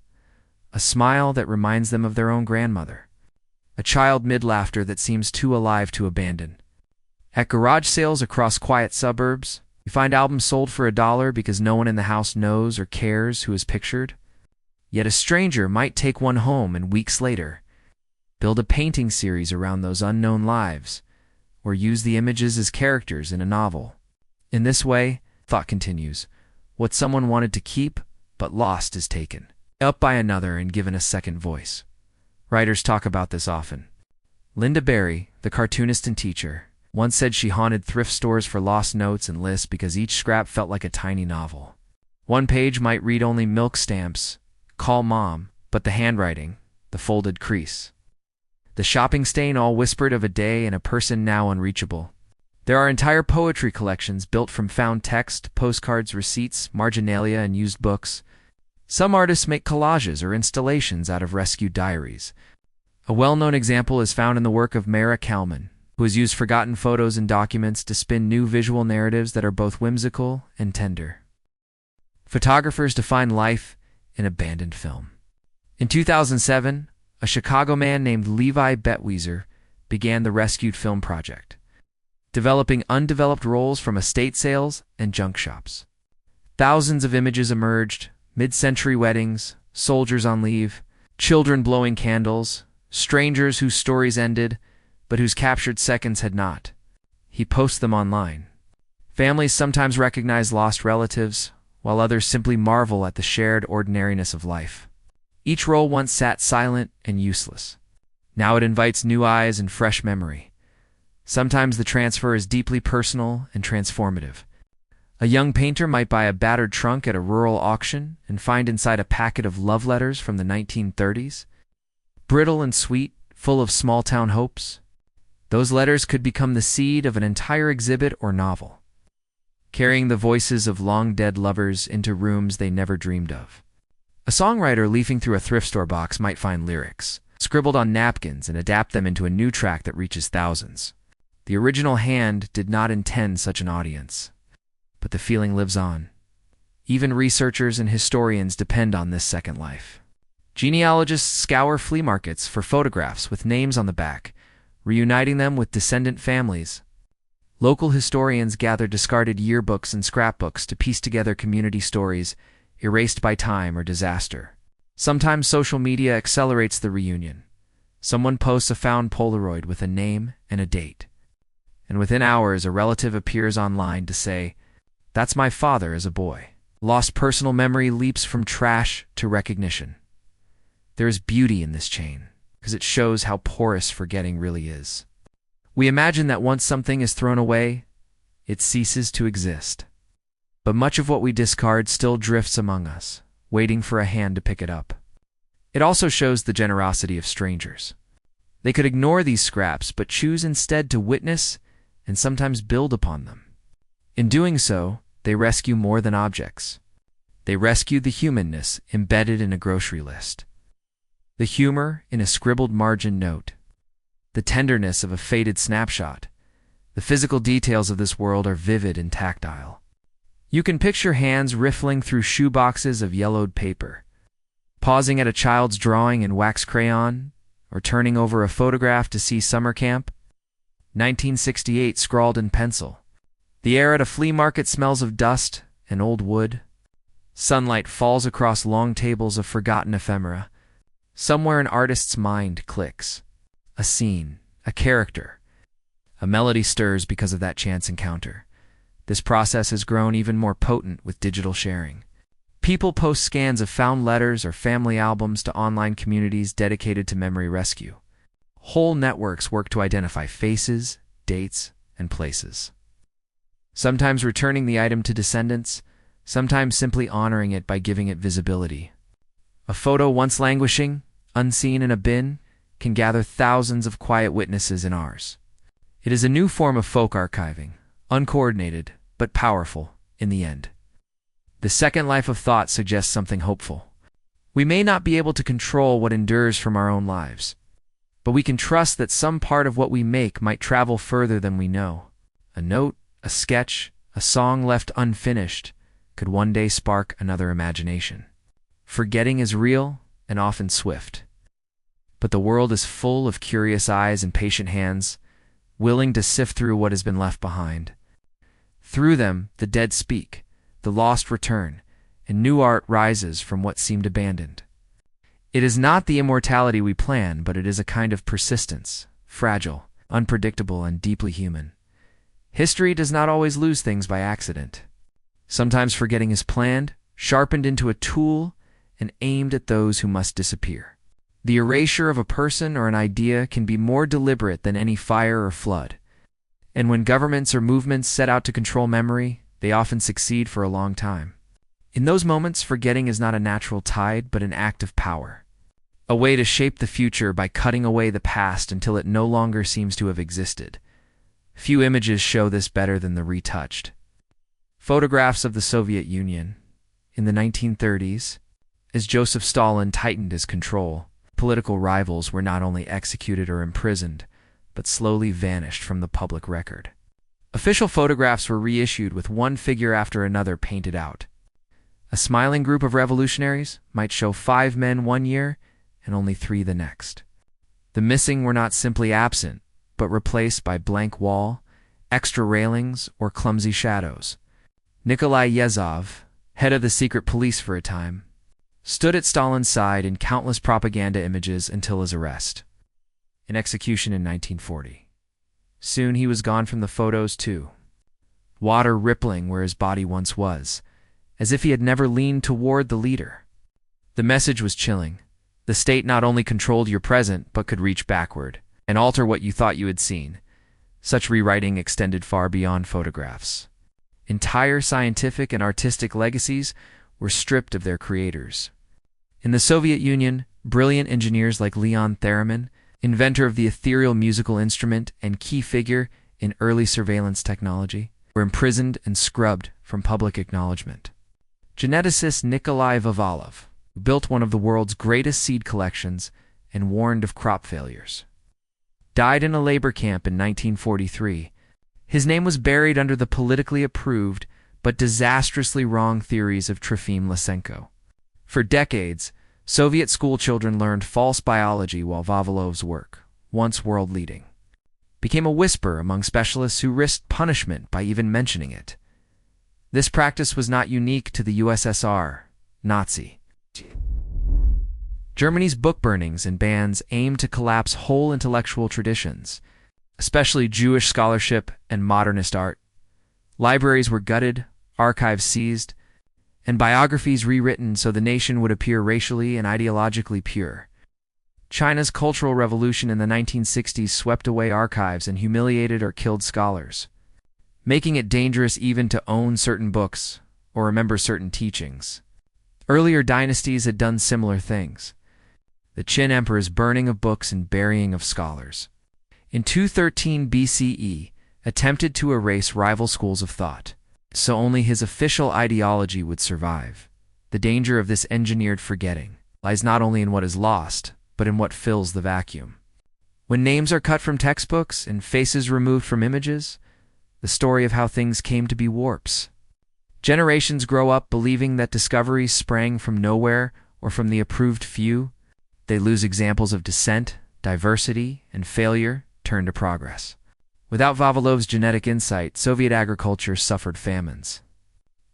a smile that reminds them of their own grandmother, a child mid-laughter that seems too alive to abandon. At garage sales across quiet suburbs, you find albums sold for $1 because no one in the house knows or cares who is pictured. Yet a stranger might take one home and weeks later build a painting series around those unknown lives, or use the images as characters in a novel. In this way, thought continues, what someone wanted to keep but lost is taken up by another and given a second voice. Writers talk about this often. Linda Barry, the cartoonist and teacher, once said she haunted thrift stores for lost notes and lists because each scrap felt like a tiny novel. One page might read only milk stamps, call mom, but the handwriting, the folded crease, the shopping stain all whispered of a day and a person now unreachable. There are entire poetry collections built from found text, postcards, receipts, marginalia, and used books. Some artists make collages or installations out of rescued diaries. A well-known example is found in the work of Mara Kalman, who has used forgotten photos and documents to spin new visual narratives that are both whimsical and tender. Photographers define life in abandoned film. In 2007, a Chicago man named Levi Bettwieser began the rescued film project, developing undeveloped rolls from estate sales and junk shops. Thousands of images emerged: mid-century weddings, soldiers on leave, children blowing candles, strangers whose stories ended, but whose captured seconds had not. He posts them online. Families sometimes recognize lost relatives, while others simply marvel at the shared ordinariness of life. Each roll once sat silent and useless. Now it invites new eyes and fresh memory. Sometimes the transfer is deeply personal and transformative. A young painter might buy a battered trunk at a rural auction and find inside a packet of love letters from the 1930s. Brittle and sweet, full of small-town hopes. Those letters could become the seed of an entire exhibit or novel, carrying the voices of long-dead lovers into rooms they never dreamed of. A songwriter leafing through a thrift store box might find lyrics, scribbled on napkins, and adapt them into a new track that reaches thousands. The original hand did not intend such an audience, but the feeling lives on. Even researchers and historians depend on this second life. Genealogists scour flea markets for photographs with names on the back, reuniting them with descendant families. Local historians gather discarded yearbooks and scrapbooks to piece together community stories erased by time or disaster. Sometimes social media accelerates the reunion. Someone posts a found Polaroid with a name and a date, and within hours a relative appears online to say, "That's my father as a boy." Lost personal memory leaps from trash to recognition. There is beauty in this chain, because it shows how porous forgetting really is. We imagine that once something is thrown away, it ceases to exist. But much of what we discard still drifts among us, waiting for a hand to pick it up. It also shows the generosity of strangers. They could ignore these scraps, but choose instead to witness and sometimes build upon them. In doing so, they rescue more than objects. They rescue the humanness embedded in a grocery list, the humor in a scribbled margin note, the tenderness of a faded snapshot. The physical details of this world are vivid and tactile. You can picture hands riffling through shoeboxes of yellowed paper, pausing at a child's drawing in wax crayon, or turning over a photograph to see summer camp. 1968 scrawled in pencil. The air at a flea market smells of dust and old wood. Sunlight falls across long tables of forgotten ephemera. Somewhere an artist's mind clicks. A scene, a character. A melody stirs because of that chance encounter. This process has grown even more potent with digital sharing. People post scans of found letters or family albums to online communities dedicated to memory rescue. Whole networks work to identify faces, dates, and places. Sometimes returning the item to descendants, sometimes simply honoring it by giving it visibility. A photo once languishing, unseen in a bin, can gather thousands of quiet witnesses in ours. It is a new form of folk archiving, uncoordinated, but powerful in the end. The second life of thought suggests something hopeful. We may not be able to control what endures from our own lives, but we can trust that some part of what we make might travel further than we know. A note, a sketch, a song left unfinished could one day spark another imagination. Forgetting is real and often swift, but the world is full of curious eyes and patient hands, willing to sift through what has been left behind. Through them, the dead speak, the lost return, and new art rises from what seemed abandoned. It is not the immortality we plan, but it is a kind of persistence, fragile, unpredictable, and deeply human. History does not always lose things by accident. Sometimes forgetting is planned, sharpened into a tool, and aimed at those who must disappear. The erasure of a person or an idea can be more deliberate than any fire or flood. And when governments or movements set out to control memory, they often succeed for a long time. In those moments, forgetting is not a natural tide, but an act of power. A way to shape the future by cutting away the past until it no longer seems to have existed. Few images show this better than the retouched. Photographs of the Soviet Union. In the 1930s, as Joseph Stalin tightened his control, political rivals were not only executed or imprisoned, but slowly vanished from the public record. Official photographs were reissued with one figure after another painted out. A smiling group of revolutionaries might show 5 men one year and only 3 the next. The missing were not simply absent, but replaced by blank wall, extra railings, or clumsy shadows. Nikolai Yezhov, head of the secret police for a time, stood at Stalin's side in countless propaganda images until his arrest and execution in 1940. Soon he was gone from the photos too, water rippling where his body once was, as if he had never leaned toward the leader. The message was chilling. The state not only controlled your present, but could reach backward and alter what you thought you had seen. Such rewriting extended far beyond photographs. Entire scientific and artistic legacies were stripped of their creators. In the Soviet Union, brilliant engineers like Leon Theremin, inventor of the ethereal musical instrument and key figure in early surveillance technology, were imprisoned and scrubbed from public acknowledgement. Geneticist Nikolai Vavilov built one of the world's greatest seed collections and warned of crop failures, died in a labor camp in 1943. His name was buried under the politically approved but disastrously wrong theories of Trofim Lysenko. For decades, Soviet schoolchildren learned false biology while Vavilov's work, once world-leading, became a whisper among specialists who risked punishment by even mentioning it. This practice was not unique to the USSR, Nazi. Germany's book burnings and bans aimed to collapse whole intellectual traditions, especially Jewish scholarship and modernist art. Libraries were gutted, archives seized, and biographies rewritten so the nation would appear racially and ideologically pure. China's Cultural Revolution in the 1960s swept away archives and humiliated or killed scholars, making it dangerous even to own certain books or remember certain teachings. Earlier dynasties had done similar things. The Qin emperor's burning of books and burying of scholars, in 213 BCE, attempted to erase rival schools of thought, so only his official ideology would survive. The danger of this engineered forgetting lies not only in what is lost, but in what fills the vacuum. When names are cut from textbooks and faces removed from images, the story of how things came to be warps. Generations grow up believing that discoveries sprang from nowhere or from the approved few. They lose examples of dissent, diversity, and failure turned to progress. Without Vavilov's genetic insight, Soviet agriculture suffered famines.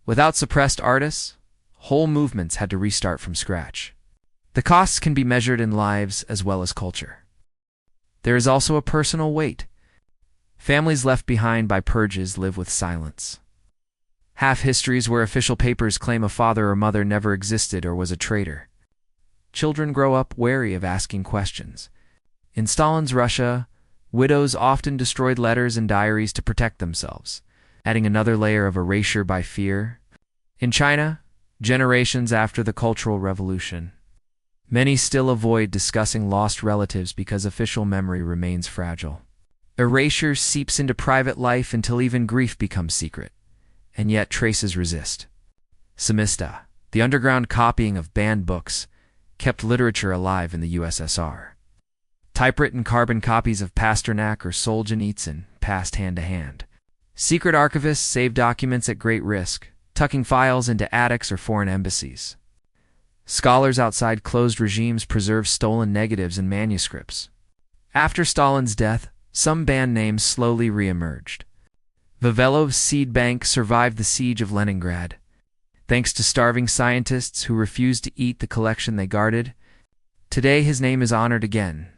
Without suppressed artists, whole movements had to restart from scratch. The costs can be measured in lives as well as culture. There is also a personal weight. Families left behind by purges live with silence. Half-histories where official papers claim a father or mother never existed or was a traitor. Children grow up wary of asking questions. In Stalin's Russia, widows often destroyed letters and diaries to protect themselves, adding another layer of erasure by fear. In China, generations after the Cultural Revolution, many still avoid discussing lost relatives because official memory remains fragile. Erasure seeps into private life until even grief becomes secret, and yet traces resist. Samizdat, the underground copying of banned books, kept literature alive in the USSR. Typewritten carbon copies of Pasternak or Solzhenitsyn passed hand to hand. Secret archivists saved documents at great risk, tucking files into attics or foreign embassies. Scholars outside closed regimes preserved stolen negatives and manuscripts. After Stalin's death, some banned names slowly re-emerged. Vavilov's seed bank survived the siege of Leningrad. Thanks to starving scientists who refused to eat the collection they guarded, today his name is honored again.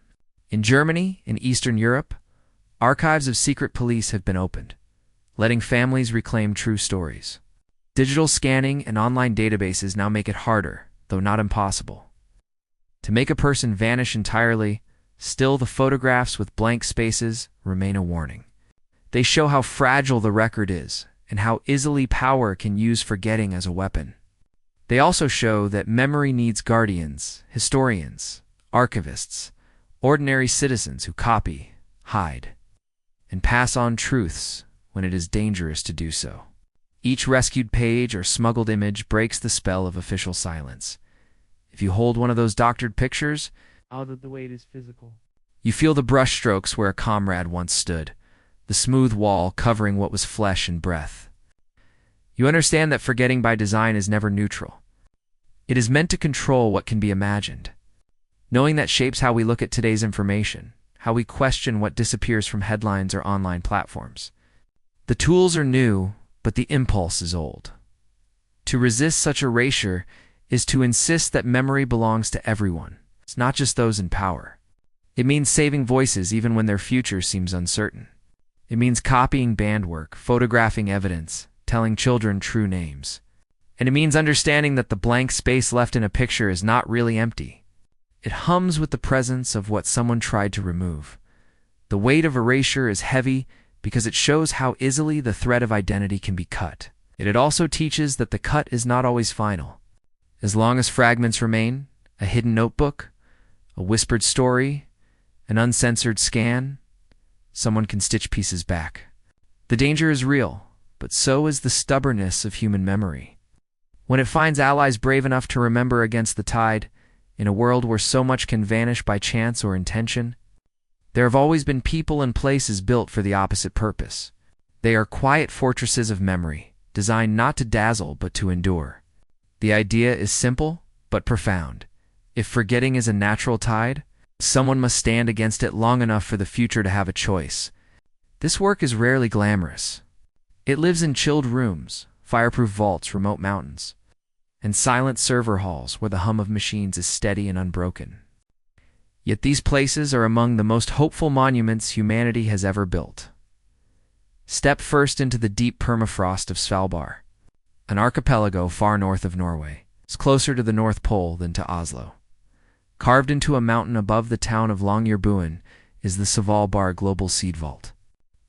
In Germany and Eastern Europe, archives of secret police have been opened, letting families reclaim true stories. Digital scanning and online databases now make it harder, though not impossible, to make a person vanish entirely. Still, the photographs with blank spaces remain a warning. They show how fragile the record is and how easily power can use forgetting as a weapon. They also show that memory needs guardians, historians, archivists, ordinary citizens who copy, hide, and pass on truths when it is dangerous to do so. Each rescued page or smuggled image breaks the spell of official silence. If you hold one of those doctored pictures, out of the weight is physical. You feel the brushstrokes where a comrade once stood, the smooth wall covering what was flesh and breath. You understand that forgetting by design is never neutral. It is meant to control what can be imagined. Knowing that shapes how we look at today's information, how we question what disappears from headlines or online platforms. The tools are new, but the impulse is old. To resist such erasure is to insist that memory belongs to everyone. It's not just those in power. It means saving voices even when their future seems uncertain. It means copying band work, photographing evidence, telling children true names. And it means understanding that the blank space left in a picture is not really empty. It hums with the presence of what someone tried to remove. The weight of erasure is heavy because it shows how easily the thread of identity can be cut. It also teaches that the cut is not always final. As long as fragments remain, a hidden notebook, a whispered story, an uncensored scan, someone can stitch pieces back. The danger is real, but so is the stubbornness of human memory. When it finds allies brave enough to remember against the tide, in a world where so much can vanish by chance or intention, there have always been people and places built for the opposite purpose. They are quiet fortresses of memory, designed not to dazzle but to endure. The idea is simple but profound. If forgetting is a natural tide, someone must stand against it long enough for the future to have a choice. This work is rarely glamorous. It lives in chilled rooms, fireproof vaults, remote mountains, and silent server halls where the hum of machines is steady and unbroken. Yet these places are among the most hopeful monuments humanity has ever built. Step first into the deep permafrost of Svalbard, an archipelago far north of Norway. It's closer to the North Pole than to Oslo. Carved into a mountain above the town of Longyearbyen is the Svalbard Global Seed Vault.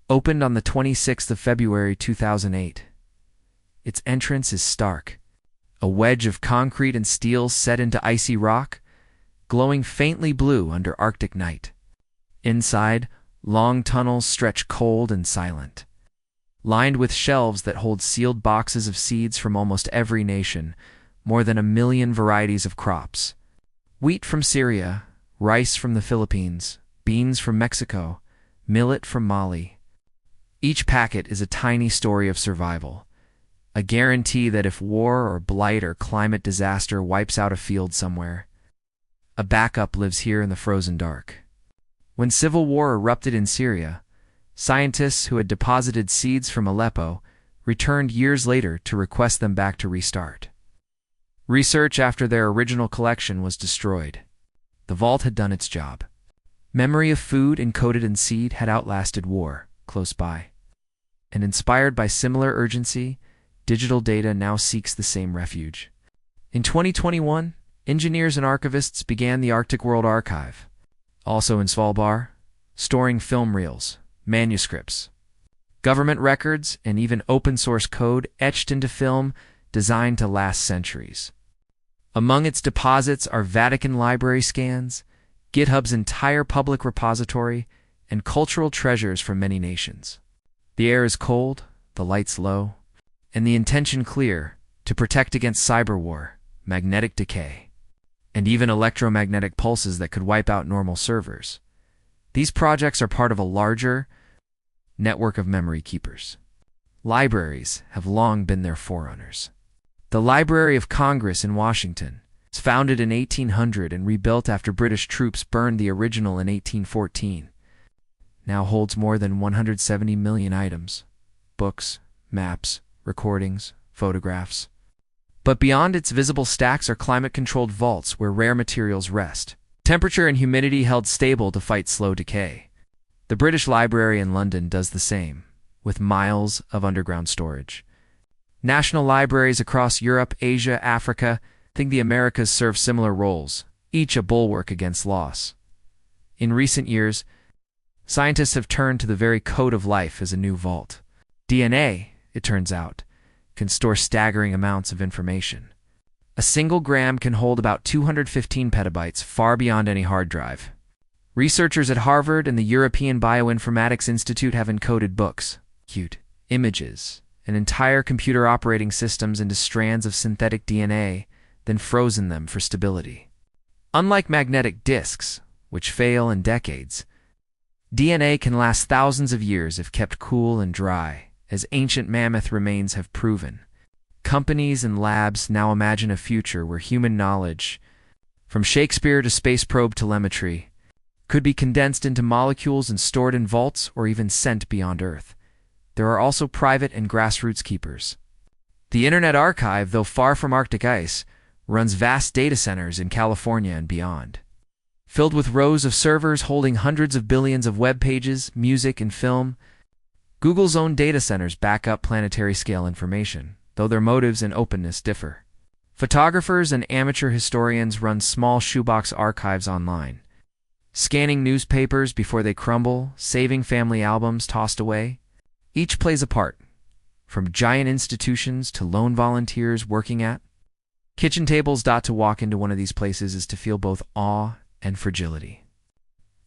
Opened on the 26th of February 2008. Its entrance is stark. A wedge of concrete and steel set into icy rock, glowing faintly blue under Arctic night. Inside, long tunnels stretch cold and silent, lined with shelves that hold sealed boxes of seeds from almost every nation, more than 1 million varieties of crops. Wheat from Syria, rice from the Philippines, beans from Mexico, millet from Mali. Each packet is a tiny story of survival, a guarantee that if war or blight or climate disaster wipes out a field somewhere, a backup lives here in the frozen dark. When civil war erupted in Syria, scientists who had deposited seeds from Aleppo returned years later to request them back to restart. Research after their original collection was destroyed. The vault had done its job. Memory of food encoded in seed had outlasted war, close by. And inspired by similar urgency, digital data now seeks the same refuge. In 2021, engineers and archivists began the Arctic World Archive, also in Svalbard, storing film reels, manuscripts, government records, and even open-source code etched into film designed to last centuries. Among its deposits are Vatican library scans, GitHub's entire public repository, and cultural treasures from many nations. The air is cold, the lights low, and the intention clear: to protect against cyber war, magnetic decay, and even electromagnetic pulses that could wipe out normal servers. These projects are part of a larger network of memory keepers. Libraries have long been their forerunners. The Library of Congress in Washington, was founded in 1800 and rebuilt after British troops burned the original in 1814, now holds more than 170 million items: books, maps, recordings, photographs. But beyond its visible stacks are climate-controlled vaults where rare materials rest, temperature and humidity held stable to fight slow decay. The British Library in London does the same, with miles of underground storage. National libraries across Europe, Asia, Africa, the Americas serve similar roles, each a bulwark against loss. In recent years, scientists have turned to the very code of life as a new vault. DNA, it turns out, can store staggering amounts of information. A single gram can hold about 215 petabytes, far beyond any hard drive. Researchers at Harvard and the European Bioinformatics Institute have encoded books, images, and entire computer operating systems into strands of synthetic DNA, then frozen them for stability. Unlike magnetic disks, which fail in decades, DNA can last thousands of years if kept cool and dry, as ancient mammoth remains have proven. Companies and labs now imagine a future where human knowledge from Shakespeare to space probe telemetry, could be condensed into molecules and stored in vaults or even sent beyond Earth. There are also private and grassroots keepers. The Internet Archive, though far from Arctic ice, runs vast data centers in California and beyond. Filled with rows of servers holding hundreds of billions of web pages, music, and film, Google's own data centers back up planetary-scale information, though their motives and openness differ. Photographers and amateur historians run small shoebox archives online, scanning newspapers before they crumble, saving family albums tossed away. Each plays a part, from giant institutions to lone volunteers working at kitchen tables. To walk into one of these places is to feel both awe and fragility.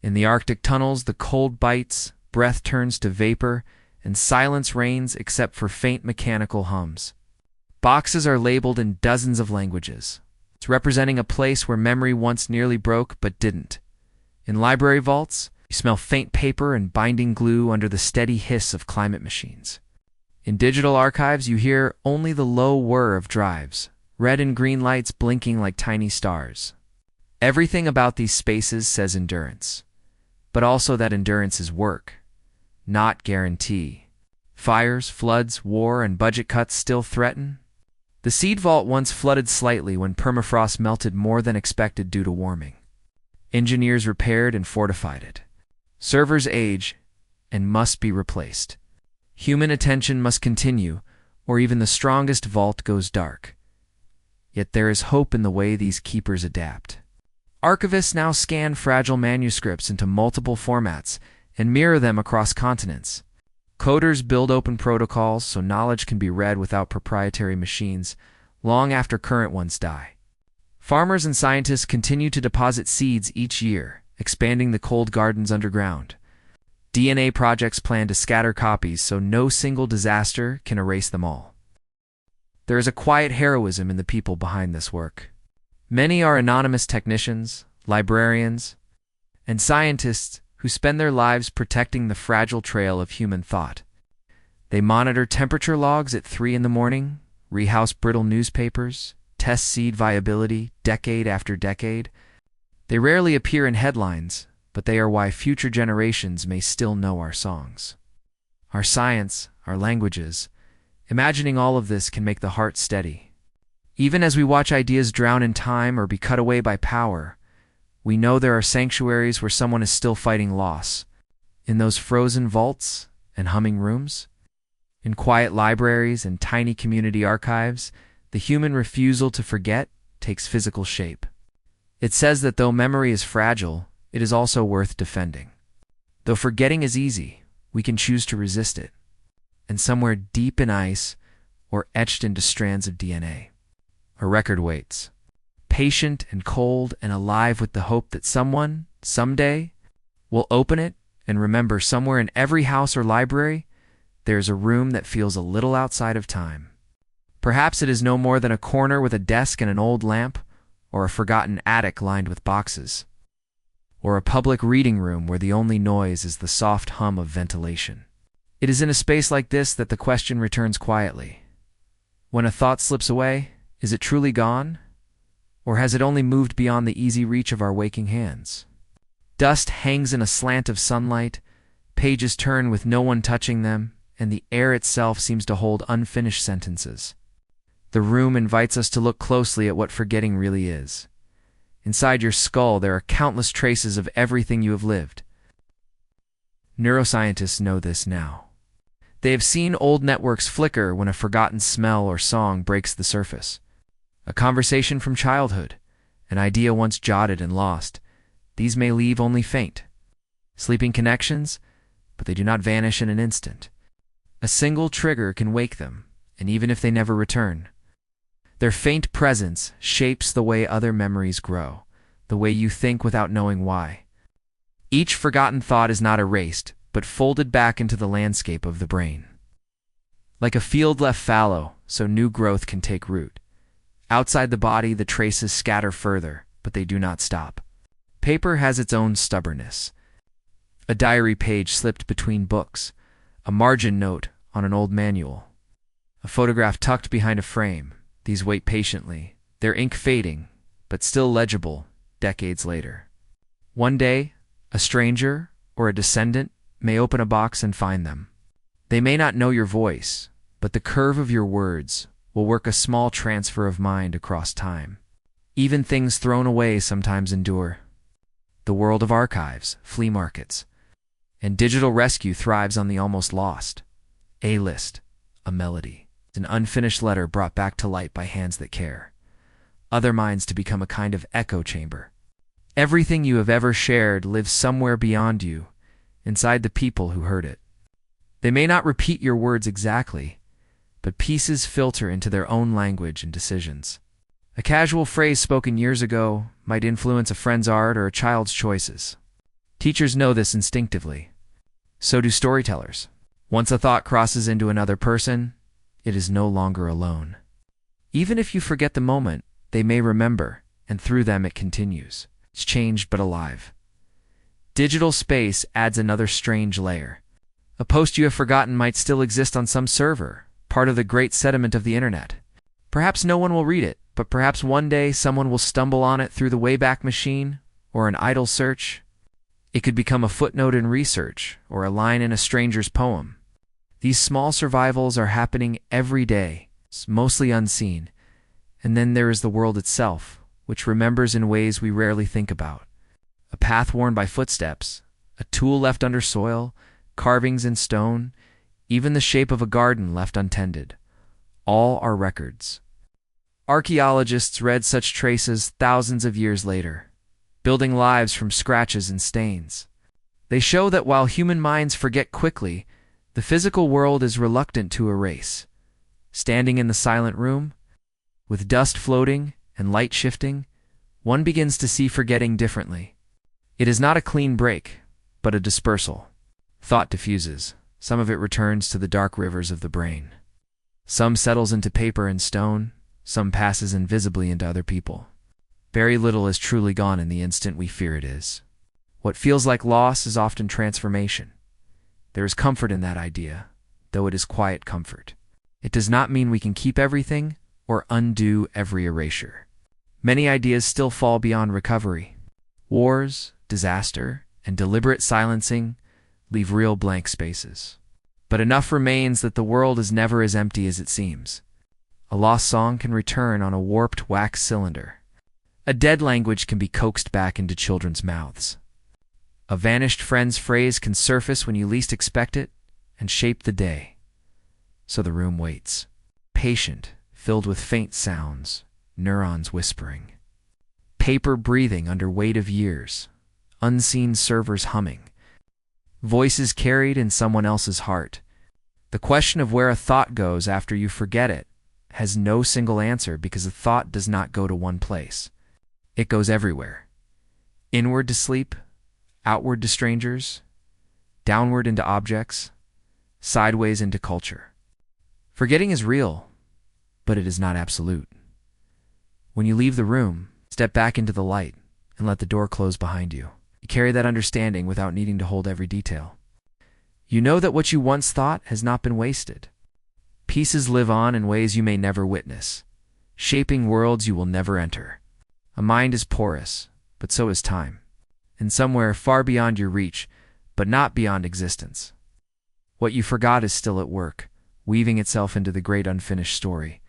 In the Arctic tunnels, the cold bites, breath turns to vapor, and silence reigns except for faint mechanical hums. Boxes are labeled in dozens of languages. It's representing a place where memory once nearly broke but didn't. In library vaults, you smell faint paper and binding glue under the steady hiss of climate machines. In digital archives, you hear only the low whir of drives, red and green lights blinking like tiny stars. Everything about these spaces says endurance, but also that endurance is work, not guarantee. Fires, floods, war, and budget cuts still threaten. The seed vault once flooded slightly when permafrost melted more than expected due to warming. Engineers repaired and fortified it. Servers age and must be replaced. Human attention must continue, or even the strongest vault goes dark. Yet there is hope in the way these keepers adapt. Archivists now scan fragile manuscripts into multiple formats and mirror them across continents. Coders build open protocols so knowledge can be read without proprietary machines long after current ones die. Farmers and scientists continue to deposit seeds each year, expanding the cold gardens underground. DNA projects plan to scatter copies so no single disaster can erase them all. There is a quiet heroism in the people behind this work. Many are anonymous technicians, librarians, and scientists who spend their lives protecting the fragile trail of human thought. They monitor temperature logs at 3 a.m, rehouse brittle newspapers, test seed viability decade after decade. They rarely appear in headlines, but they are why future generations may still know our songs, our science, our languages. Imagining all of this can make the heart steady. Even as we watch ideas drown in time or be cut away by power, we know there are sanctuaries where someone is still fighting loss. In those frozen vaults and humming rooms, in quiet libraries and tiny community archives, the human refusal to forget takes physical shape. It says that though memory is fragile, it is also worth defending. Though forgetting is easy, we can choose to resist it. And somewhere deep in ice or etched into strands of DNA, a record waits, patient and cold and alive with the hope that someone, someday, will open it and remember somewhere in every house or library, there is a room that feels a little outside of time. Perhaps it is no more than a corner with a desk and an old lamp, or a forgotten attic lined with boxes, or a public reading room where the only noise is the soft hum of ventilation. It is in a space like this that the question returns quietly. When a thought slips away, is it truly gone? Or has it only moved beyond the easy reach of our waking hands? Dust hangs in a slant of sunlight, pages turn with no one touching them, and the air itself seems to hold unfinished sentences. The room invites us to look closely at what forgetting really is. Inside your skull, there are countless traces of everything you have lived. Neuroscientists know this now. They have seen old networks flicker when a forgotten smell or song breaks the surface. A conversation from childhood, an idea once jotted and lost. These may leave only faint, sleeping connections, but they do not vanish in an instant. A single trigger can wake them, and even if they never return, their faint presence shapes the way other memories grow, the way you think without knowing why. Each forgotten thought is not erased, but folded back into the landscape of the brain. Like a field left fallow, so new growth can take root. Outside the body, the traces scatter further, but they do not stop. Paper has its own stubbornness. A diary page slipped between books, a margin note on an old manual, a photograph tucked behind a frame. These wait patiently, their ink fading, but still legible, decades later. One day, a stranger or a descendant may open a box and find them. They may not know your voice, but the curve of your words will work a small transfer of mind across time. Even things thrown away sometimes endure. The world of archives, flea markets, and digital rescue thrives on the almost lost. A list, a melody, an unfinished letter brought back to light by hands that care. Other minds to become a kind of echo chamber. Everything you have ever shared lives somewhere beyond you, inside the people who heard it. They may not repeat your words exactly, but pieces filter into their own language and decisions. A casual phrase spoken years ago might influence a friend's art or a child's choices. Teachers know this instinctively. So do storytellers. Once a thought crosses into another person, it is no longer alone. Even if you forget the moment, they may remember, and through them it continues. It's changed but alive. Digital space adds another strange layer. A post you have forgotten might still exist on some server, part of the great sediment of the internet. Perhaps no one will read it, but perhaps one day someone will stumble on it through the Wayback Machine or an idle search. It could become a footnote in research or a line in a stranger's poem. These small survivals are happening every day, mostly unseen. And then there is the world itself, which remembers in ways we rarely think about. A path worn by footsteps, a tool left under soil, carvings in stone, even the shape of a garden left untended. All are records. Archaeologists read such traces thousands of years later, building lives from scratches and stains. They show that while human minds forget quickly, the physical world is reluctant to erase. Standing in the silent room, with dust floating and light shifting, one begins to see forgetting differently. It is not a clean break, but a dispersal. Thought diffuses. Some of it returns to the dark rivers of the brain. Some settles into paper and stone, some passes invisibly into other people. Very little is truly gone in the instant we fear it is. What feels like loss is often transformation. There is comfort in that idea, though it is quiet comfort. It does not mean we can keep everything or undo every erasure. Many ideas still fall beyond recovery. Wars, disaster, and deliberate silencing leave real blank spaces. But enough remains that the world is never as empty as it seems. A lost song can return on a warped wax cylinder. A dead language can be coaxed back into children's mouths. A vanished friend's phrase can surface when you least expect it and shape the day. So the room waits, patient, filled with faint sounds, neurons whispering. Paper breathing under weight of years, unseen servers humming. Voices carried in someone else's heart. The question of where a thought goes after you forget it has no single answer because a thought does not go to one place. It goes everywhere. Inward to sleep, outward to strangers, downward into objects, sideways into culture. Forgetting is real, but it is not absolute. When you leave the room, step back into the light and let the door close behind you. You carry that understanding without needing to hold every detail. You know that what you once thought has not been wasted. Pieces live on in ways you may never witness, shaping worlds you will never enter. A mind is porous, but so is time, and somewhere far beyond your reach, but not beyond existence. What you forgot is still at work, weaving itself into the great unfinished story.